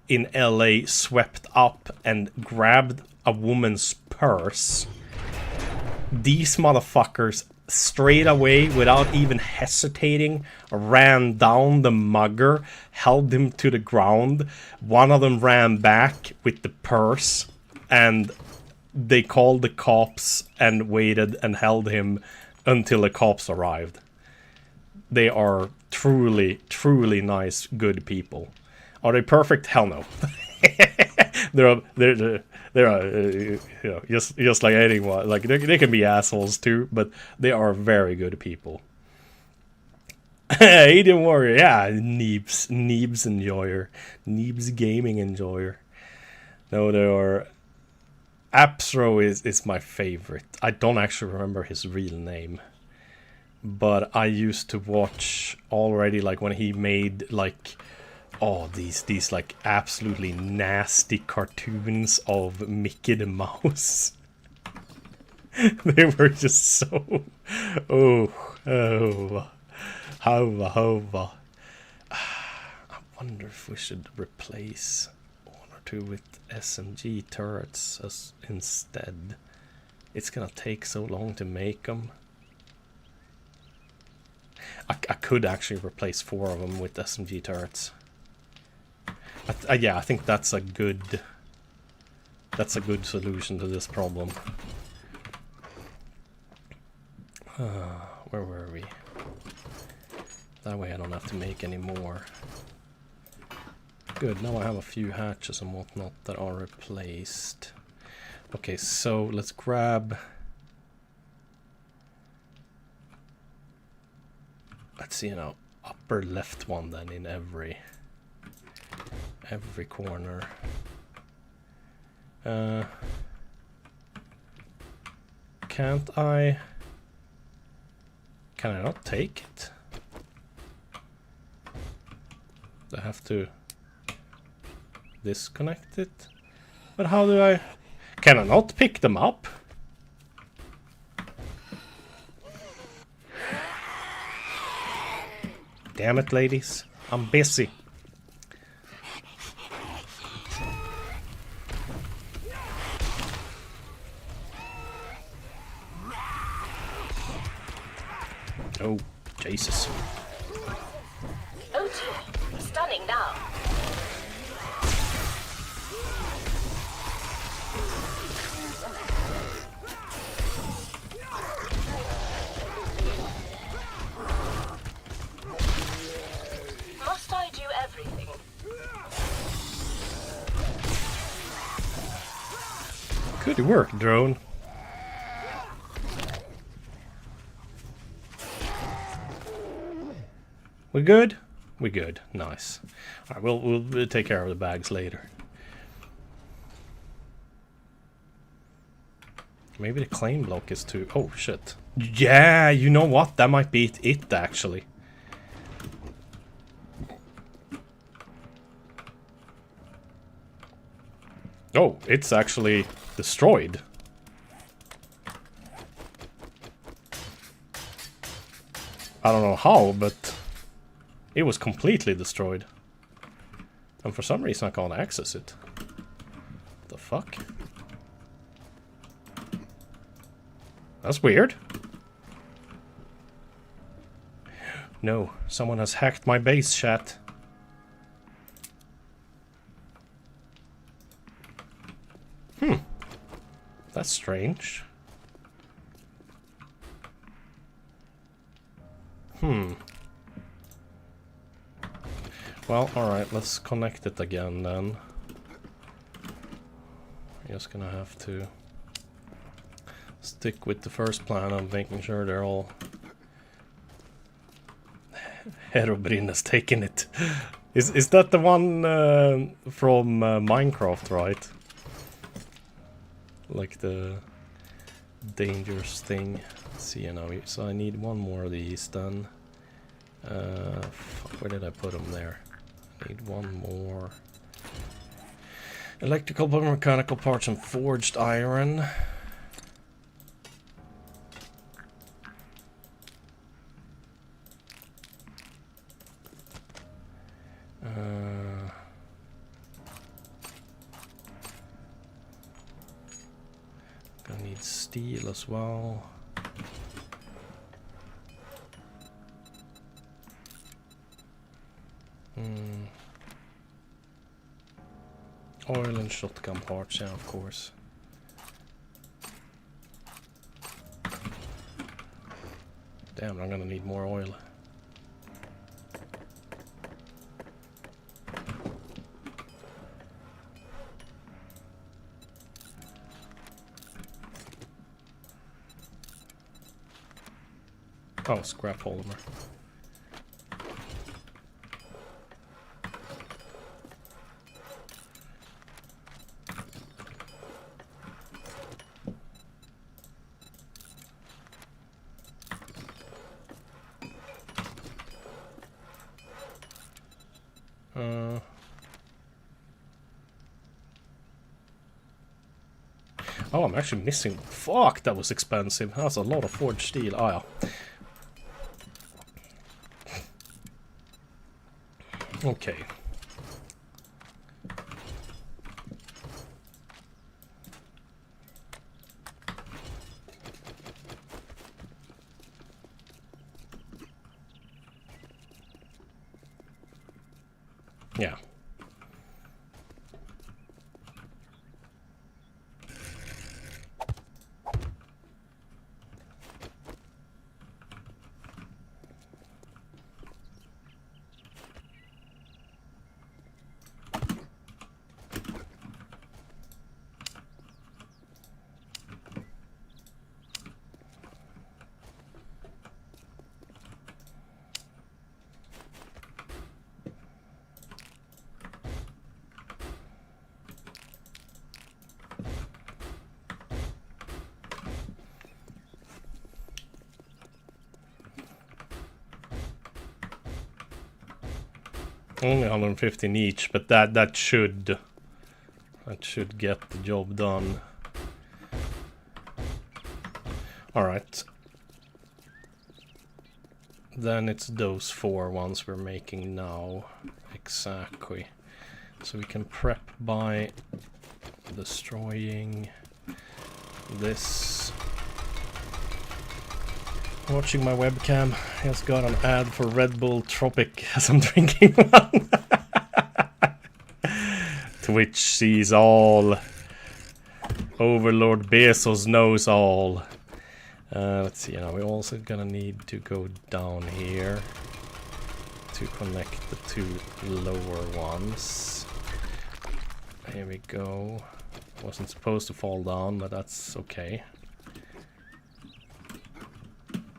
in LA swept up and grabbed a woman's purse. These motherfuckers straight away, without even hesitating, ran down the mugger, held him to the ground. One of them ran back with the purse, and they called the cops and waited and held him until the cops arrived. They are truly, truly nice, good people. Are they perfect? Hell no. they're you know, just like anyone. Like they can be assholes too, but they are very good people. Aiden Warrior, yeah, Neebs enjoyer, Neebs gaming enjoyer. No, there are. Apsro is my favorite. I don't actually remember his real name, but I used to watch already, like when he made like, oh, these like absolutely nasty cartoons of Mickey the Mouse. They were just so, hova. I wonder if we should replace one or two with SMG turrets as instead. It's gonna take so long to make them. I could actually replace 4 of them with SMG turrets. Yeah, I think that's a good solution to this problem. Where were we? That way I don't have to make any more. Good, now I have a few hatches and whatnot that are replaced. Okay, so let's grab... Let's see now, upper left one then in every corner. Can't I... Can I not take it? I have to disconnect it? But how do I... Can I not pick them up? Damn it, ladies. I'm busy. Oh, Jesus. Oh dear. Stunning now. Must I do everything? Good work, drone. We good? We good. Nice. Alright, we'll take care of the bags later. Maybe the claim block is too... Oh, shit. Yeah, you know what? That might be it actually. Oh, it's actually destroyed. I don't know how, but it was completely destroyed. And for some reason I can't access it. What the fuck? That's weird. No, someone has hacked my base, chat. That's strange. Well, alright, let's connect it again then. Just gonna have to stick with the first plan of making sure they're all... Herobrin has taken it. Is that the one from Minecraft, right? Like the dangerous thing. Let's see now. So I need one more of these then. Fuck, where did I put them there? I need one more. Electrical, mechanical parts, and forged iron. Gonna need steel as well. Oil and shotgun parts, yeah, of course. Damn, I'm gonna need more oil. Oh, scrap polymer. Oh, I'm actually missing. Fuck, that was expensive. That's a lot of forged steel. Oh, yeah. Okay. Yeah. Only 115 each, but that should get the job done. All right. Then it's those 4 ones we're making now. Exactly. So we can prep by destroying this. Watching my webcam, just got an ad for Red Bull Tropic as I'm drinking one. Twitch sees all. Overlord Bezos knows all. Let's see, we're also gonna need to go down here to connect the 2 lower ones. Here we go. Wasn't supposed to fall down, but that's okay.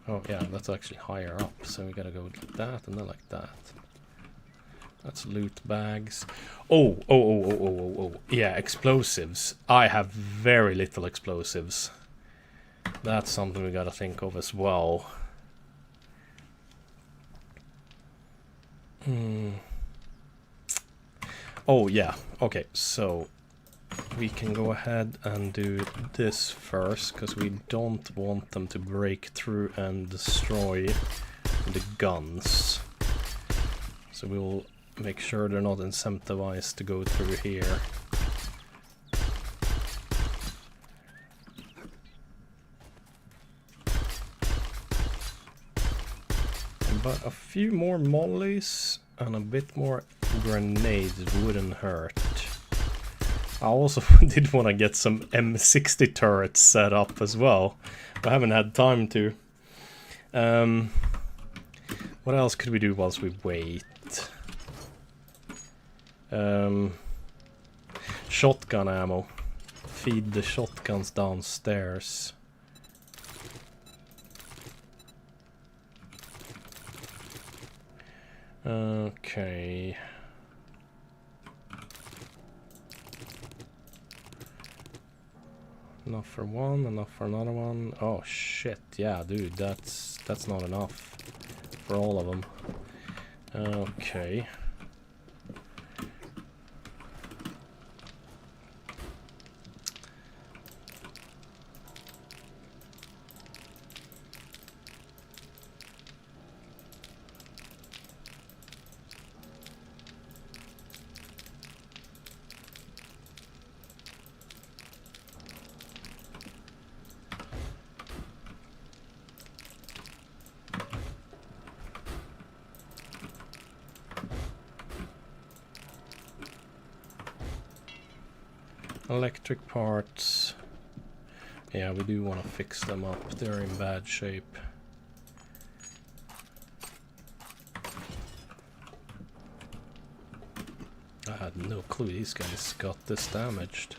Oh yeah, that's actually higher up, so we gotta go like that and then like that. That's loot bags. Oh. Yeah, explosives. I have very little explosives. That's something we gotta think of as well. Oh yeah, okay, so we can go ahead and do this first, because we don't want them to break through and destroy the guns. So we will make sure they're not incentivized to go through here. But a few more mollies and a bit more grenades wouldn't hurt. I also did want to get some M60 turrets set up as well. I haven't had time to. What else could we do whilst we wait? Shotgun ammo. Feed the shotguns downstairs. Okay. Enough for one, enough for another one. Oh shit, yeah, dude, that's not enough for all of them. Okay. Electric parts. Yeah, we do want to fix them up. They're in bad shape. I had no clue these guys got this damaged.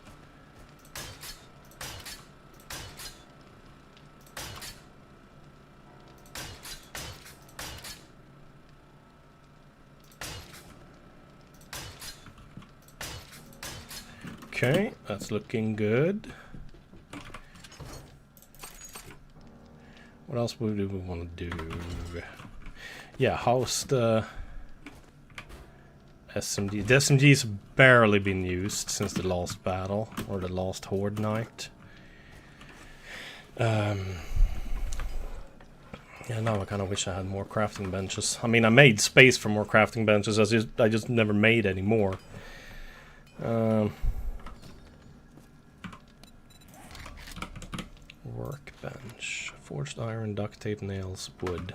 Okay, that's looking good. What else do we want to do? Yeah, how's the SMG? The SMG's barely been used since the last battle, or the last Horde night. Yeah, now I kind of wish I had more crafting benches. I mean, I made space for more crafting benches, I just never made any more. Workbench. Forged iron, duct tape, nails, wood.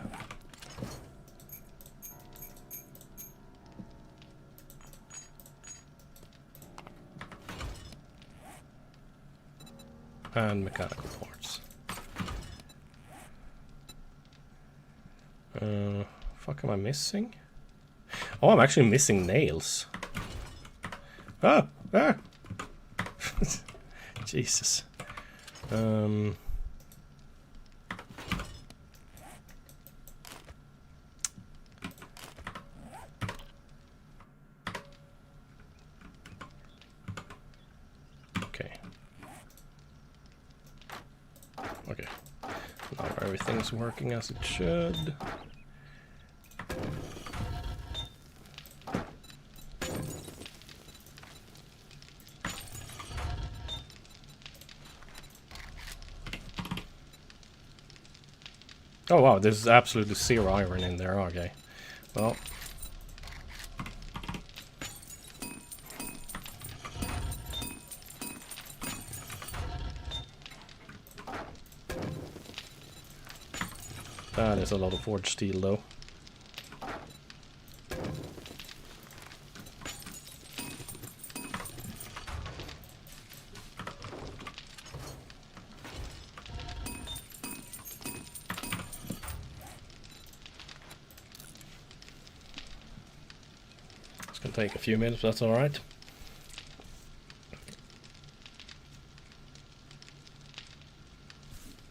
And mechanical parts. Fuck am I missing? Oh, I'm actually missing nails. Ah! Ah! Jesus. Okay. Okay. Now everything's working as it should. Oh wow, there's absolutely zero iron in there, okay. Well. That is a lot of forged steel though. It's gonna take a few minutes, but that's alright.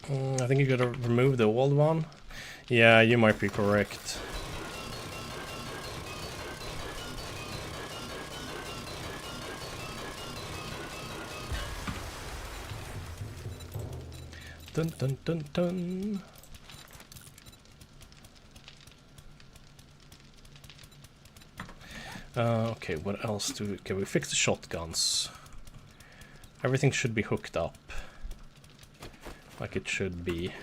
I think you gotta remove the old one. Yeah, you might be correct. Dun dun dun dun. Okay, what else do we... Okay, we fixed the shotguns. Everything should be hooked up. Like it should be.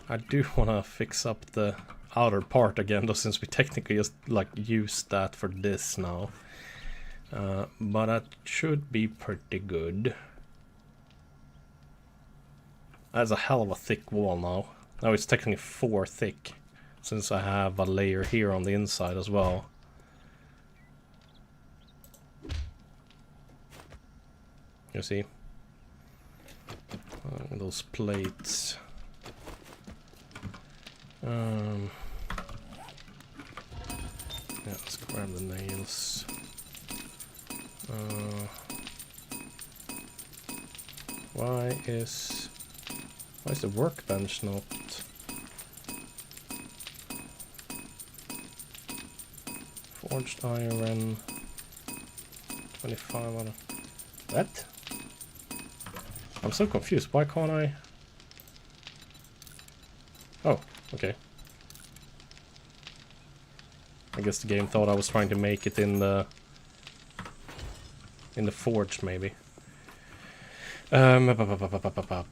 I do want to fix up the outer part again, though, since we technically just, like, used that for this now. But that should be pretty good. That's a hell of a thick wall now. Now it's technically 4 thick, since I have a layer here on the inside as well. You see? Those plates. Yeah, let's grab the nails. Why is the workbench not? Forged iron, 25 on what? I'm so confused. Why can't I? Oh, okay. I guess the game thought I was trying to make it in the forge, maybe. Up.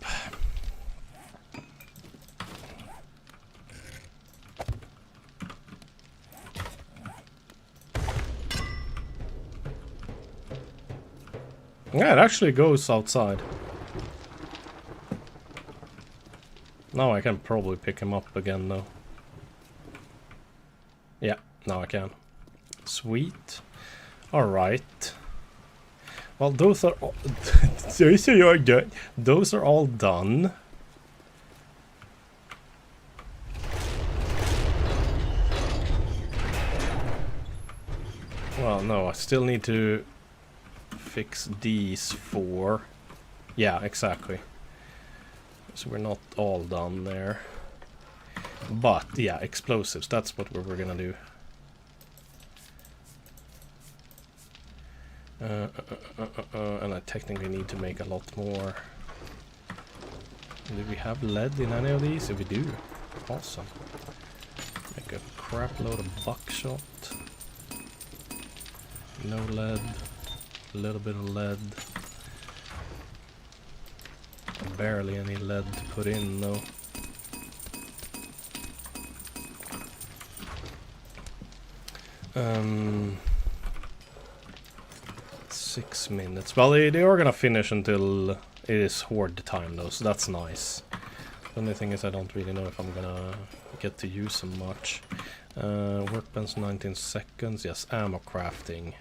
Yeah, it actually goes outside. Now I can probably pick him up again, though. Yeah, now I can. Sweet. Alright. Well, those are all those are all done. Well, no, I still need to fix these 4. Yeah, exactly. So we're not all done there. But, yeah, explosives, that's what we're gonna do. And I technically need to make a lot more. Do we have lead in any of these? If we do, awesome. Make a crap load of buckshot. No lead. A little bit of lead. Barely any lead to put in though. Um, 6 minutes. Well, they are gonna finish until it is horde time though, so that's nice. The only thing is I don't really know if I'm gonna get to use them much. Workbench 19 seconds. Yes, ammo crafting.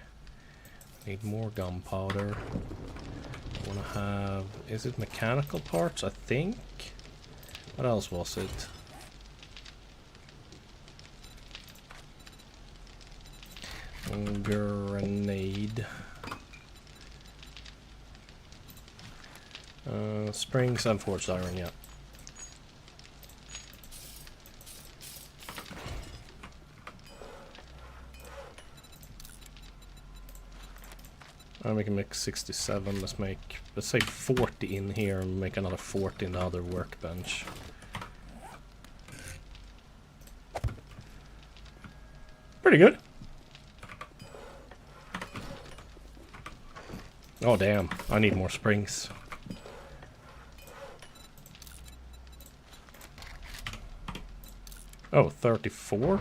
Need more gunpowder. I wanna have... Is it mechanical parts? I think. What else was it? Grenade. Springs and forged iron, yeah. We can make 67. Let's say 40 in here and make another 40 in the other workbench. Pretty good. Oh damn, I need more springs. Oh, 34?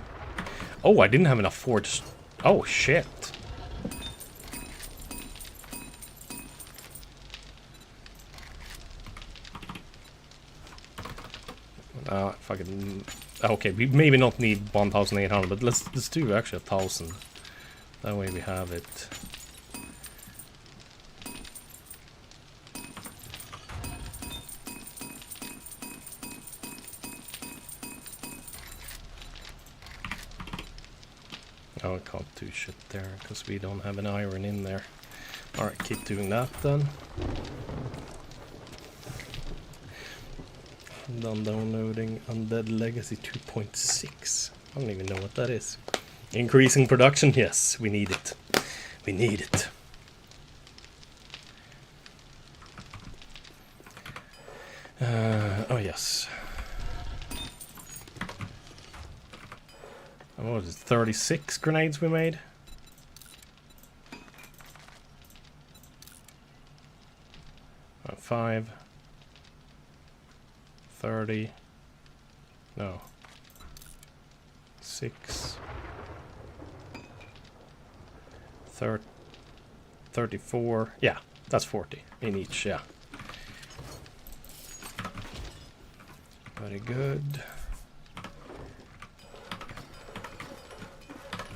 Oh, I didn't have enough forged. Oh shit. Fucking... Okay, we maybe not need 1,800, but let's do actually 1,000. That way we have it. Oh, I can't do shit there, because we don't have an iron in there. Alright, keep doing that then. Done downloading Undead Legacy 2.6. I don't even know what that is. Increasing production? Yes, we need it. We need it. Oh yes. What was it, 36 grenades we made? About 5. 30. No. 6. 34. Yeah, that's 40 in each, yeah. Very good.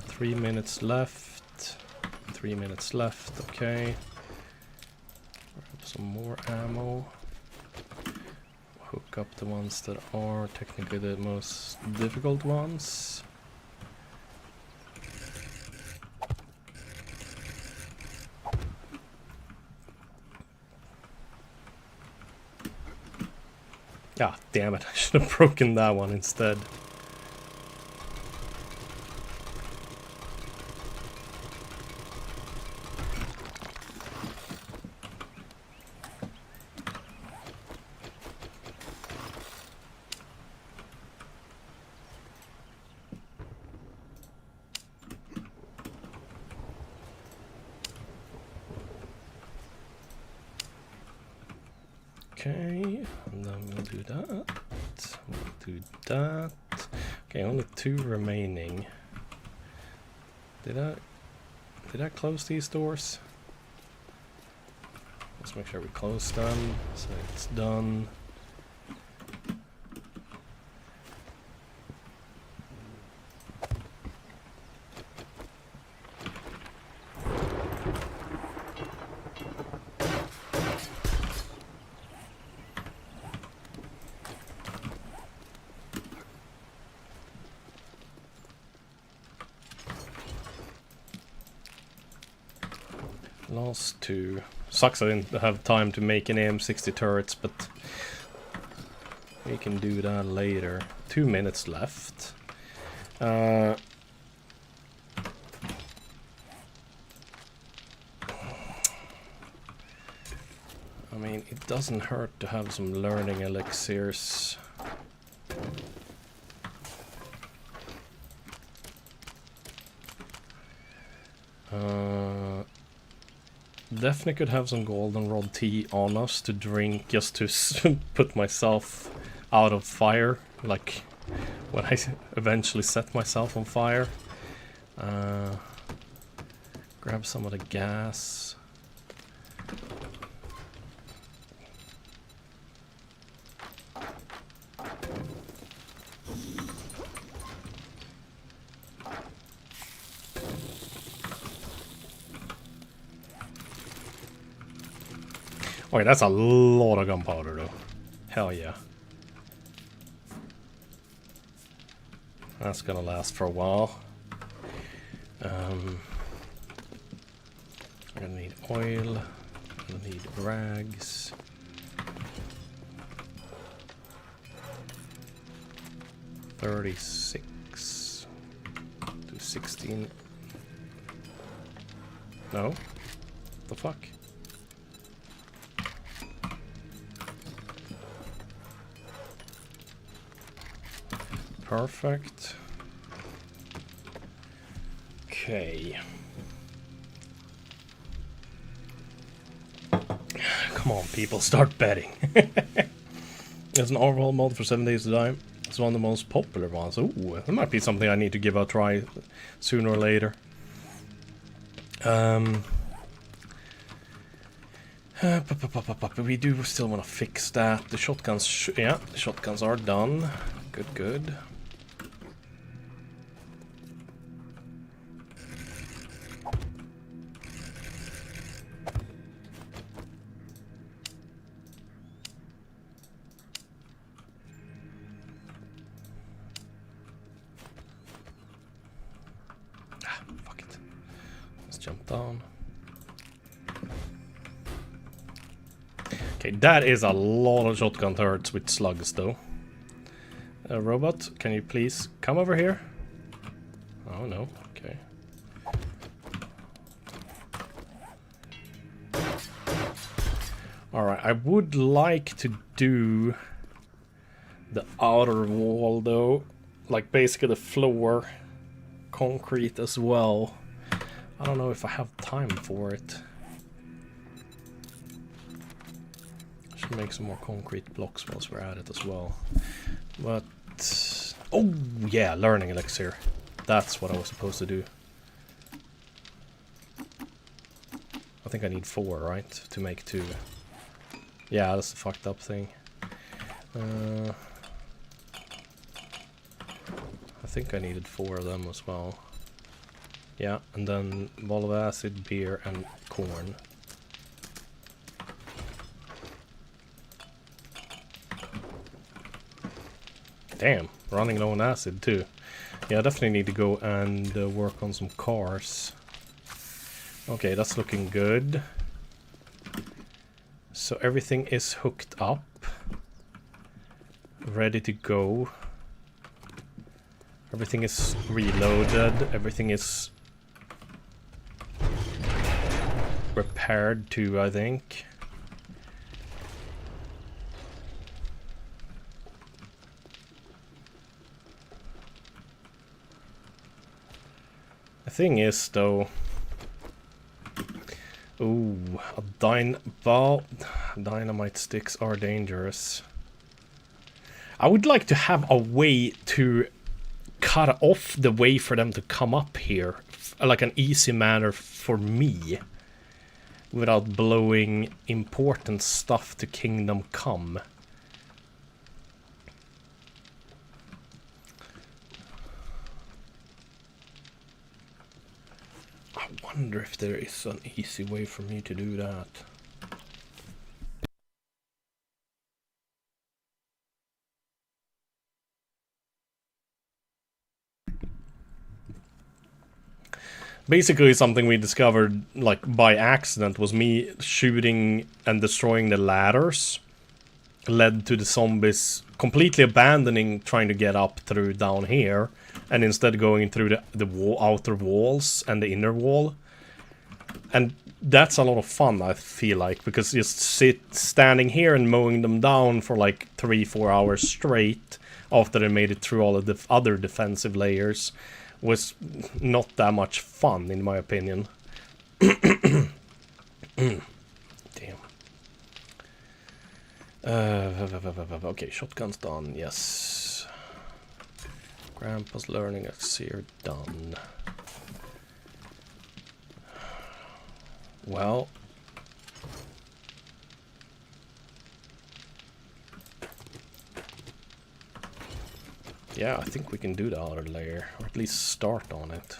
3 minutes left. 3 minutes left, okay. Grab some more ammo. Hook up the ones that are technically the most difficult ones. Ah, damn it. I should have broken that one instead. Okay, and then we'll do that. We'll do that. Okay, only 2 remaining. Did I close these doors? Let's make sure we close them, so it's done. Last 2. Sucks I didn't have time to make any M60 turrets, but we can do that later. 2 minutes left. I mean, it doesn't hurt to have some learning elixirs. Definitely could have some goldenrod tea on us to drink just to put myself out of fire, like when I eventually set myself on fire. Grab some of the gas. Okay, that's a lot of gunpowder though. Hell yeah. That's gonna last for a while. I'm gonna need oil. I'm gonna need rags. $36 to 16. No? The fuck? Perfect. Okay. Come on, people, start betting. There's an overhaul mod for 7 days to die. It's one of the most popular ones. Ooh, that might be something I need to give a try sooner or later. We do still want to fix that. The shotguns, yeah, the shotguns are done. Good, good. Fuck it. Let's jump down. Okay, that is a lot of shotgun turrets with slugs, though. Robot, can you please come over here? Oh, no. Okay. Alright, I would like to do the outer wall, though. Like, basically the floor. Concrete as well. I don't know if I have time for it. I should make some more concrete blocks whilst we're at it as well. But... oh, yeah, learning elixir. That's what I was supposed to do. I think I need 4, right? To make 2. Yeah, that's the fucked up thing. I think I needed 4 of them as well. Yeah, and then ball of acid, beer, and corn. Damn, running low on acid too. Yeah, I definitely need to go and work on some cars. Okay, that's looking good. So everything is hooked up. ready to go. Everything is reloaded. Everything is repaired too, I think. The thing is, though, ooh, dynamite sticks are dangerous. I would like to have a way to cut off the way for them to come up here, like an easy manner for me, without blowing important stuff to Kingdom Come. I wonder if there is an easy way for me to do that. Basically, something we discovered, like, by accident was me shooting and destroying the ladders led to the zombies completely abandoning trying to get up through down here and instead going through the outer walls and the inner wall. And that's a lot of fun, I feel like, because just standing here and mowing them down for like 3-4 hours straight after they made it through all of the other defensive layers was not that much fun, in my opinion. Damn. Okay, shotgun's done, yes. Grandpa's learning elixir done. Well, yeah, I think we can do the outer layer, or at least start on it.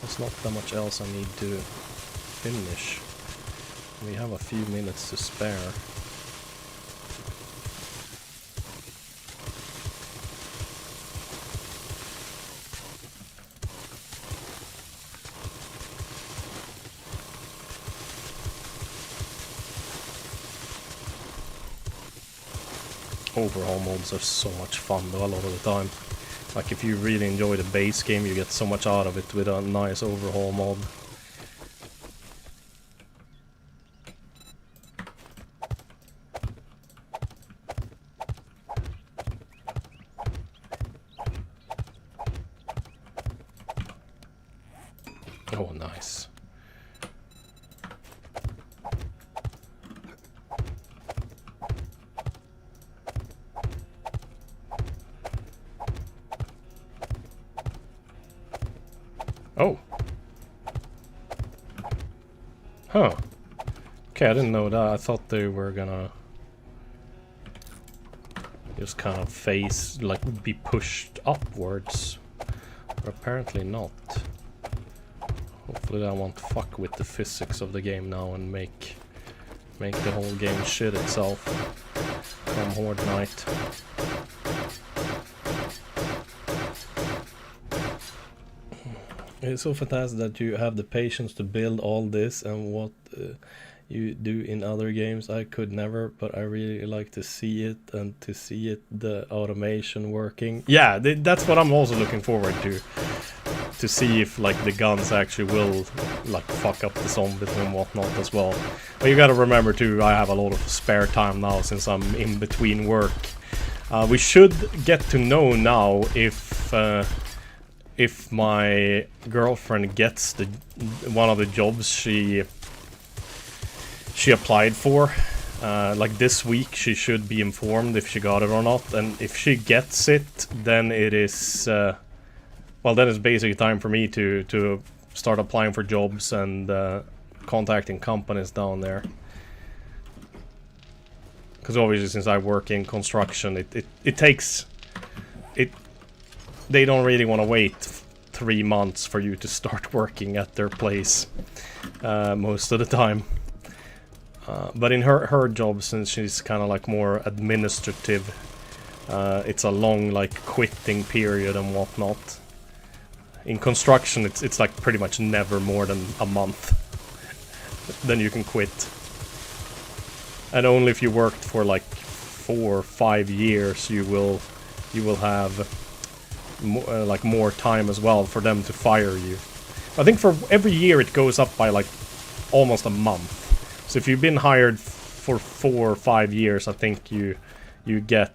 There's not that much else I need to finish. We have a few minutes to spare. Overhaul mods are so much fun though, a lot of the time. Like, if you really enjoy the base game, you get so much out of it with a nice overhaul mod. Oh, nice. Oh. Huh. Okay, I didn't know that. I thought they were gonna just kind of face, like, be pushed upwards. But apparently not. Hopefully that won't fuck with the physics of the game now and make the whole game shit itself from Horde Night. It's so fantastic that you have the patience to build all this and what you do in other games. I could never, but I really like to see it and to see it, the automation working. Yeah, that's what I'm also looking forward to see if, like, the guns actually will, like, fuck up the zombies and whatnot as well. But you gotta remember too, I have a lot of spare time now since I'm in between work. We should get to know now if my girlfriend gets one of the jobs she applied for. Like, this week she should be informed if she got it or not, and if she gets it, then it is well, then it's basically time for me to start applying for jobs and contacting companies down there. Because obviously, since I work in construction, it takes they don't really want to wait 3 months for you to start working at their place most of the time. But in her job, since she's kind of like more administrative, it's a long, like, quitting period and whatnot. In construction, it's like pretty much never more than a month. Then you can quit. And only if you worked for like 4 or 5 years, you will have like more time as well for them to fire you. I think for every year it goes up by like almost a month. So if you've been hired for 4 or 5 years, I think you get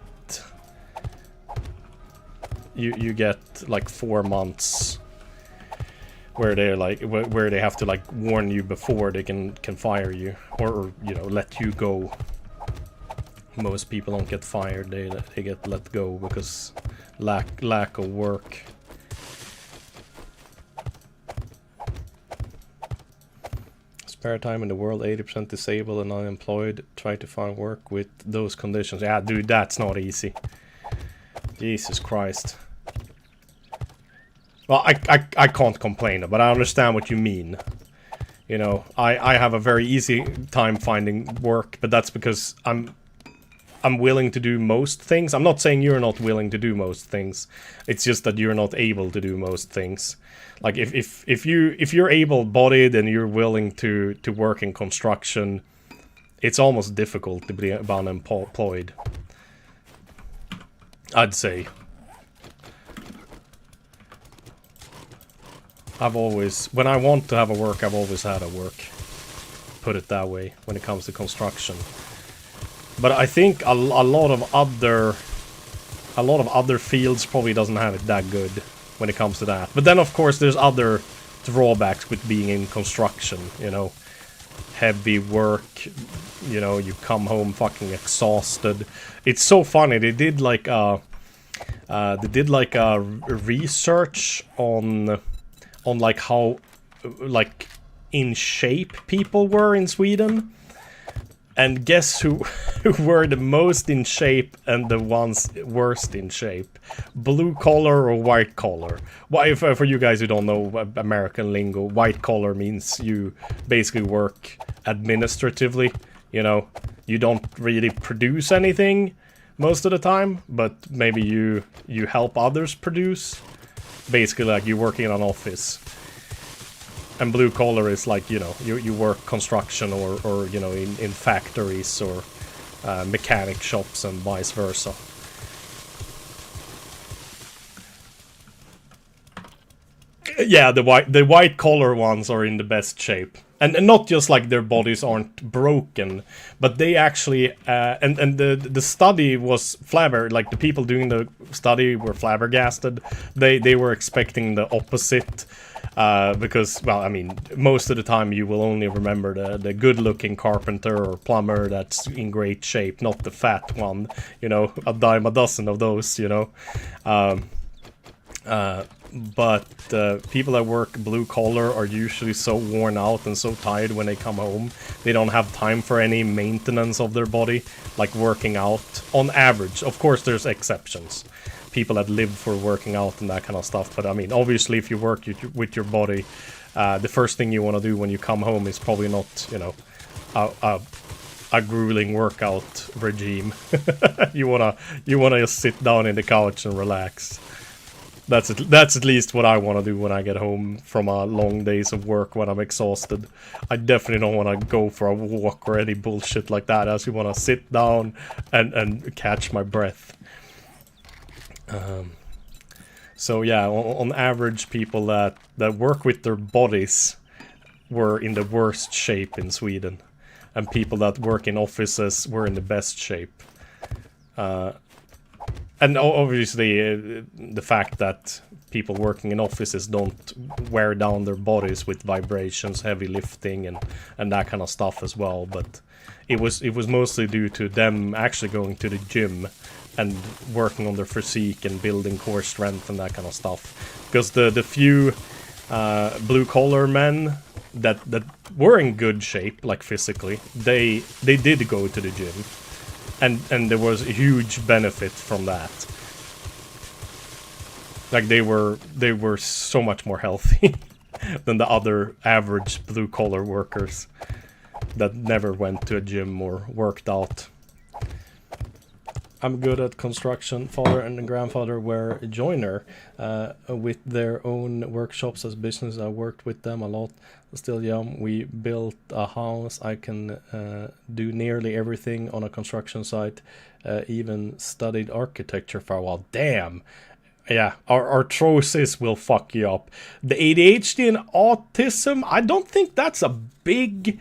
like 4 months where they're like where they have to like warn you before they can fire you, or you know, let you go. Most people don't get fired; they get let go because lack of work. Spare time in the world, 80% disabled and unemployed. Try to find work with those conditions. Yeah, dude, that's not easy. Jesus Christ. Well, I can't complain, but I understand what you mean. You know, I have a very easy time finding work, but that's because I'm willing to do most things. I'm not saying you're not willing to do most things. It's just that you're not able to do most things. Like if you're able-bodied and you're willing to work in construction, it's almost difficult to be unemployed, I'd say. I've always, when I want to have a work, I've always had a work. Put it that way, when it comes to construction. But I think a lot of other fields probably doesn't have it that good when it comes to that. But then of course there's other drawbacks with being in construction, you know. Heavy work, you know, you come home fucking exhausted. It's so funny, they did like a research on like how like in shape people were in Sweden. And guess who were the most in shape and the ones worst in shape? Blue collar or white collar? Why, for you guys who don't know American lingo, white collar means you basically work administratively. You know, you don't really produce anything most of the time, but maybe you help others produce. Basically, like you're working in an office. And blue collar is like, you know, you work construction or you know, in factories or mechanic shops and vice versa. Yeah, the white collar ones are in the best shape. And not just like their bodies aren't broken, but they actually and the study was like the people doing the study were flabbergasted. They were expecting the opposite. Because, well, I mean, most of the time you will only remember the good-looking carpenter or plumber that's in great shape, not the fat one, you know, a dime a dozen of those, you know. But people that work blue-collar are usually so worn out and so tired when they come home. They don't have time for any maintenance of their body, like working out, on average. Of course, there's exceptions. People that live for working out and that kind of stuff, but I mean, obviously if you work with your body, the first thing you want to do when you come home is probably not, you know, a grueling workout regime. you wanna just sit down in the couch and relax. That's at least what I want to do when I get home from a long days of work when I'm exhausted. I definitely don't want to go for a walk or any bullshit like that. I just want to sit down and catch my breath. So yeah, on average, people that work with their bodies were in the worst shape in Sweden, and people that work in offices were in the best shape. And obviously, the fact that people working in offices don't wear down their bodies with vibrations, heavy lifting, and that kind of stuff as well. But it was mostly due to them actually going to the gym and working on their physique and building core strength and that kind of stuff. Because the few blue-collar men that were in good shape, like physically, they did go to the gym. And there was a huge benefit from that. Like, they were so much more healthy than the other average blue-collar workers that never went to a gym or worked out. I'm good at construction. Father and grandfather were a joiner with their own workshops as business. I worked with them a lot. Still young. We built a house. I can do nearly everything on a construction site. Even studied architecture for a while. Damn. Yeah, arthrosis will fuck you up. The ADHD and autism, I don't think that's a big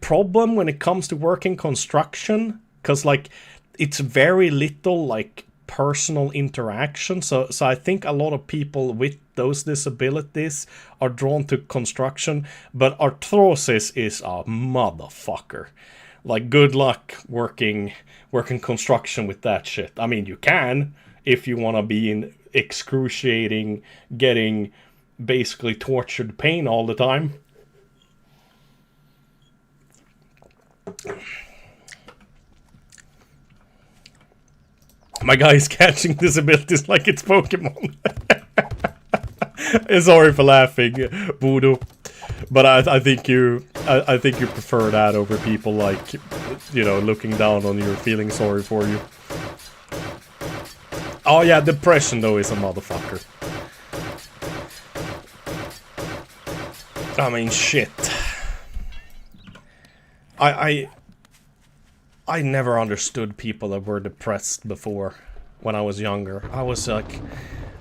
problem when it comes to working construction. Because, like, it's very little, like, personal interaction. So I think a lot of people with those disabilities are drawn to construction. But arthrosis is a motherfucker. Like, good luck working construction with that shit. I mean, you can, if you want to be in excruciating, getting basically tortured pain all the time. My guy is catching disabilities like it's Pokemon. Sorry for laughing, Voodoo. But I think you prefer that over people like, you know, looking down on you, feeling sorry for you. Oh yeah, depression though is a motherfucker. I mean, shit. I never understood people that were depressed before when I was younger. I was like,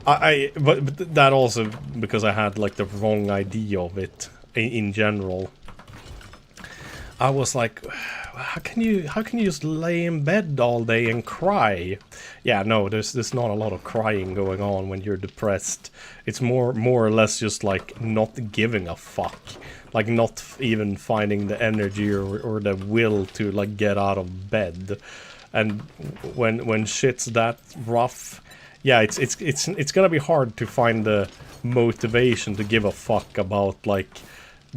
but that also because I had like the wrong idea of it in general. I was like, how can you just lay in bed all day and cry? Yeah, no, there's not a lot of crying going on when you're depressed. It's more or less just like not giving a fuck. Like not even finding the energy or the will to like get out of bed. And when shit's that rough, yeah, it's gonna be hard to find the motivation to give a fuck about like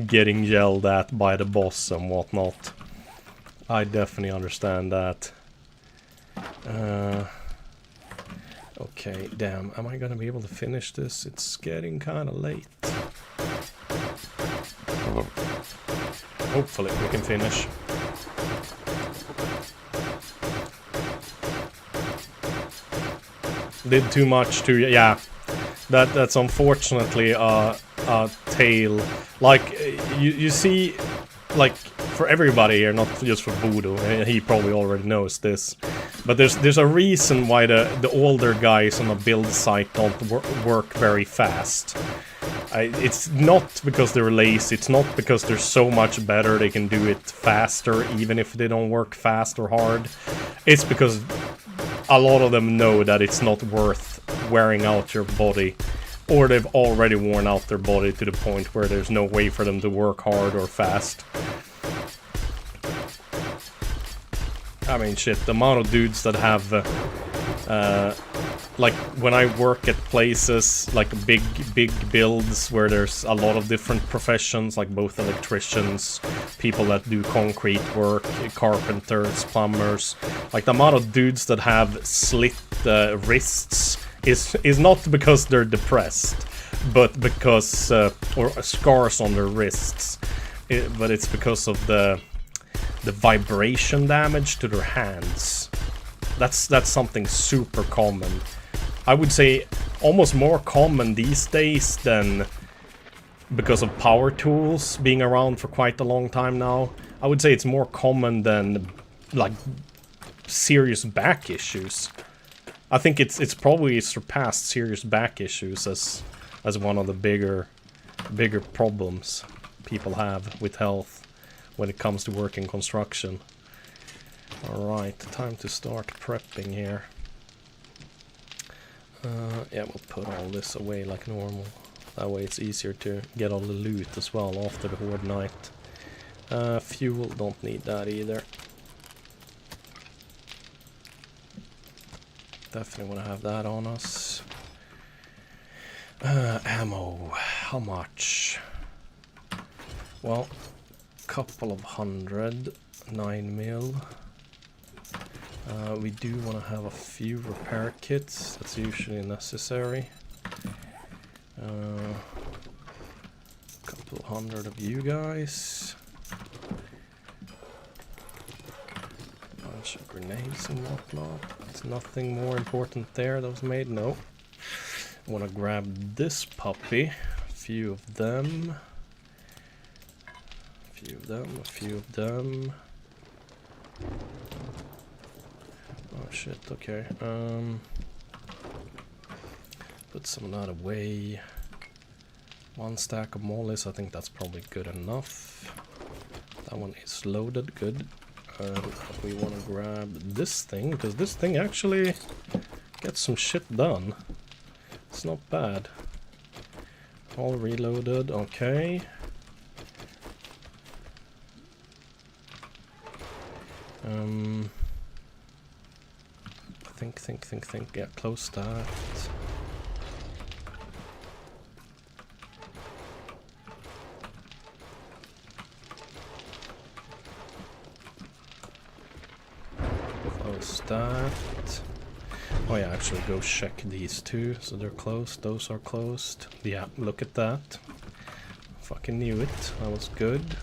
getting yelled at by the boss and whatnot. I definitely understand that. Okay, damn, am I gonna be able to finish this? It's getting kinda late. Hopefully we can finish. Did too much to, yeah. That's unfortunately a tale. Like you see, like for everybody here, not just for Voodoo. He probably already knows this, but there's a reason why the older guys on a build site don't work very fast. It's not because they're lazy, it's not because they're so much better they can do it faster even if they don't work fast or hard. It's because a lot of them know that it's not worth wearing out your body, or they've already worn out their body to the point where there's no way for them to work hard or fast. I mean, shit, the amount of dudes that have like when I work at places like big builds where there's a lot of different professions, like both electricians, people that do concrete work, carpenters, plumbers, like the amount of dudes that have slit wrists is not because they're depressed, but because or scars on their wrists, but it's because of the vibration damage to their hands. That's something super common. I would say almost more common these days than because of power tools being around for quite a long time now. I would say it's more common than like serious back issues. I think it's probably surpassed serious back issues as one of the bigger problems people have with health when it comes to working construction. Alright, time to start prepping here. Yeah, we'll put all this away like normal. That way it's easier to get all the loot as well after the Horde night. Fuel, don't need that either. Definitely want to have that on us. Ammo, how much? Well, couple of hundred, 9mm. We do want to have a few repair kits, that's usually necessary. Couple of hundred of you guys. bunch of grenades and whatnot. There's nothing more important there that was made. No. I want to grab this puppy. A few of them. A few of them. A few of them. Oh shit, okay. Put some of that away. 1 stack of mollies, I think that's probably good enough. That one is loaded, good. We want to grab this thing, because this thing actually gets some shit done. It's not bad. All reloaded, okay. Think. Yeah, close that. Close that. Oh yeah, actually go check these two. So they're closed. Those are closed. Yeah, look at that. Fucking knew it. That was good.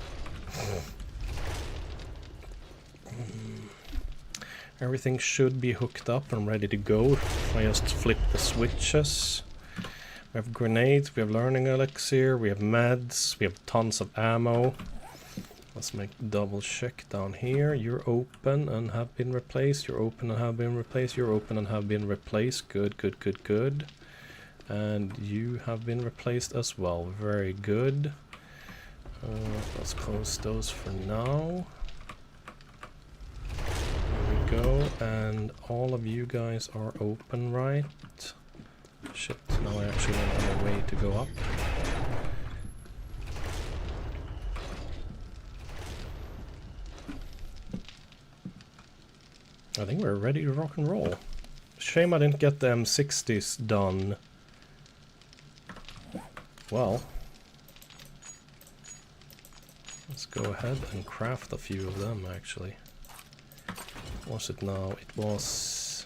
Everything should be hooked up and ready to go if I just flip the switches. We have grenades, we have learning elixir, we have meds, we have tons of ammo. Let's make double check down here. You're open and have been replaced. You're open and have been replaced. You're open and have been replaced. Good, good, good, good. And you have been replaced as well. Very good. Let's close those for now. There we go. And all of you guys are open, right? Shit, now I actually don't have a way to go up. I think we're ready to rock and roll. Shame I didn't get the M60s done. Well, let's go ahead and craft a few of them actually. What was it now? It was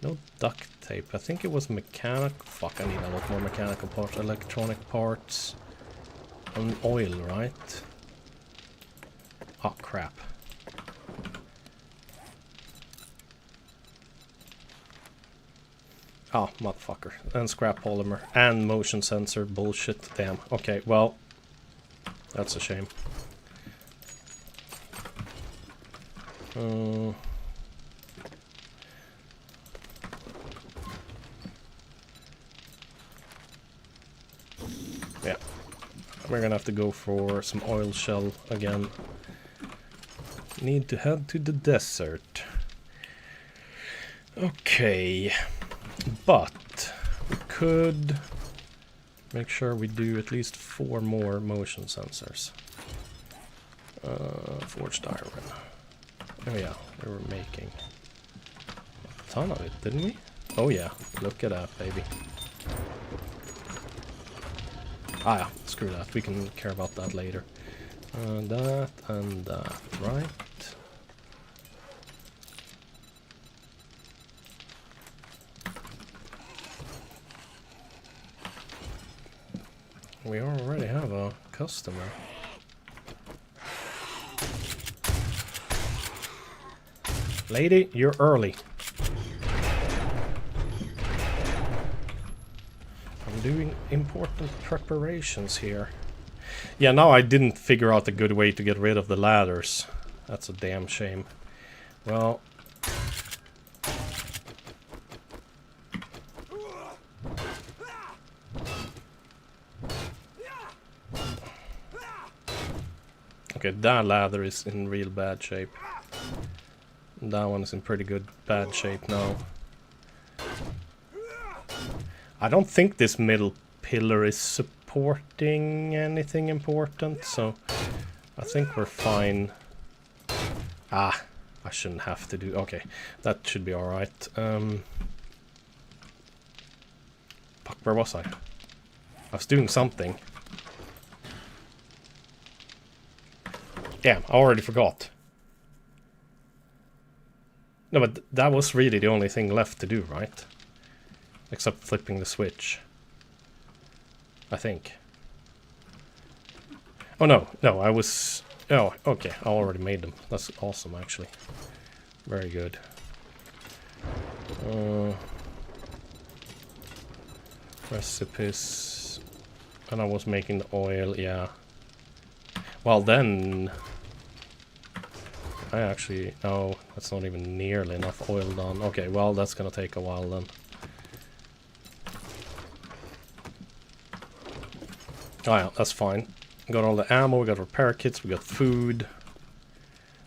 no duct tape. I think it was mechanic. Fuck, I need a lot more mechanical parts, electronic parts, and oil, right? Oh crap. Oh, motherfucker. And scrap polymer. And motion sensor. Bullshit. Damn. Okay, well. That's a shame. Yeah. We're gonna have to go for some oil shell again. Need to head to the desert. Okay. But we could make sure we do at least 4 more motion sensors. Forged iron. Oh yeah, we were making a ton of it, didn't we? Oh yeah, look at that, baby. Ah yeah, screw that, we can care about that later. That and that, right? We already have a customer. Lady, you're early. I'm doing important preparations here. Yeah, now I didn't figure out a good way to get rid of the ladders. That's a damn shame. Well... Okay, that ladder is in real bad shape. That one is in pretty good bad shape now. I don't think this middle pillar is supporting anything important, so I think we're fine. Ah, I shouldn't have to do... Okay, that should be alright. Fuck, where was I? I was doing something. Damn, I already forgot. No, but that was really the only thing left to do, right? Except flipping the switch. I think. Oh no, no, I was... Oh, okay, I already made them. That's awesome, actually. Very good. Recipes. And I was making the oil, yeah. Well then... I actually... No, that's not even nearly enough oil done. Okay, well that's gonna take a while then. Oh yeah, that's fine. We got all the ammo, we got repair kits, we got food.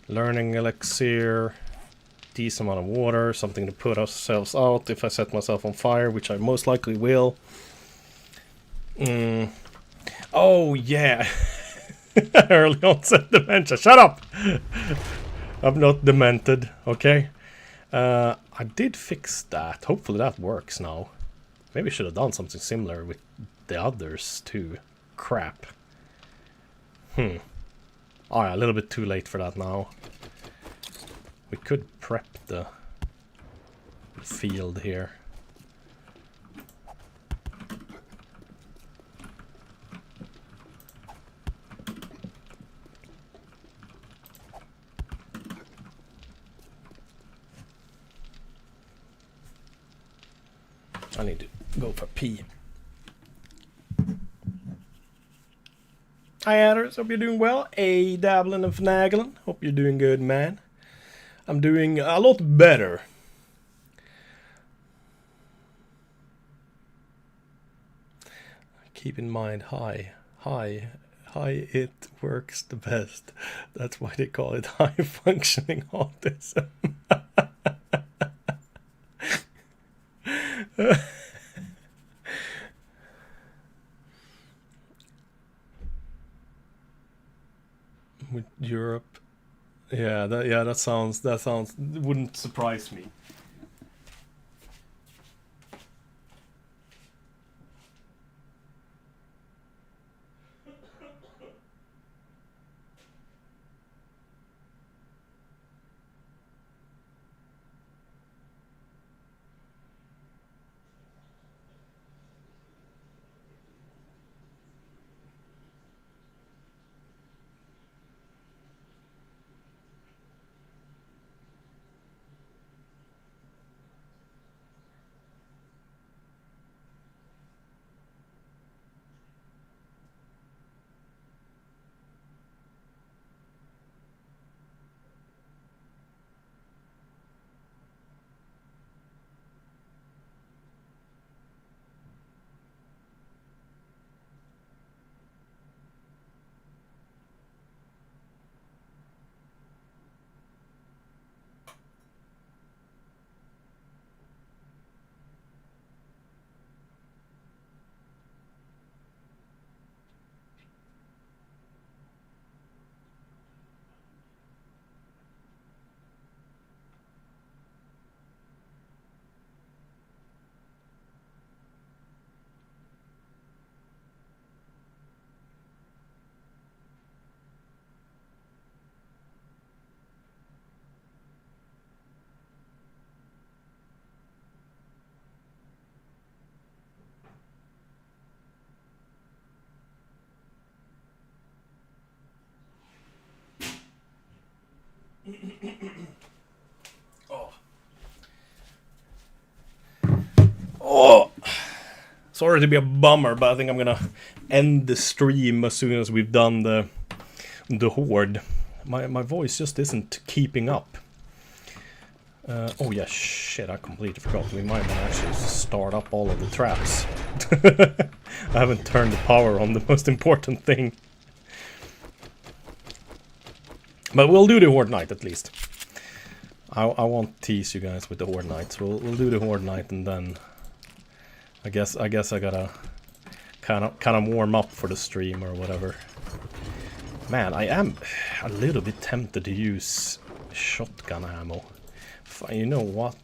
Learning elixir. Decent amount of water, something to put ourselves out if I set myself on fire, which I most likely will. Oh yeah. Early onset dementia. Shut up! I'm not demented, okay? I did fix that. Hopefully that works now. Maybe I should have done something similar with the others too. Crap. Oh yeah, a little bit too late for that now. We could prep the field here. I need to go for pee. Hi Adders, hope you're doing well. Hey, dabbling and finagling. Hope you're doing good, man. I'm doing a lot better. Keep in mind, high, it works the best. That's why they call it high functioning autism. With Europe. Yeah, that sounds wouldn't surprise me. Oh, sorry to be a bummer, but I think I'm gonna end the stream as soon as we've done the horde. My voice just isn't keeping up. Oh yeah, shit! I completely forgot. We might actually start up all of the traps. I haven't turned the power on, the most important thing. But we'll do the Horde Night at least. I won't tease you guys with the Horde Nights. We'll do the Horde Night, and then I guess I gotta kind of warm up for the stream or whatever. Man, I am a little bit tempted to use shotgun ammo. You know what?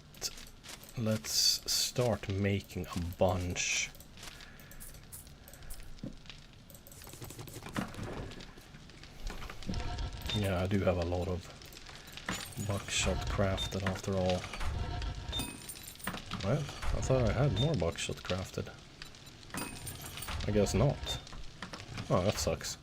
Let's start making a bunch. Yeah, I do have a lot of buckshot crafted after all. Well, I thought I had more buckshot crafted. I guess not. Oh, that sucks.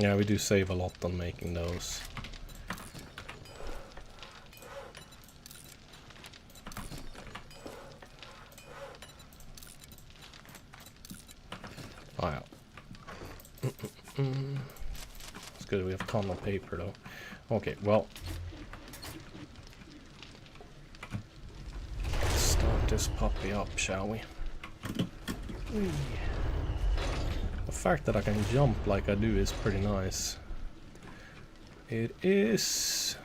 Yeah, we do save a lot on making those. Oh yeah. It's good we have a ton of paper though. Okay, well. Let's start this puppy up, shall we? Whee. The fact that I can jump like I do is pretty nice. It is.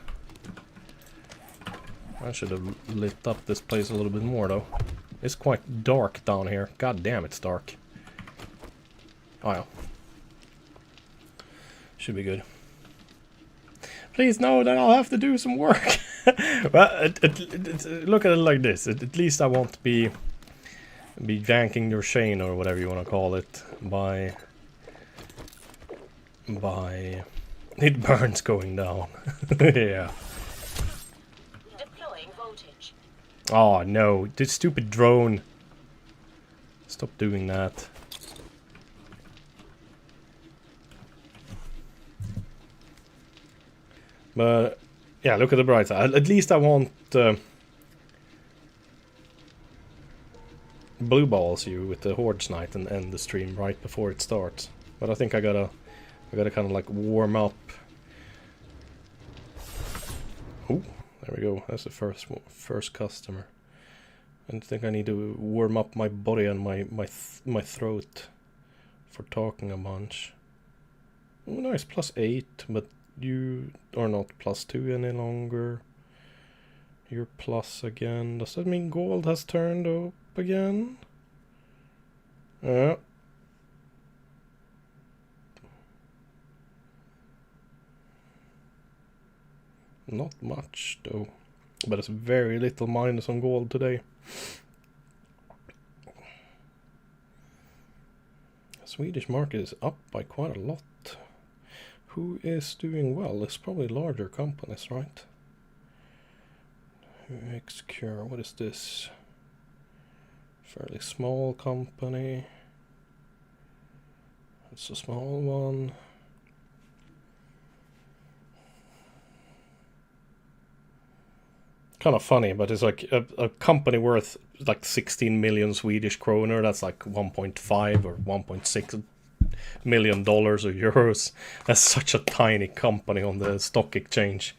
I should have lit up this place a little bit more though. It's quite dark down here. God damn, it's dark. Oh yeah. Should be good. Please no, then I'll have to do some work. Well, look at it like this. At least I won't be janking your chain or whatever you want to call it by it burns going down. Yeah. Deploying voltage. Oh no, this stupid drone. Stop doing that. But yeah, look at the bright side. At least I won't blue balls you with the Horde Night and end the stream right before it starts. But I think I gotta kind of like warm up. Oh, there we go. That's the first customer. I think I need to warm up my body and my throat for talking a bunch. Oh, nice, +8, but you are not +2 any longer. You're plus again. Does that mean gold has turned up again? Yeah. Not much though. But it's very little minus on gold today. The Swedish market is up by quite a lot. Who is doing well? It's probably larger companies, right? Xcure, what is this? Fairly small company. It's a small one. Kind of funny, but it's like a company worth like 16 million Swedish kroner. That's like 1.5 or 1.6 million dollars or euros. That's such a tiny company on the stock exchange.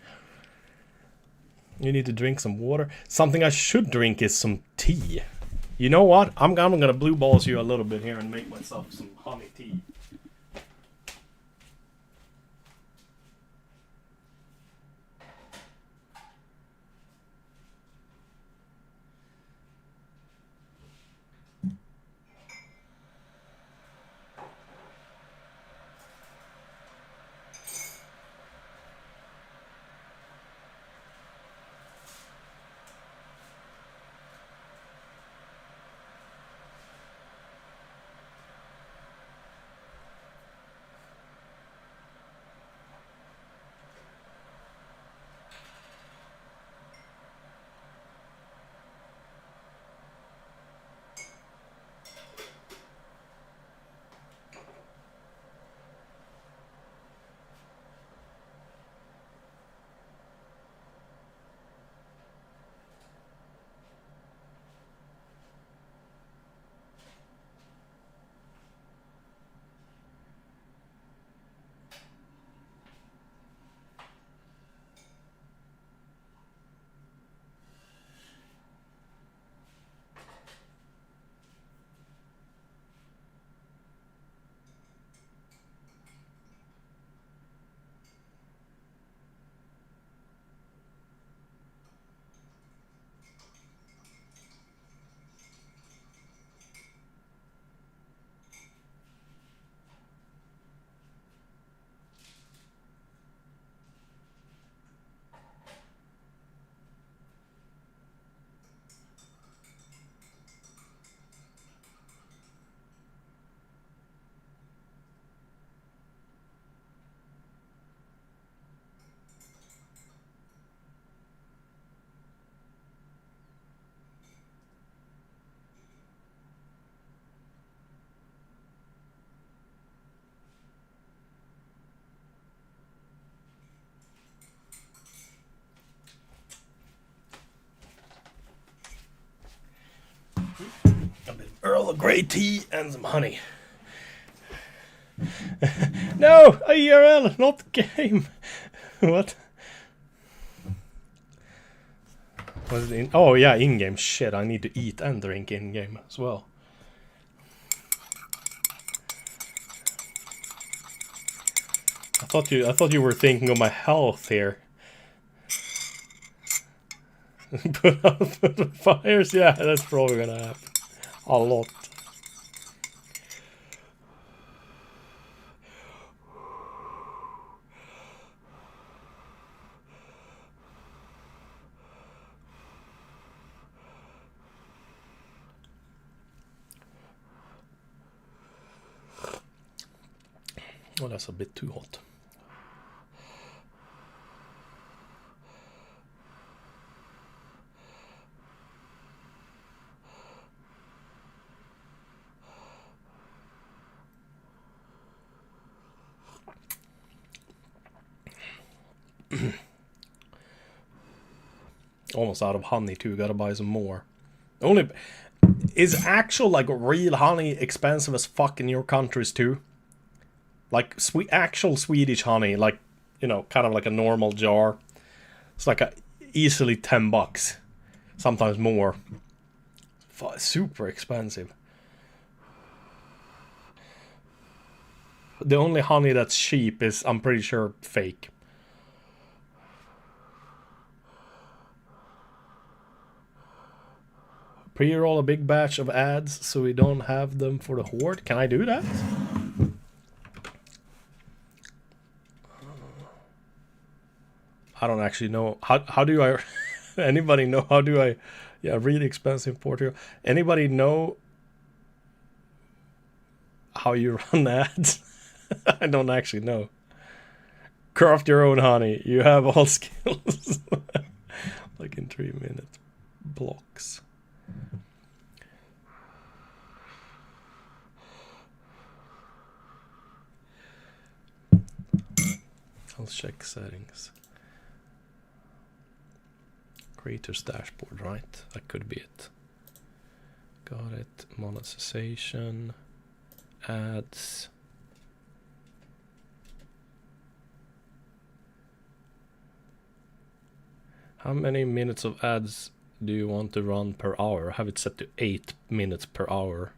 You need to drink some water. Something I should drink is some tea. You know what? I'm gonna blue balls you a little bit here and make myself some honey tea. A bit Earl Grey tea and some honey. No, IRL, not game. What? Was it in? Oh yeah, in-game. Shit, I need to eat and drink in-game as well. I thought you were thinking of my health here. Put out the fires, yeah, that's probably gonna happen. A lot. Oh, that's a bit too hot. Almost out of honey too, gotta buy some more. Only is actual like real honey expensive as fuck in your countries too? Like actual Swedish honey, like, you know, kind of like a normal jar. It's like easily $10, sometimes more. Super expensive. The only honey that's cheap is, I'm pretty sure, fake. Pre-roll a big batch of ads so we don't have them for the horde. Can I do that? I don't actually know. How do I... Anybody know? How do I... Yeah, really expensive Portugal. Anybody know how you run ads? I don't actually know. Craft your own honey. You have all skills. Like in 3-minute blocks. I'll check settings. Creator's dashboard, right? That could be it. Got it. Monetization. Ads. How many minutes of ads do you want to run per hour? Have it set to 8 minutes per hour.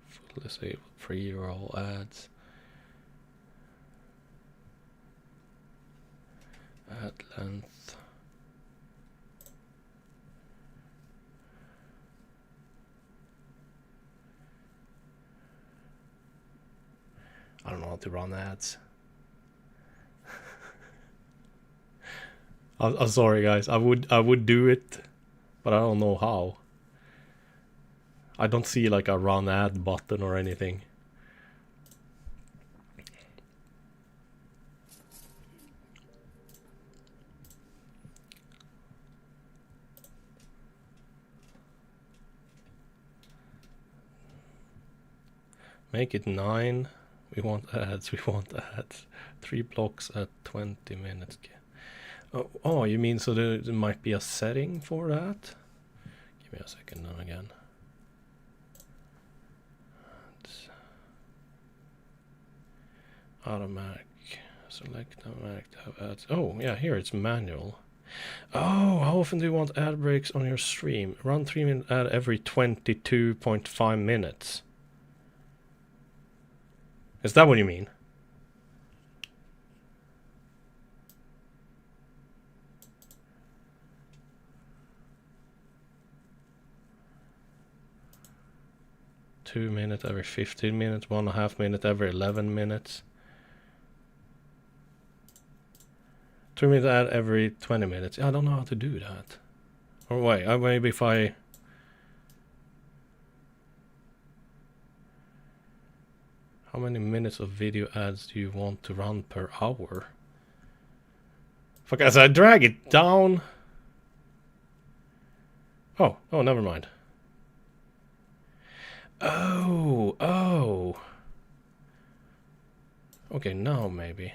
Full disabled, pre-roll ads. Ad length. I don't know how to run ads. I'm sorry, guys. I would do it, but I don't know how. I don't see like a run ad button or anything. Make it 9. We want ads. We want ads. 3 blocks at 20 minutes. Oh, you mean so there might be a setting for that? Give me a second now again. Automatic. Select automatic to have ads. Oh, yeah, here it's manual. Oh, how often do you want ad breaks on your stream? Run 3-minute ad every 22.5 minutes. Is that what you mean? Two minutes every 15 minutes, 1.5 minutes every 11 minutes. 3-minute ad every 20 minutes. I don't know how to do that. Or wait, maybe if I... How many minutes of video ads do you want to run per hour? Fuck, as I drag it down... Oh, never mind. Oh. Okay, now maybe.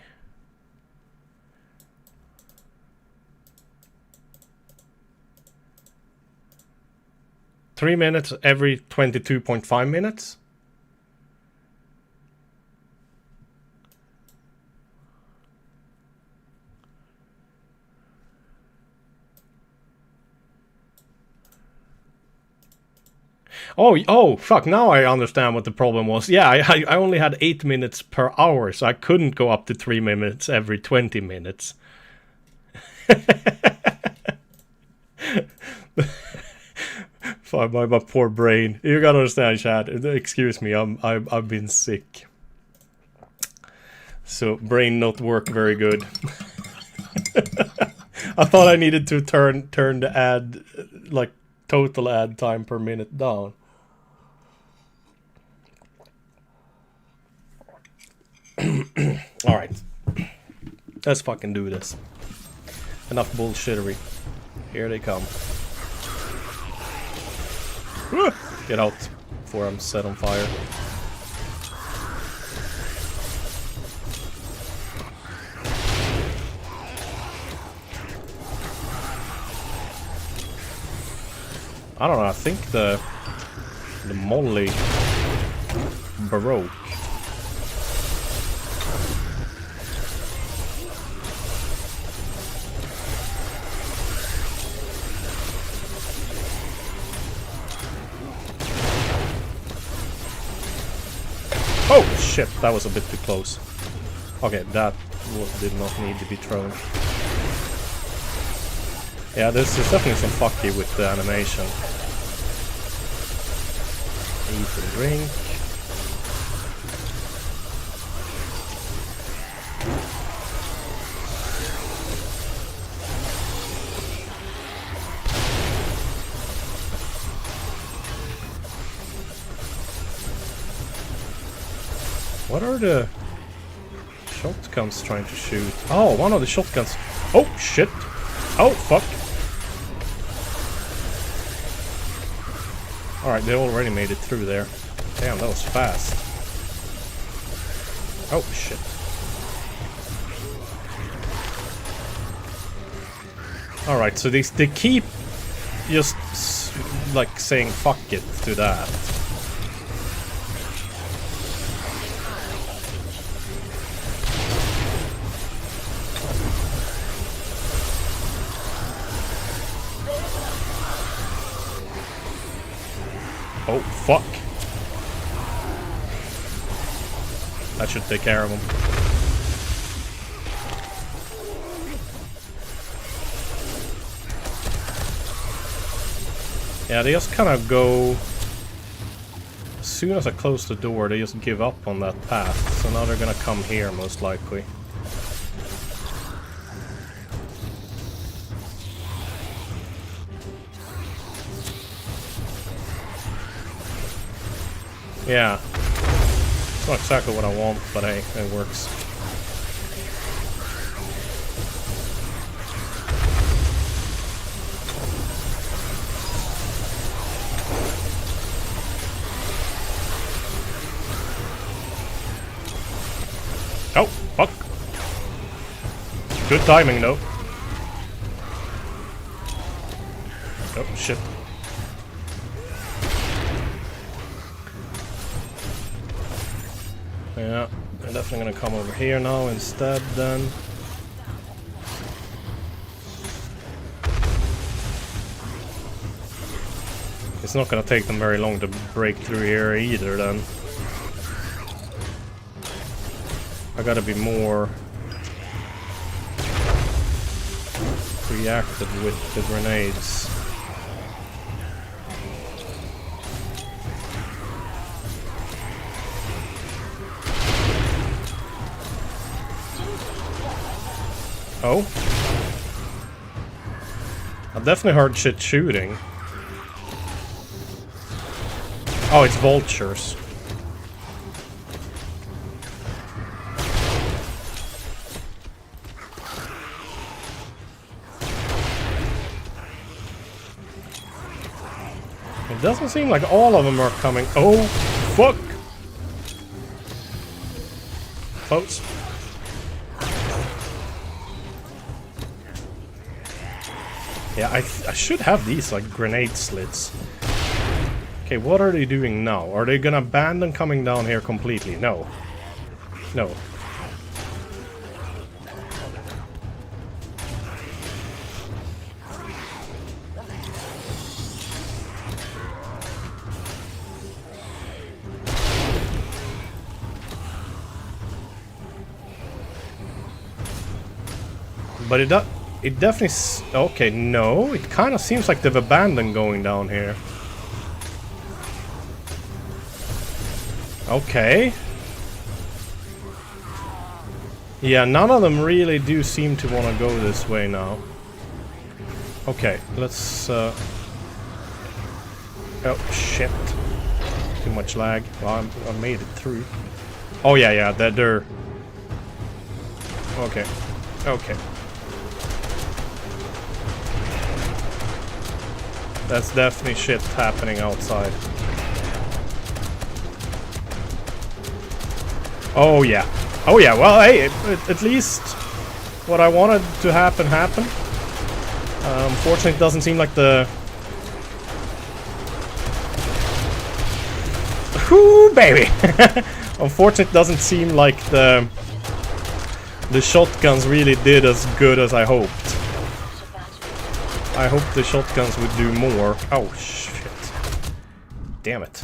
3 minutes every 22.5 minutes? Oh, fuck, now I understand what the problem was. Yeah, I only had 8 minutes per hour, so I couldn't go up to 3 minutes every 20 minutes. Fuck, my poor brain. You gotta understand, Chad. Excuse me, I've been sick. So, brain not work very good. I thought I needed to turn the ad, like, total ad time per minute down. Alright. Let's fucking do this. Enough bullshittery. Here they come. Get out before I'm set on fire. I don't know, I think the Molly Baroque. Oh shit, that was a bit too close. Okay, that did not need to be thrown. Yeah, this is definitely some fucky with the animation. Eat and drink. What are the shotguns trying to shoot? Oh, one of the shotguns. Oh shit. Oh fuck. Alright, they already made it through there. Damn, that was fast. Oh, shit. Alright, so they keep just, like, saying fuck it to that. Oh, fuck. That should take care of him. Yeah, they just kind of go... As soon as I close the door, they just give up on that path. So now they're gonna come here, most likely. Yeah. It's not exactly what I want, but hey, it works. Oh, fuck. Good timing, though. Oh, shit. Yeah, I'm definitely gonna come over here now instead, then. It's not gonna take them very long to break through here either, then. I gotta be more reactive with the grenades. Oh? I've definitely heard shit shooting. Oh, it's vultures. It doesn't seem like all of them are coming. Oh, fuck! Close. Yeah, I should have these, like, grenade slits. Okay, what are they doing now? Are they gonna abandon coming down here completely? No. No. But it definitely... Okay, no. It kind of seems like they've abandoned going down here. Okay. Yeah, none of them really do seem to want to go this way now. Okay, let's... Oh, shit. Too much lag. Well, I made it through. Oh, yeah, they're... Okay. Okay. That's definitely shit happening outside. Oh yeah. Oh yeah, well hey, at least what I wanted to happen happened. Unfortunately it doesn't seem like the... Whoo baby! Unfortunately it doesn't seem like the shotguns really did as good as I hoped. I hope the shotguns would do more. Oh, shit. Damn it.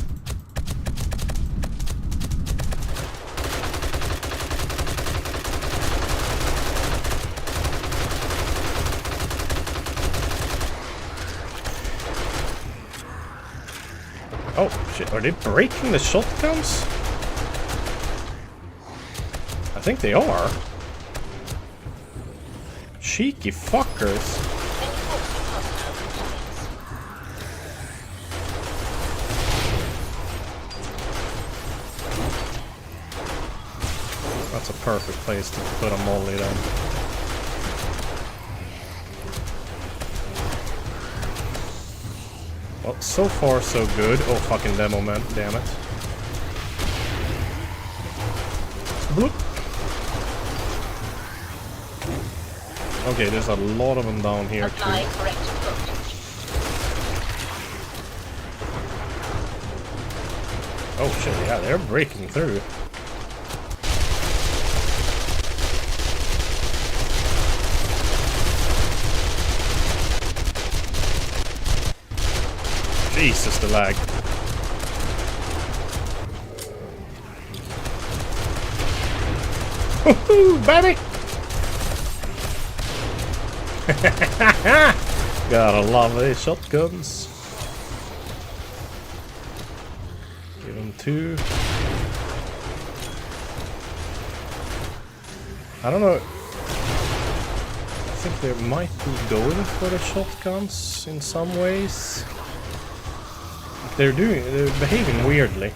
Oh, shit. Are they breaking the shotguns? I think they are. Cheeky fuckers. That's a perfect place to put a molly then. Well, so far so good. Oh, fucking demo man, damn it. Bloop. Okay, there's a lot of them down here too. Oh shit, yeah, they're breaking through. Jesus, the lag. Woohoo, baby! Gotta love these shotguns. Give them 2. I don't know. I think they might be going for the shotguns in some ways. They're behaving weirdly.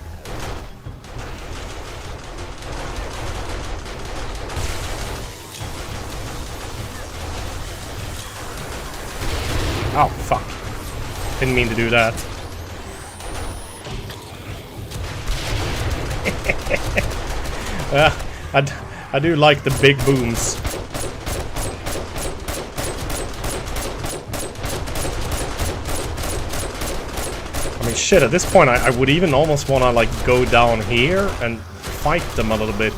Oh, fuck. Didn't mean to do that. I do like the big booms. I mean, shit, at this point I would even almost want to, like, go down here and fight them a little bit.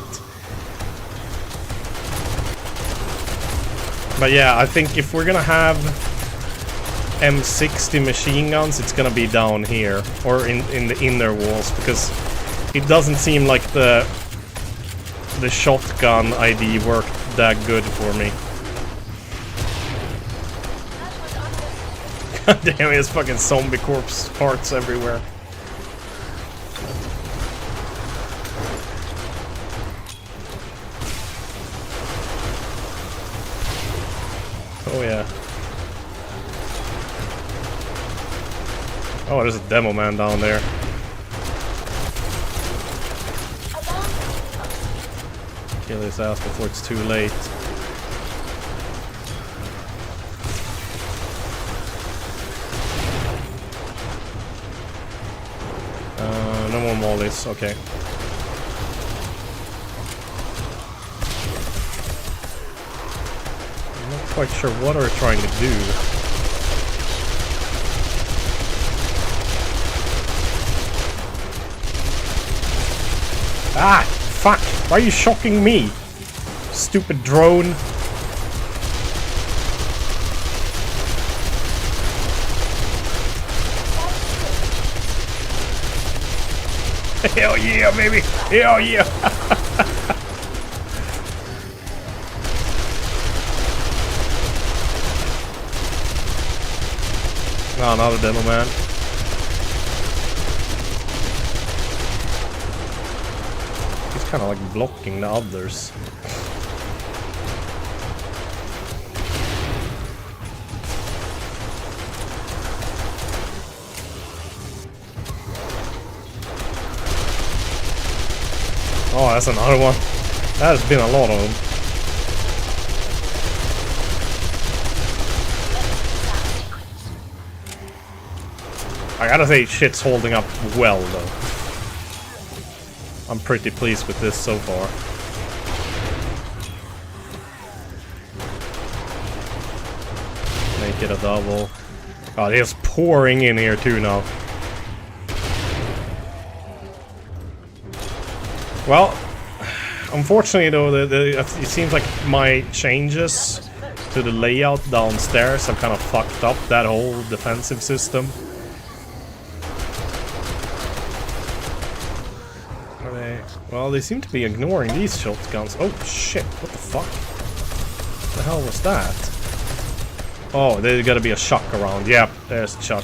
But yeah, I think if we're gonna have M60 machine guns, it's gonna be down here, or in the inner walls, because it doesn't seem like the shotgun ID worked that good for me. God damn it, there's fucking zombie corpse parts everywhere. Oh yeah. Oh, there's a demo man down there. Kill his ass before it's too late. No more mollies, okay. I'm not quite sure what we're trying to do. Ah, fuck. Why are you shocking me? Stupid drone. Hell yeah, baby! Hell yeah! No, another demo man. He's kind of like blocking the others. Oh, that's another one. There's been a lot of them. I gotta say, shit's holding up well, though. I'm pretty pleased with this so far. Make it a double. God, it's pouring in here too now. Well, unfortunately though, it seems like my changes to the layout downstairs have kind of fucked up that whole defensive system. Are they? Well, they seem to be ignoring these shotguns. Oh shit! What the fuck? What the hell was that? Oh, there's gotta be a Chuck around. Yep, there's Chuck.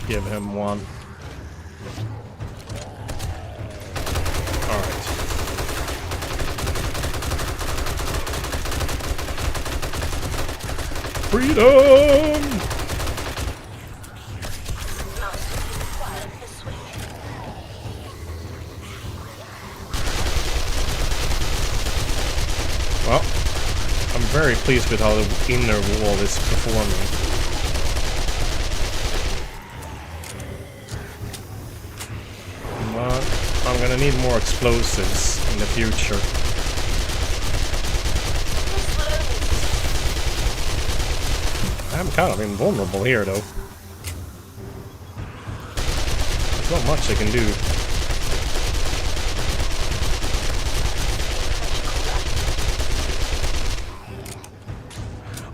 Give him one. Alright. Freedom! Well, I'm very pleased with how the inner wall is performing. I'm gonna need more explosives in the future. I'm kind of invulnerable here, though. There's not much I can do.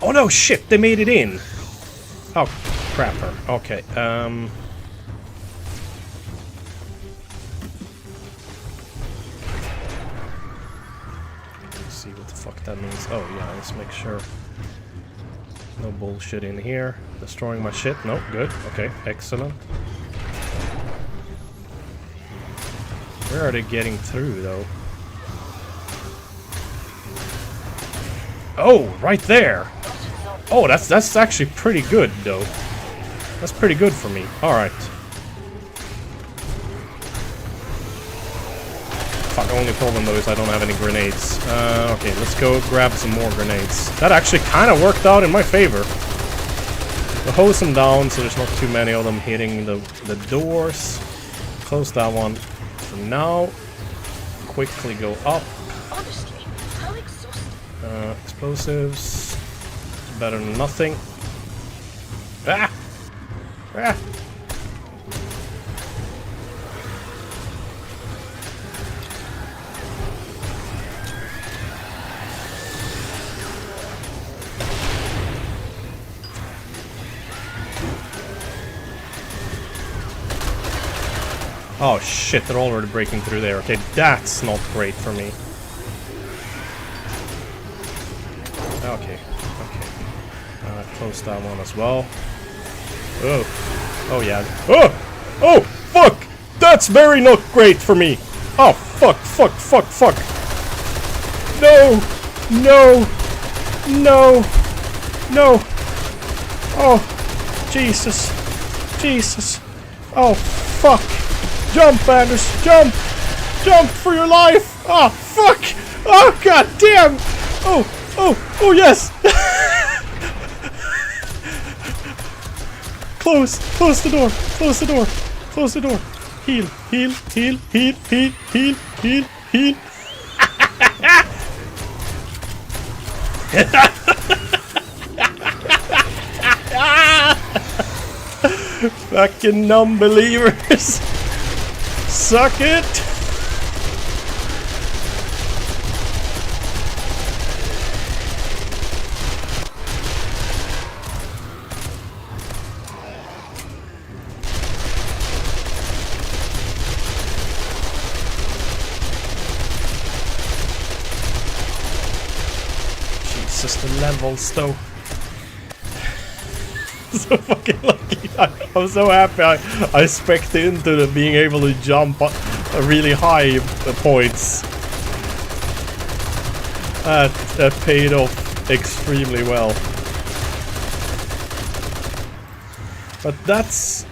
Oh no, shit! They made it in! Oh, crapper. Okay, see what the fuck that means. Oh yeah, let's make sure. No bullshit in here. Destroying my shit. No, good. Okay, excellent. Where are they getting through though? Oh, right there. Oh, that's actually pretty good though. That's pretty good for me. All right. Fuck, the only problem though is I don't have any grenades. Okay, let's go grab some more grenades. That actually kind of worked out in my favor. We'll hose them down so there's not too many of them hitting the doors. Close that one for now. Quickly go up. Honestly, how exhausting. Explosives. Better than nothing. Ah! Ah! Oh shit, they're already breaking through there. Okay, that's not great for me. Okay, okay. Close that one as well. Oh. Oh yeah. Oh! Oh! Fuck! That's very not great for me! Oh, fuck, fuck, fuck, fuck! No! No! No! No! Oh! Jesus! Jesus! Oh, fuck! Jump, Anders! Jump! Jump for your life! Oh, fuck! Oh, god damn! Oh! Oh! Oh, yes! Close! Close the door! Close the door! Close the door! Heal! Heal! Heal! Heal! Heal! Heal! Heal! Heal! Fucking non-believers. Suck it. Jesus, the levels though. So fucking lucky. I'm so happy I spec'd into the being able to jump really high points. That paid off extremely well. But that's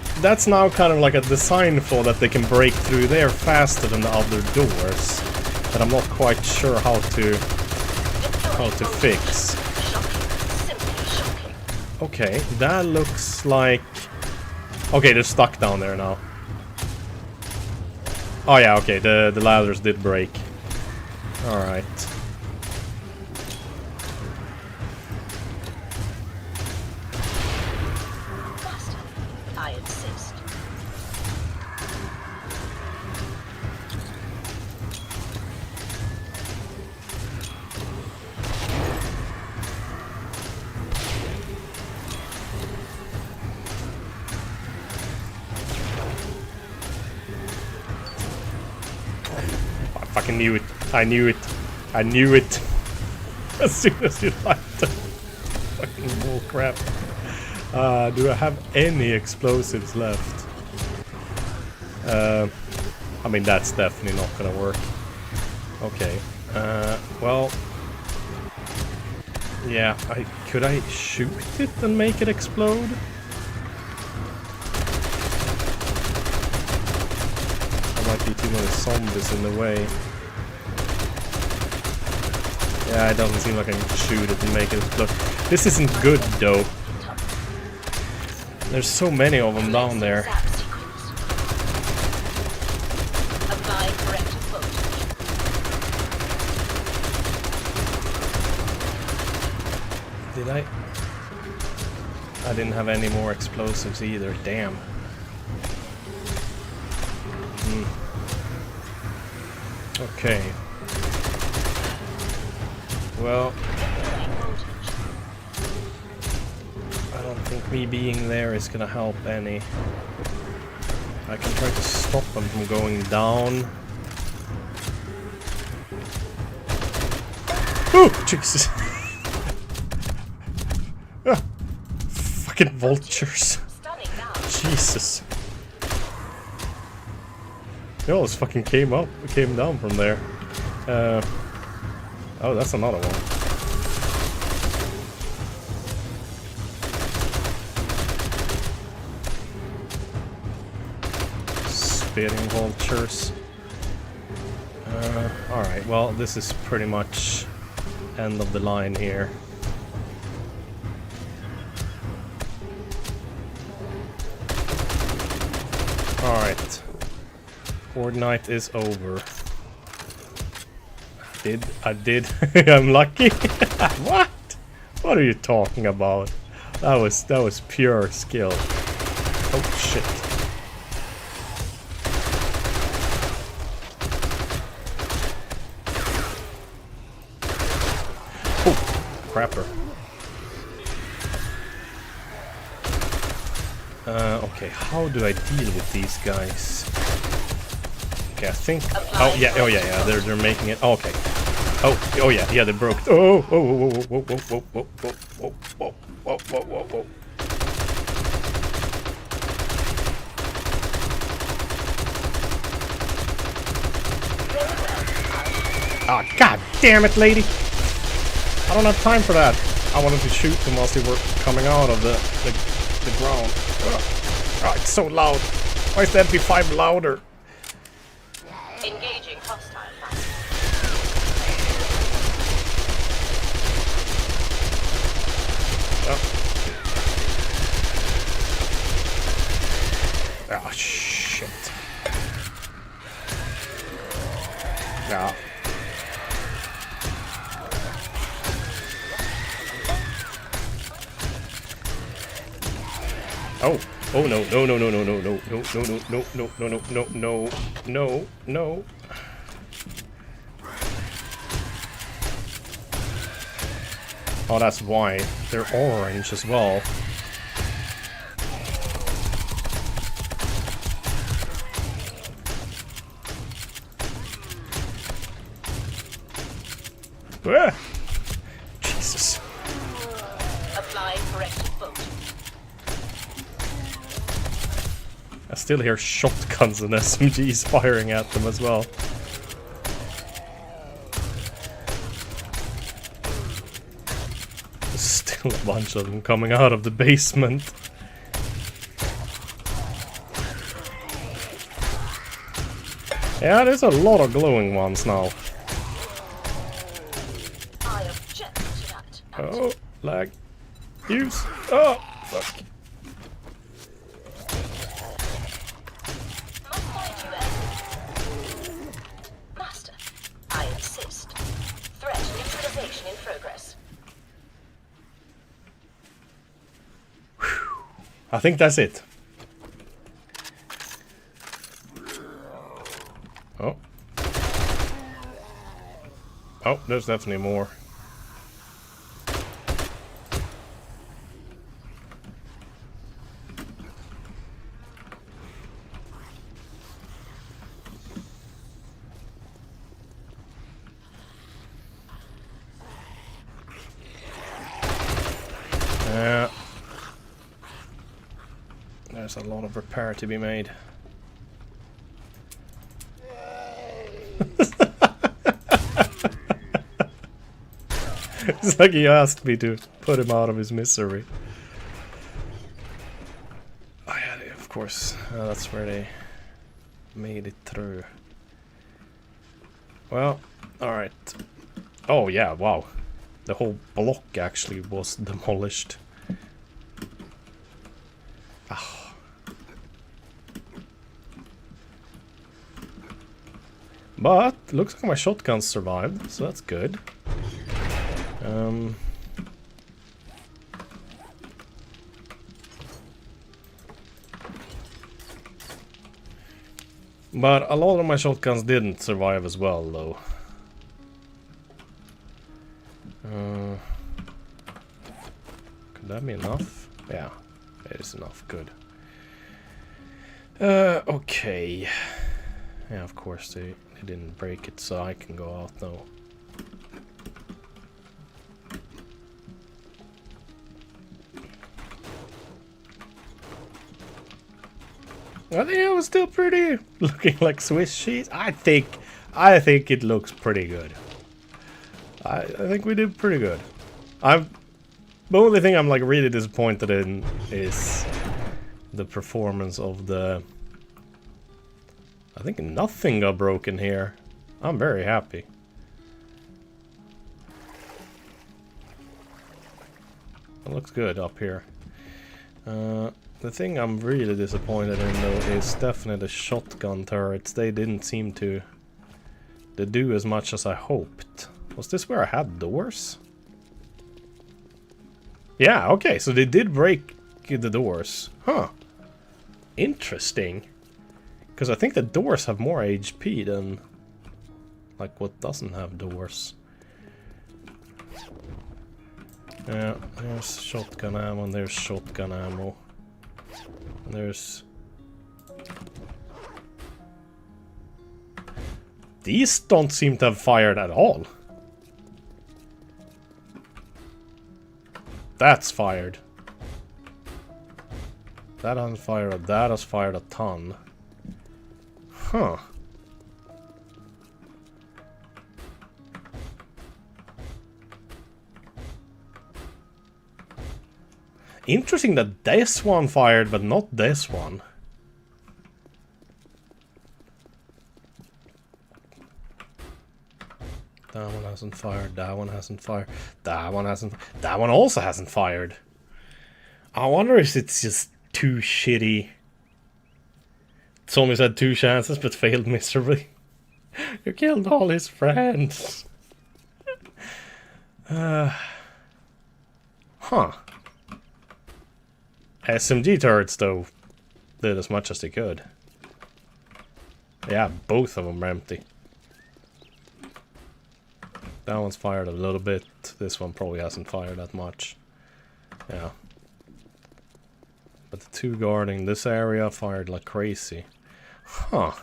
now kind of like a design flaw that they can break through there faster than the other doors. But I'm not quite sure how to fix. Okay, that looks like... Okay, they're stuck down there now. Oh yeah, okay, the ladders did break. Alright. I insist. I fucking knew it. I knew it. I knew it. As soon as you liked it. Fucking bullcrap. Do I have any explosives left? I mean, that's definitely not gonna work. Okay. Well... Yeah, could I shoot it and make it explode? There might be too many zombies in the way. Yeah, it doesn't seem like I can shoot it and make it explode. This isn't good, though. There's so many of them down there. Apply corrective voltage. Did I? I didn't have any more explosives either. Damn. Okay. Well, I don't think me being there is gonna help any. I can try to stop them from going down. Oh, Jesus! Ah, fucking vultures! Jesus! They almost fucking came down from there. Oh, that's another one. Spitting vultures. Alright, well, this is pretty much end of the line here. Alright. Horde night is over. I did. I'm lucky. What? What are you talking about? That was pure skill. Oh shit. Oh, crapper. Okay, how do I deal with these guys? Okay, I think. Oh yeah. They're making it. Oh, okay. Oh yeah. They broke. Oh, whoa. Ah, god damn it, lady! I don't have time for that. I wanted to shoot them whilst they were coming out of the ground. Oh, it's so loud. Why is the MP5 louder? Engaging hostile. Oh shit. Yeah. Oh, Oh no, no, no, no, no, no, no, no, no, no, no, no, no, no, no, no, no. Oh, that's why. They're orange as well. Ah! Jesus. Applying corrective bolt. I still hear shotguns and SMGs firing at them as well. There's still a bunch of them coming out of the basement. Yeah, there's a lot of glowing ones now. I object to that. Oh, lag. Use. Oh, fuck. Must find you, Ed. Master, I insist. Threat neutralization in progress. I think that's it. Oh. Oh, there's definitely more. Yeah. There's a lot of repair to be made. It's like he asked me to put him out of his misery. Oh yeah, of course. That's where they made it through. Well, alright. Oh yeah, wow. The whole block actually was demolished. Ah. But looks like my shotguns survived, so that's good. But a lot of my shotguns didn't survive as well, though. Could that be enough? Yeah, it is enough. Good. Okay. Yeah, of course they didn't break it, so I can go out now. I think it was still pretty, looking like Swiss cheese. I think it looks pretty good. I think we did pretty good. The only thing I'm like really disappointed in is the performance of the. I think nothing got broken here. I'm very happy. It looks good up here. The thing I'm really disappointed in though is definitely the shotgun turrets. They didn't seem to do as much as I hoped. Was this where I had doors? Yeah, okay, so they did break the doors. Huh. Interesting. Because I think the doors have more HP than like what doesn't have doors. Yeah, there's shotgun ammo and there's shotgun ammo. And there's... These don't seem to have fired at all. That's fired. That hasn't fired. That has fired a ton. Huh. Interesting that this one fired, but not this one. That one hasn't fired, that one hasn't fired, that one hasn't... That one also hasn't fired. I wonder if it's just too shitty. Zombies had 2 chances, but failed miserably. You killed all his friends. Huh. SMG turrets, though, did as much as they could. Yeah, both of them are empty. That one's fired a little bit. This one probably hasn't fired that much. Yeah. But the two guarding this area fired like crazy. Huh.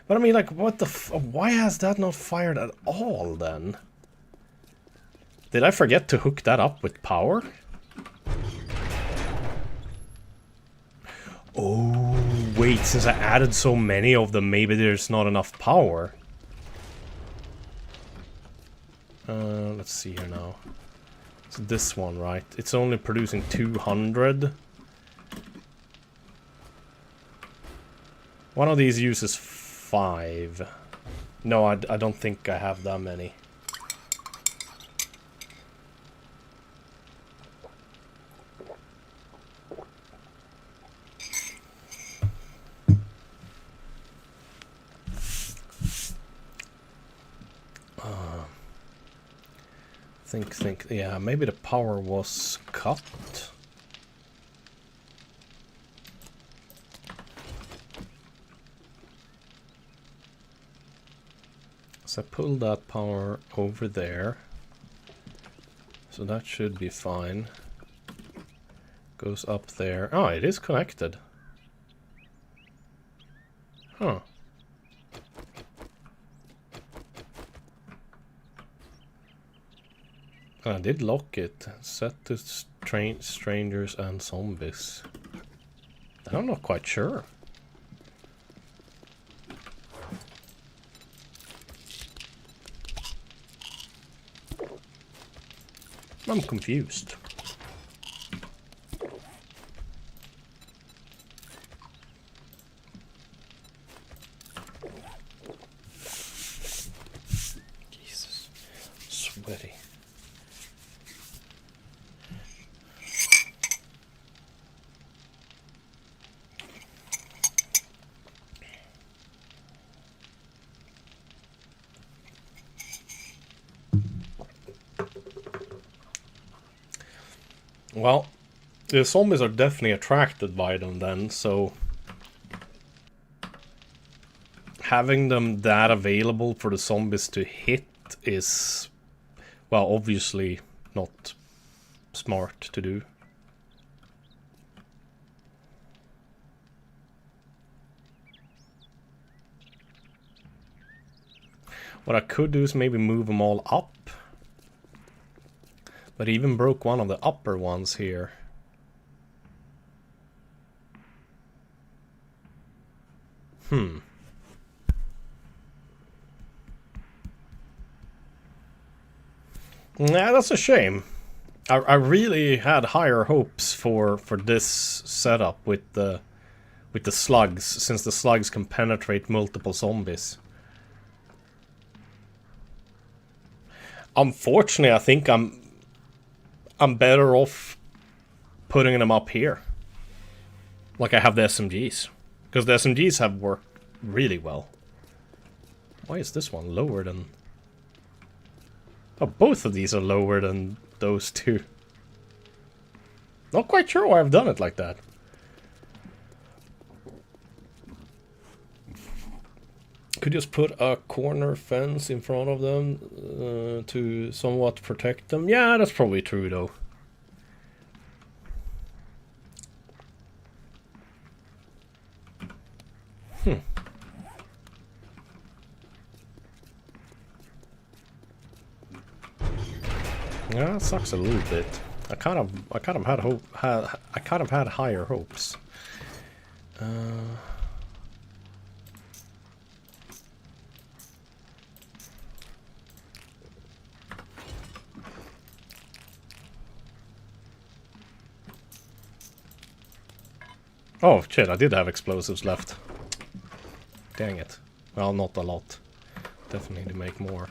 But I mean, like, what the why has that not fired at all, then? Did I forget to hook that up with power? Oh, wait, since I added so many of them, maybe there's not enough power. Let's see here now. It's this one, right? It's only producing 200. One of these uses 5. No, I don't think I have that many. Think, yeah, maybe the power was cut. So I pulled that power over there. So that should be fine. Goes up there. Oh, it is connected. Huh. I did lock it. Set to strangers and zombies. I'm not quite sure. I'm confused. Jesus. Sweaty. Well, the zombies are definitely attracted by them then, so having them that available for the zombies to hit is, well, obviously not smart to do. What I could do is maybe move them all up. But he even broke one of the upper ones here. Yeah, that's a shame. I really had higher hopes for this setup with the slugs, since the slugs can penetrate multiple zombies. Unfortunately, I think I'm better off putting them up here. Like I have the SMGs. Because the SMGs have worked really well. Why is this one lower than... Oh, both of these are lower than those two. Not quite sure why I've done it like that. Could just put a corner fence in front of them to somewhat protect them. Yeah, that's probably true though. Yeah, it sucks a little bit. I kind of had hope. I kind of had higher hopes. Oh shit! I did have explosives left. Dang it. Well, not a lot. Definitely need to make more.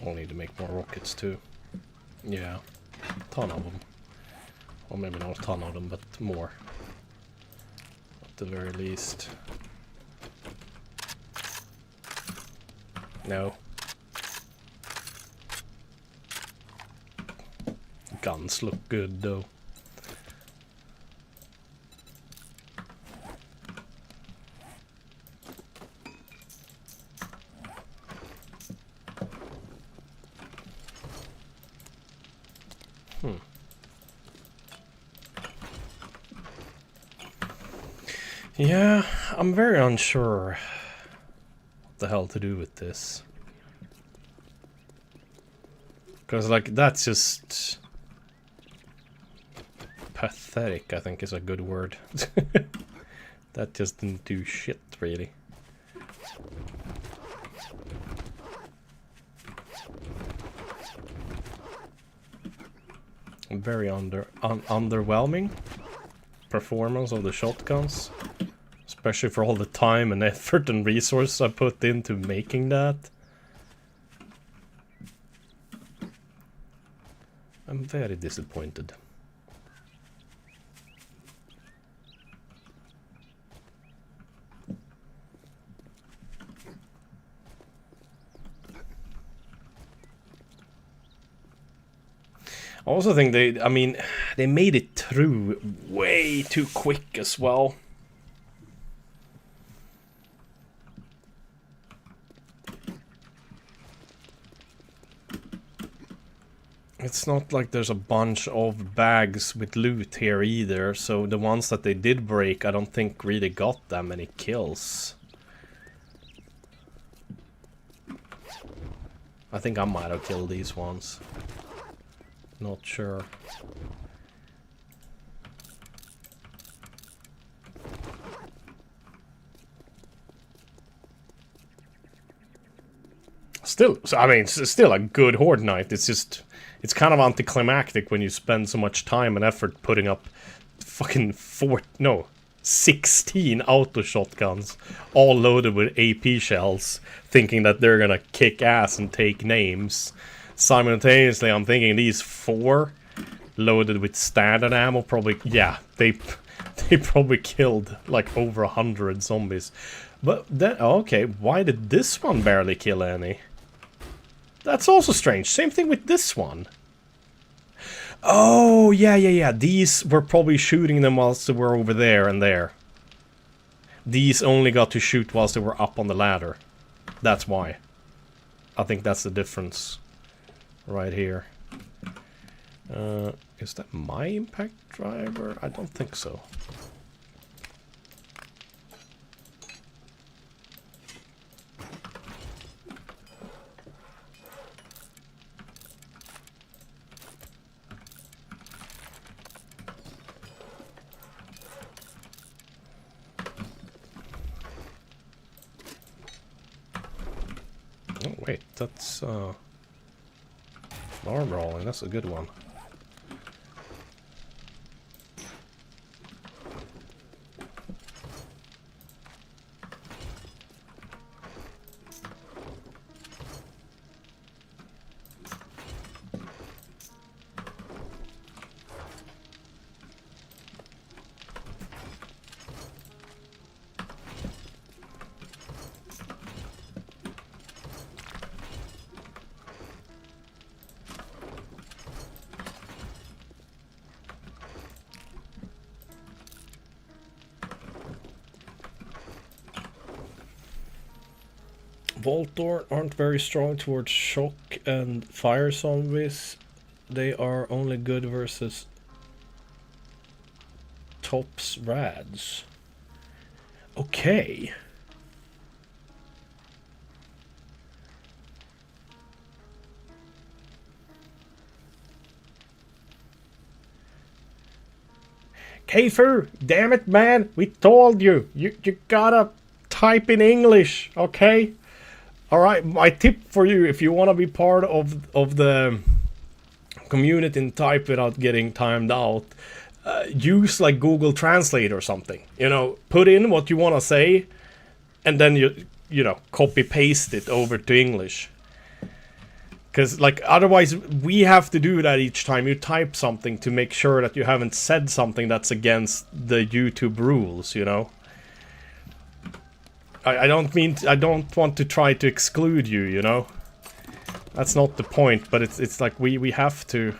I'll need to make more rockets too. Yeah, a ton of them. Or maybe not a ton of them, but more. At the very least. No. Guns look good though. Yeah, I'm very unsure what the hell to do with this. Because, like, that's just pathetic, I think is a good word. That just didn't do shit, really. Very underwhelming performance of the shotguns. Especially for all the time and effort and resources I put into making that. I'm very disappointed. I also think they made it through way too quick as well. It's not like there's a bunch of bags with loot here either, so the ones that they did break, I don't think really got that many kills. I think I might have killed these ones. Not sure. Still, I mean, it's still a good horde night. It's just, it's kind of anticlimactic when you spend so much time and effort putting up fucking 16 auto shotguns, all loaded with AP shells, thinking that they're gonna kick ass and take names. Simultaneously, I'm thinking these 4 loaded with standard ammo probably, yeah, they probably killed like over 100 zombies. But then, okay, why did this one barely kill any? That's also strange. Same thing with this one. Oh, yeah. These were probably shooting them whilst they were over there and there. These only got to shoot whilst they were up on the ladder. That's why. I think that's the difference. Right here. Is that my impact driver? I don't think so. Oh wait, that's arm rolling, that's a good one. Voltor aren't very strong towards shock and fire zombies. They are only good versus tops rads. Okay. Kiefer, damn it, man! We told you. You gotta type in English, okay? All right, my tip for you, if you want to be part of the community and type without getting timed out, use like Google Translate or something. You know, put in what you want to say, and then you know, copy paste it over to English. Because, like, otherwise we have to do that each time you type something to make sure that you haven't said something that's against the YouTube rules, you know? I don't want to try to exclude you, you know? That's not the point, but it's like we have to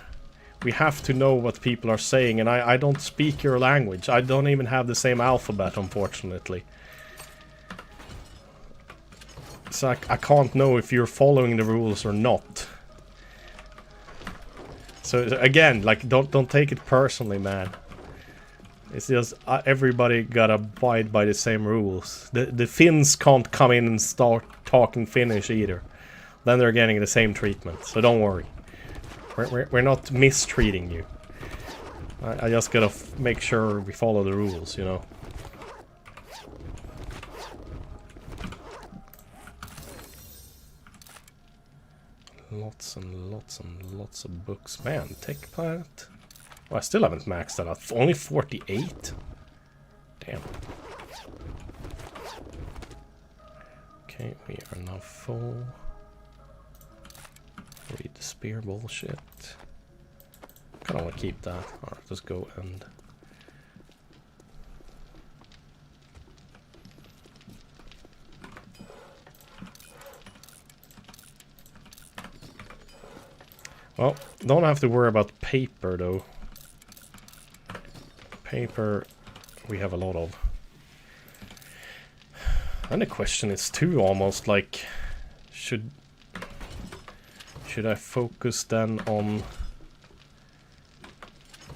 know what people are saying, and I don't speak your language. I don't even have the same alphabet, unfortunately. So I can't know if you're following the rules or not. So again, like, don't take it personally, man. It's just everybody gotta abide by the same rules. The Finns can't come in and start talking Finnish either. Then they're getting the same treatment. So don't worry. We're not mistreating you. I just gotta make sure we follow the rules, you know. Lots and lots and lots of books. Man, Tech Planet. Oh, I still haven't maxed that out. Only 48? Damn. Okay, we are now full. Read the spear bullshit. Kinda wanna keep that. Alright, let's go and... Well, don't have to worry about paper though. Paper we have a lot of. And the question is too, almost like, should I focus then on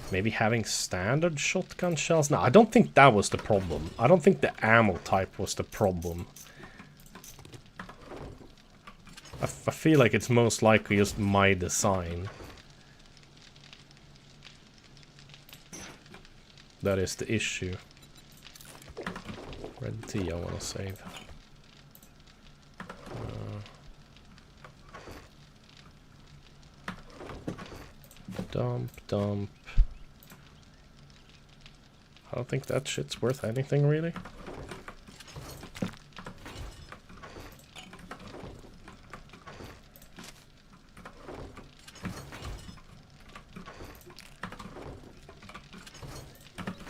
maybe having standard shotgun shells? No, I don't think that was the problem. I don't think the ammo type was the problem. I feel like it's most likely just my design. That is the issue. Red tea I want to save. Dump. I don't think that shit's worth anything, really.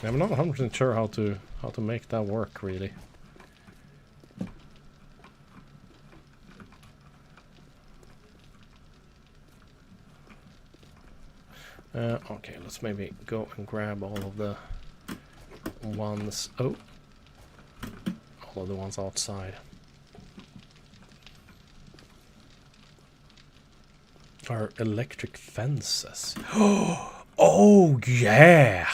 I'm not 100% sure how to make that work, really. Okay, let's maybe go and grab all of the ones... Oh! All of the ones outside. Our electric fences. Oh, yeah!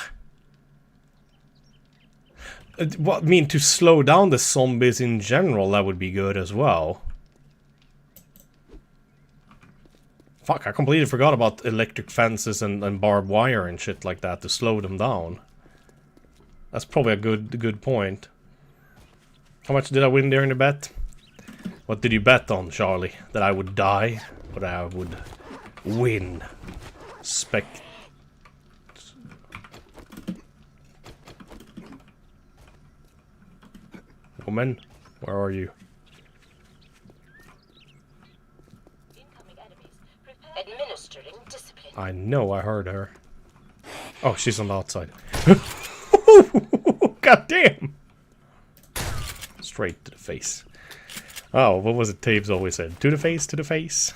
What, I mean, to slow down the zombies in general, that would be good as well. Fuck, I completely forgot about electric fences and barbed wire and shit like that to slow them down. That's probably a good point. How much did I win there in the bet? What did you bet on, Charlie? That I would die? Or that I would win? Woman, where are you? Administering discipline. I know, I heard her. Oh, she's on the outside. God damn! Straight to the face. Oh, what was it Taves always said? To the face, to the face.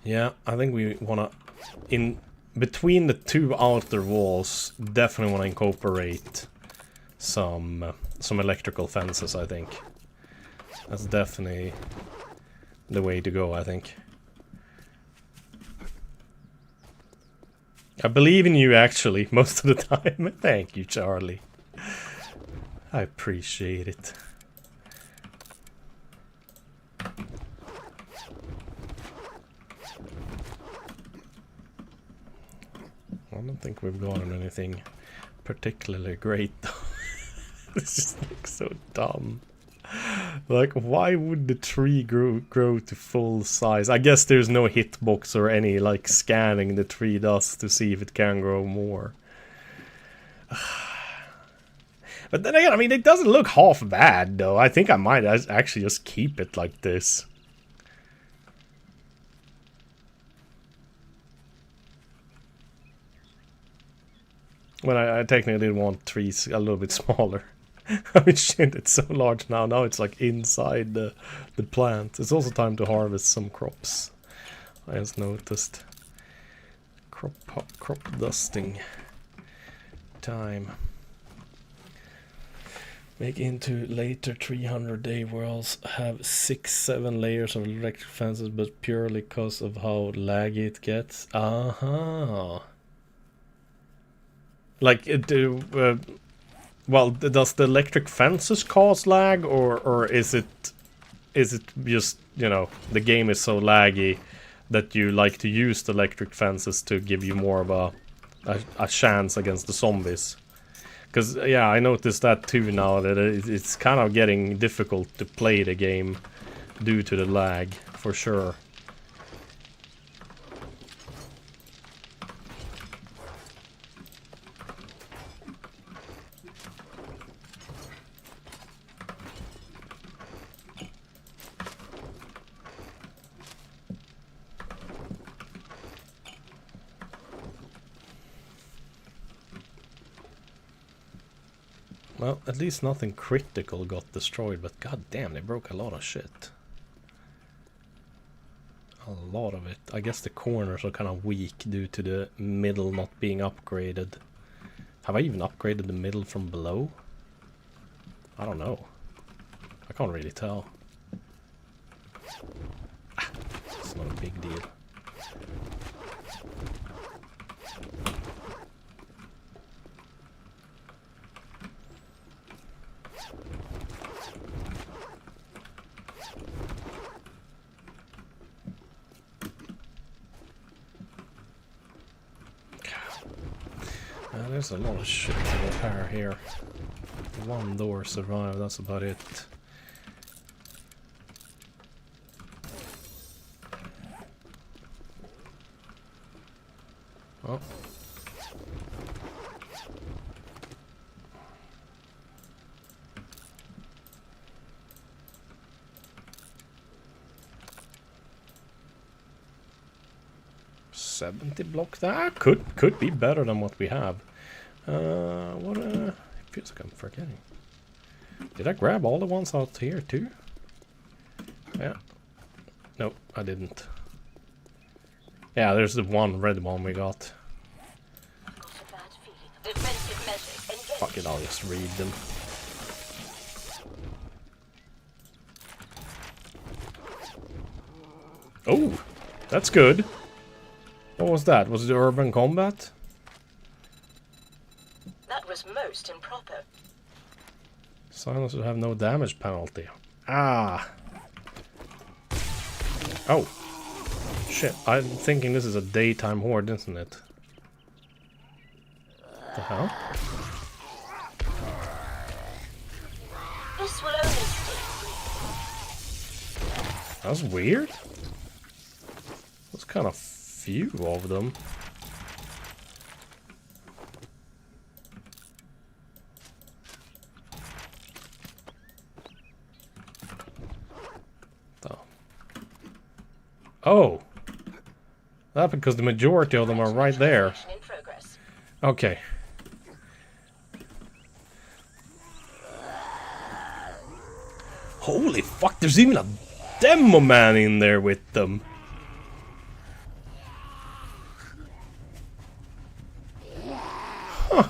Yeah, I think we wanna... In between the two outer walls, definitely wanna incorporate some electrical fences, I think. That's definitely the way to go, I think. I believe in you, actually, most of the time. Thank you, Charlie. I appreciate it. I don't think we've gotten anything particularly great, though. This just looks so dumb. Like, why would the tree grow to full size? I guess there's no hitbox or any, like, scanning the tree does to see if it can grow more. But then again, I mean, it doesn't look half bad, though. I think I might actually just keep it like this. Well, I technically want trees a little bit smaller. I mean, shit, it's so large now. Now it's like inside the plant. It's also time to harvest some crops. I just noticed. Crop dusting time. Make into later 300-day worlds have 6-7 layers of electric fences, but purely because of how laggy it gets. Like well, does the electric fences cause lag, or is it just, you know, the game is so laggy that you like to use the electric fences to give you more of a chance against the zombies? Because, yeah, I noticed that too now, that it's kind of getting difficult to play the game due to the lag, for sure. Well, at least nothing critical got destroyed, but god damn, they broke a lot of shit. A lot of it. I guess the corners are kind of weak due to the middle not being upgraded. Have I even upgraded the middle from below? I don't know. I can't really tell. It's not a big deal. There's a lot of shit to repair here. One door survived, that's about it. Oh. $70 block that could be better than what we have. It feels like I'm forgetting. Did I grab all the ones out here too? Yeah. Nope, I didn't. Yeah, there's the one red one we got. Fuck it, I'll just read them. Oh, that's good. What was that? Was it urban combat? That was most improper. Silencers have no damage penalty. Ah. Oh. Shit, I'm thinking this is a daytime horde, isn't it? What the hell? This will only stay. That's weird. That's kind of few of them. Oh, that because the majority of them are right there. Okay. Holy fuck, there's even a demo man in there with them. Huh.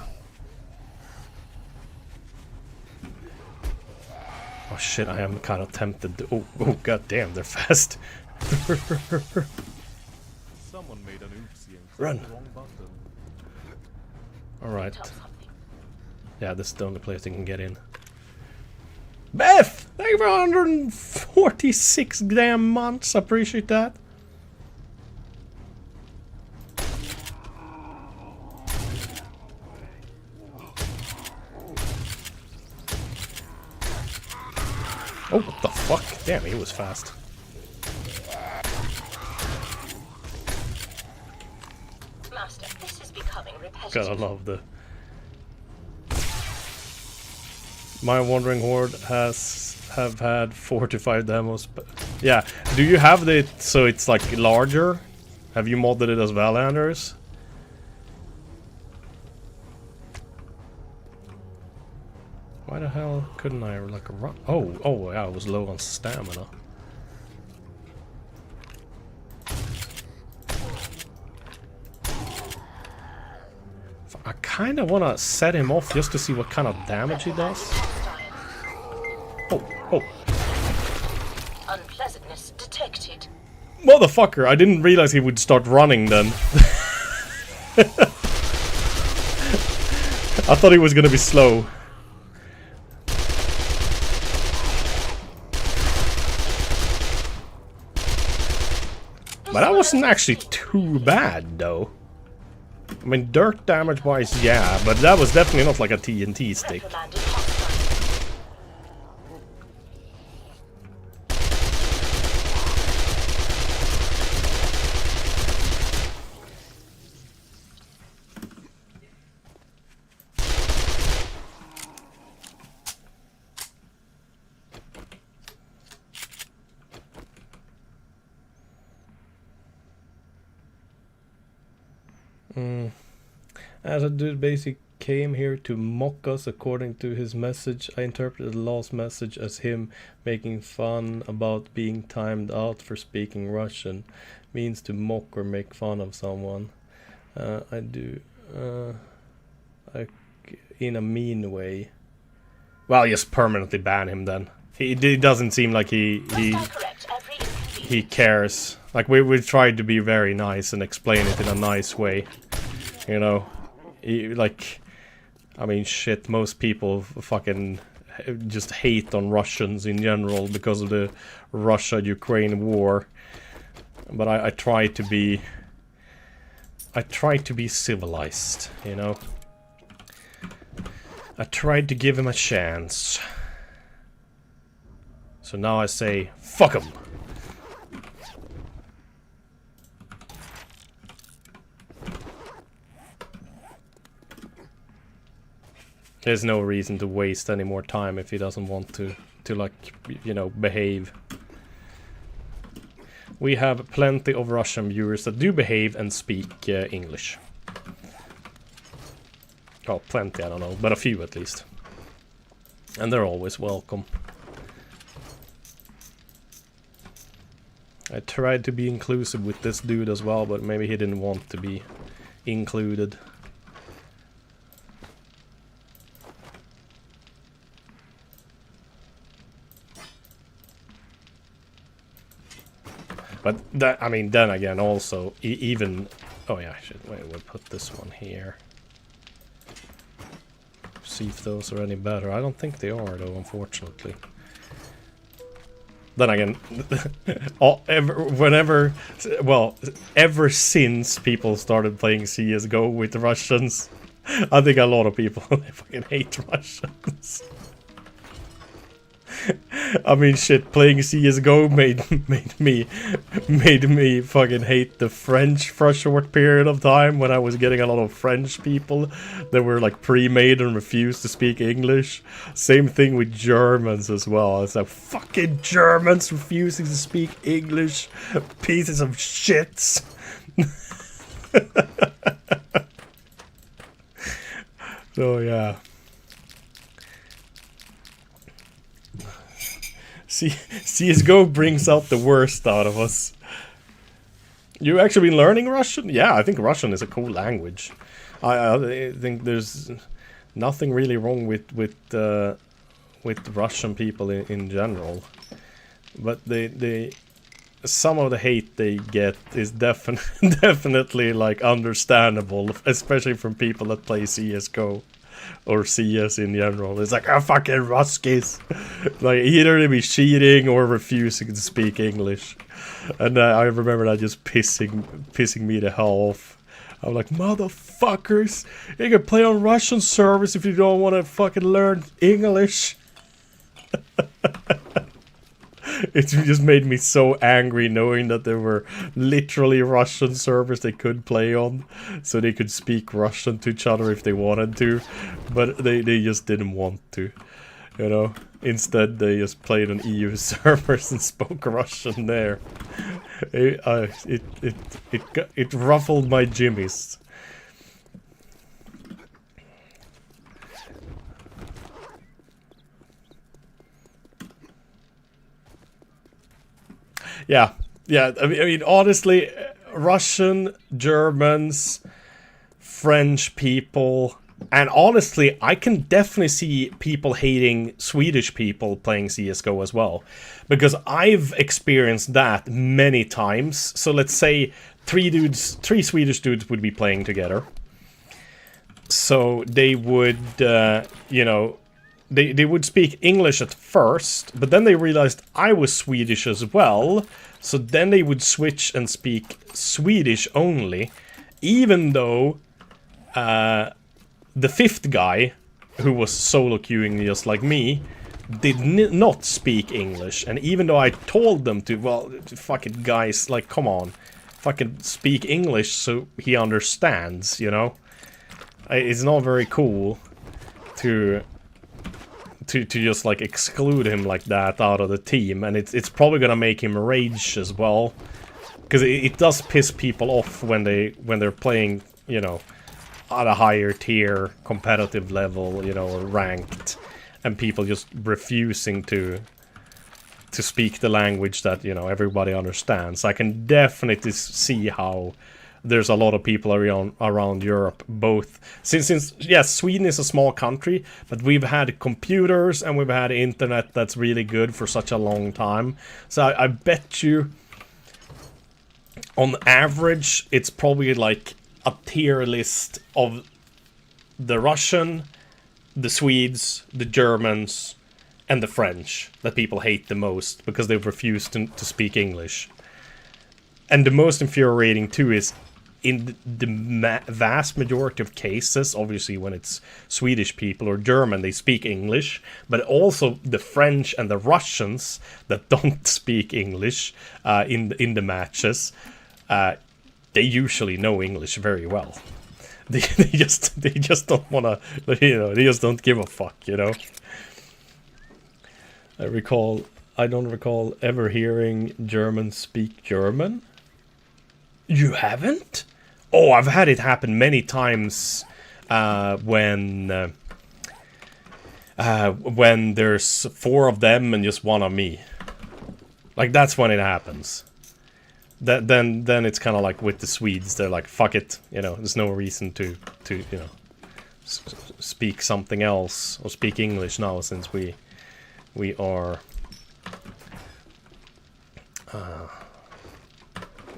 Oh shit, I am kind of tempted to... Oh god damn, they're fast. Someone made an oopsie and clicked Run. the wrong button. Alright. Yeah, this is the only place they can get in. Beth! Thank you for 146 damn months. I appreciate that. Oh, what the fuck? Damn, he was fast. Master, this is becoming repetitive. Gotta love the... My Wandering Horde have had 4 to 5 demos. But yeah, do you have it so it's like larger? Have you modded it as well, Anders? Why the hell couldn't I like run? Oh yeah, I was low on stamina. I kind of want to set him off just to see what kind of damage he does. Oh. Unpleasantness detected. Motherfucker, I didn't realize he would start running then. I thought he was gonna be slow. But that wasn't actually too bad though. I mean, dirt damage wise, yeah, but that was definitely not like a TNT stick. Reprimanded hostile. As a dude basically came here to mock us according to his message. I interpreted the last message as him making fun about being timed out for speaking Russian. Means to mock or make fun of someone. In a mean way. Well, just permanently ban him then. He doesn't seem like he cares. Like we tried to be very nice and explain it in a nice way. You know, like, I mean, shit, most people fucking just hate on Russians in general because of the Russia-Ukraine war. But I try to be civilized, you know. I tried to give him a chance. So now I say, fuck him! There's no reason to waste any more time if he doesn't want to like, you know, behave. We have plenty of Russian viewers that do behave and speak English. Oh, plenty, I don't know, but a few at least. And they're always welcome. I tried to be inclusive with this dude as well, but maybe he didn't want to be included. But that, I mean, then again, also, even... Oh yeah, we'll put this one here. See if those are any better. I don't think they are, though, unfortunately. Then again, ever since people started playing CSGO with the Russians, I think a lot of people fucking hate Russians. I mean, shit, playing CSGO made me fucking hate the French for a short period of time when I was getting a lot of French people that were like pre-made and refused to speak English. Same thing with Germans as well. It's like, fucking Germans refusing to speak English. Pieces of shits. So yeah. CSGO brings out the worst out of us. You actually been learning Russian? Yeah, I think Russian is a cool language. I think there's nothing really wrong with Russian people in general, but some of the hate they get is definitely like understandable, especially from people that play CSGO. Or CS in general. It's like, oh, fucking Ruskies. Like, either they be cheating or refusing to speak English. And I remember that just pissing me the hell off. I'm like, motherfuckers, you can play on Russian servers if you don't want to fucking learn English. It just made me so angry knowing that there were literally Russian servers they could play on, so they could speak Russian to each other if they wanted to, but they just didn't want to. You know, instead they just played on EU servers and spoke Russian there. It ruffled my jimmies. Yeah, I mean, honestly, Russian, Germans, French people, and honestly, I can definitely see people hating Swedish people playing CSGO as well. Because I've experienced that many times. So let's say three Swedish dudes would be playing together. So they would, you know, they would speak English at first, but then they realized I was Swedish as well. So then they would switch and speak Swedish only, even though the fifth guy, who was solo queuing just like me, did not speak English. And even though I told them to, well, fucking guys, like, come on, fucking speak English so he understands, you know? It's not very cool to just like exclude him like that out of the team, and it's probably gonna make him rage as well, because it does piss people off when they're playing, you know, at a higher tier competitive level, you know, or ranked, and people just refusing to speak the language that, you know, everybody understands. I can definitely see how there's a lot of people around Europe, both since yes, Sweden is a small country, but we've had computers and we've had internet that's really good for such a long time. So I bet you, on average, it's probably like a tier list of the Russian, the Swedes, the Germans, and the French that people hate the most because they've refused to speak English. And the most infuriating too is, in the vast majority of cases, obviously when it's Swedish people or German, they speak English, but also the French and the Russians that don't speak English in the matches, they usually know English very well. They just don't want to, you know, they just don't give a fuck, you know. I don't recall ever hearing Germans speak German. You haven't? Oh, I've had it happen many times when there's 4 of them and just 1 of me. Like, that's when it happens. Then it's kind of like with the Swedes. They're like, fuck it, you know, there's no reason to you know, speak something else or speak English now, since we are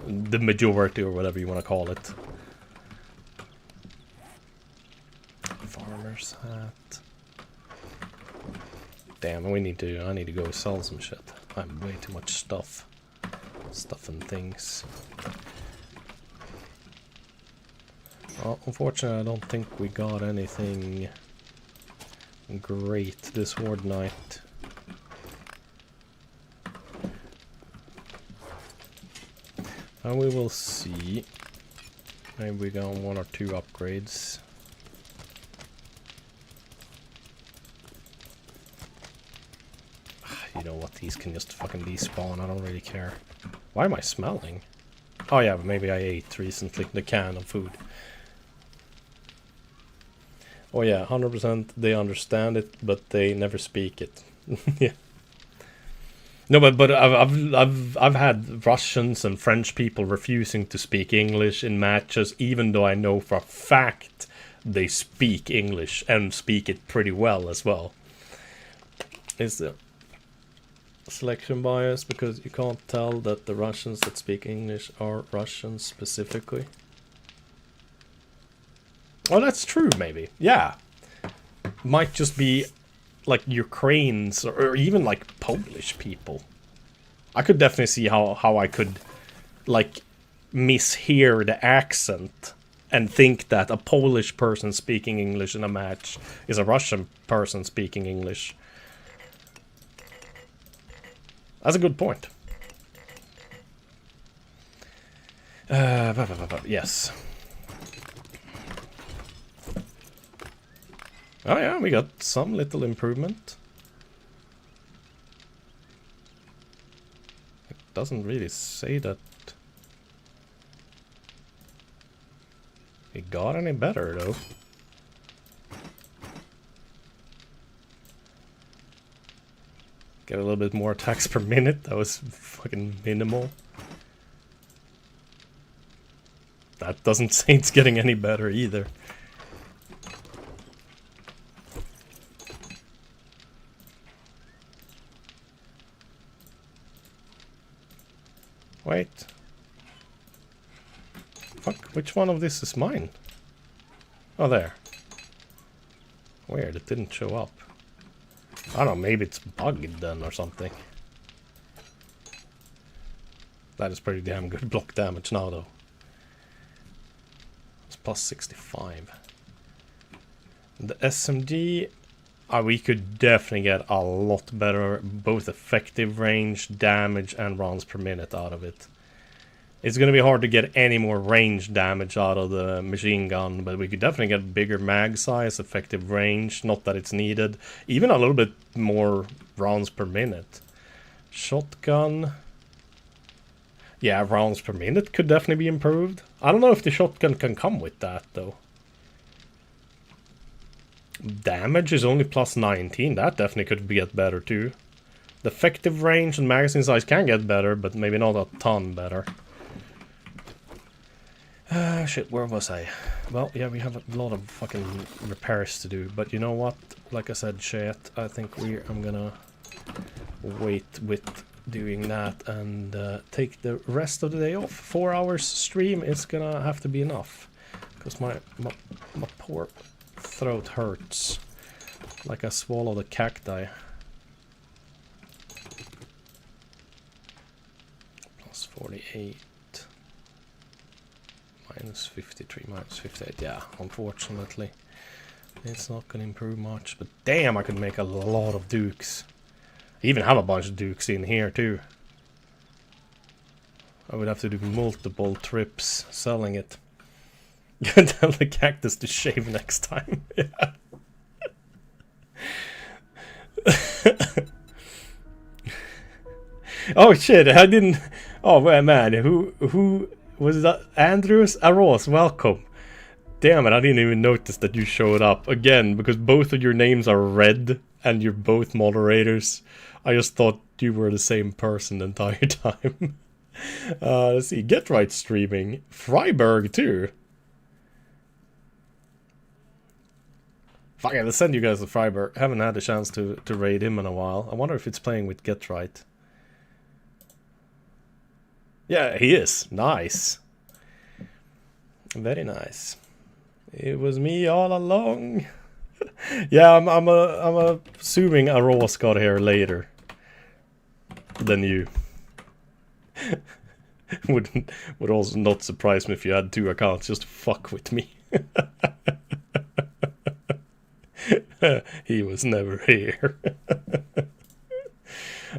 the majority, or whatever you want to call it. Farmer's hat. Damn, I need to go sell some shit. I have way too much stuff and things. Well, unfortunately, I don't think we got anything great this Horde night. And we will see. Maybe we got 1 or 2 upgrades. You know what, these can just fucking despawn, I don't really care. Why am I smelling? Oh yeah, but maybe I ate recently the can of food. Oh yeah, 100% they understand it, but they never speak it. Yeah. No, but I've had Russians and French people refusing to speak English in matches, even though I know for a fact they speak English and speak it pretty well as well. Is the selection bias because you can't tell that the Russians that speak English are Russians specifically? Oh, that's true, maybe. Yeah. Might just be like Ukrainians or even like Polish people. I could definitely see how I could like mishear the accent and think that a Polish person speaking English in a match is a Russian person speaking English. That's a good point. Yes. Oh yeah, we got some little improvement. doesn't really say that it got any better though. Get a little bit more attacks per minute. That was fucking minimal. That doesn't say it's getting any better either. Wait. Fuck, which one of this is mine? Oh, there. Weird, it didn't show up. I don't know, maybe it's bugged then or something. That is pretty damn good block damage now though. It's plus 65. The SMG, we could definitely get a lot better, both effective range, damage, and rounds per minute out of it. It's going to be hard to get any more range damage out of the machine gun, but we could definitely get bigger mag size, effective range, not that it's needed. Even a little bit more rounds per minute. Shotgun. Yeah, rounds per minute could definitely be improved. I don't know if the shotgun can come with that, though. Damage is only plus 19. That definitely could get better, too. The effective range and magazine size can get better, but maybe not a ton better. Shit, where was I? Well, yeah, we have a lot of fucking repairs to do, but you know what? Like I said, chat, I think I'm gonna wait with doing that and take the rest of the day off. 4 hours stream is gonna have to be enough, because my poor throat hurts like I swallowed a cacti. Plus 48. Minus 53, minus 58, yeah, unfortunately. It's not gonna improve much, but damn, I could make a lot of dukes. I even have a bunch of dukes in here, too. I would have to do multiple trips selling it. Tell the cactus to shave next time. Yeah. Oh shit, I didn't... Oh man, who was that? Andrews Aros, welcome. Damn it, I didn't even notice that you showed up again, because both of your names are red and you're both moderators. I just thought you were the same person the entire time. Let's see, Get Right streaming. Freiburg too. Fuck it, let's send you guys to Freiburg. Haven't had a chance to raid him in a while. I wonder if it's playing with Get Right. Yeah, he is. Nice. Very nice. It was me all along. Yeah, I'm assuming Aros got here later than you. Would also not surprise me if you had 2 accounts just to fuck with me. He was never here.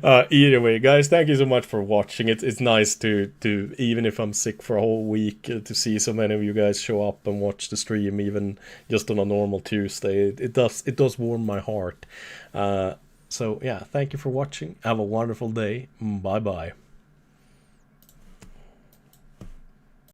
Either way, guys, thank you so much for watching. It's nice to even if I'm sick for a whole week, to see so many of you guys show up and watch the stream, even just on a normal Tuesday. It does warm my heart. So yeah, thank you for watching. Have a wonderful day. Bye bye.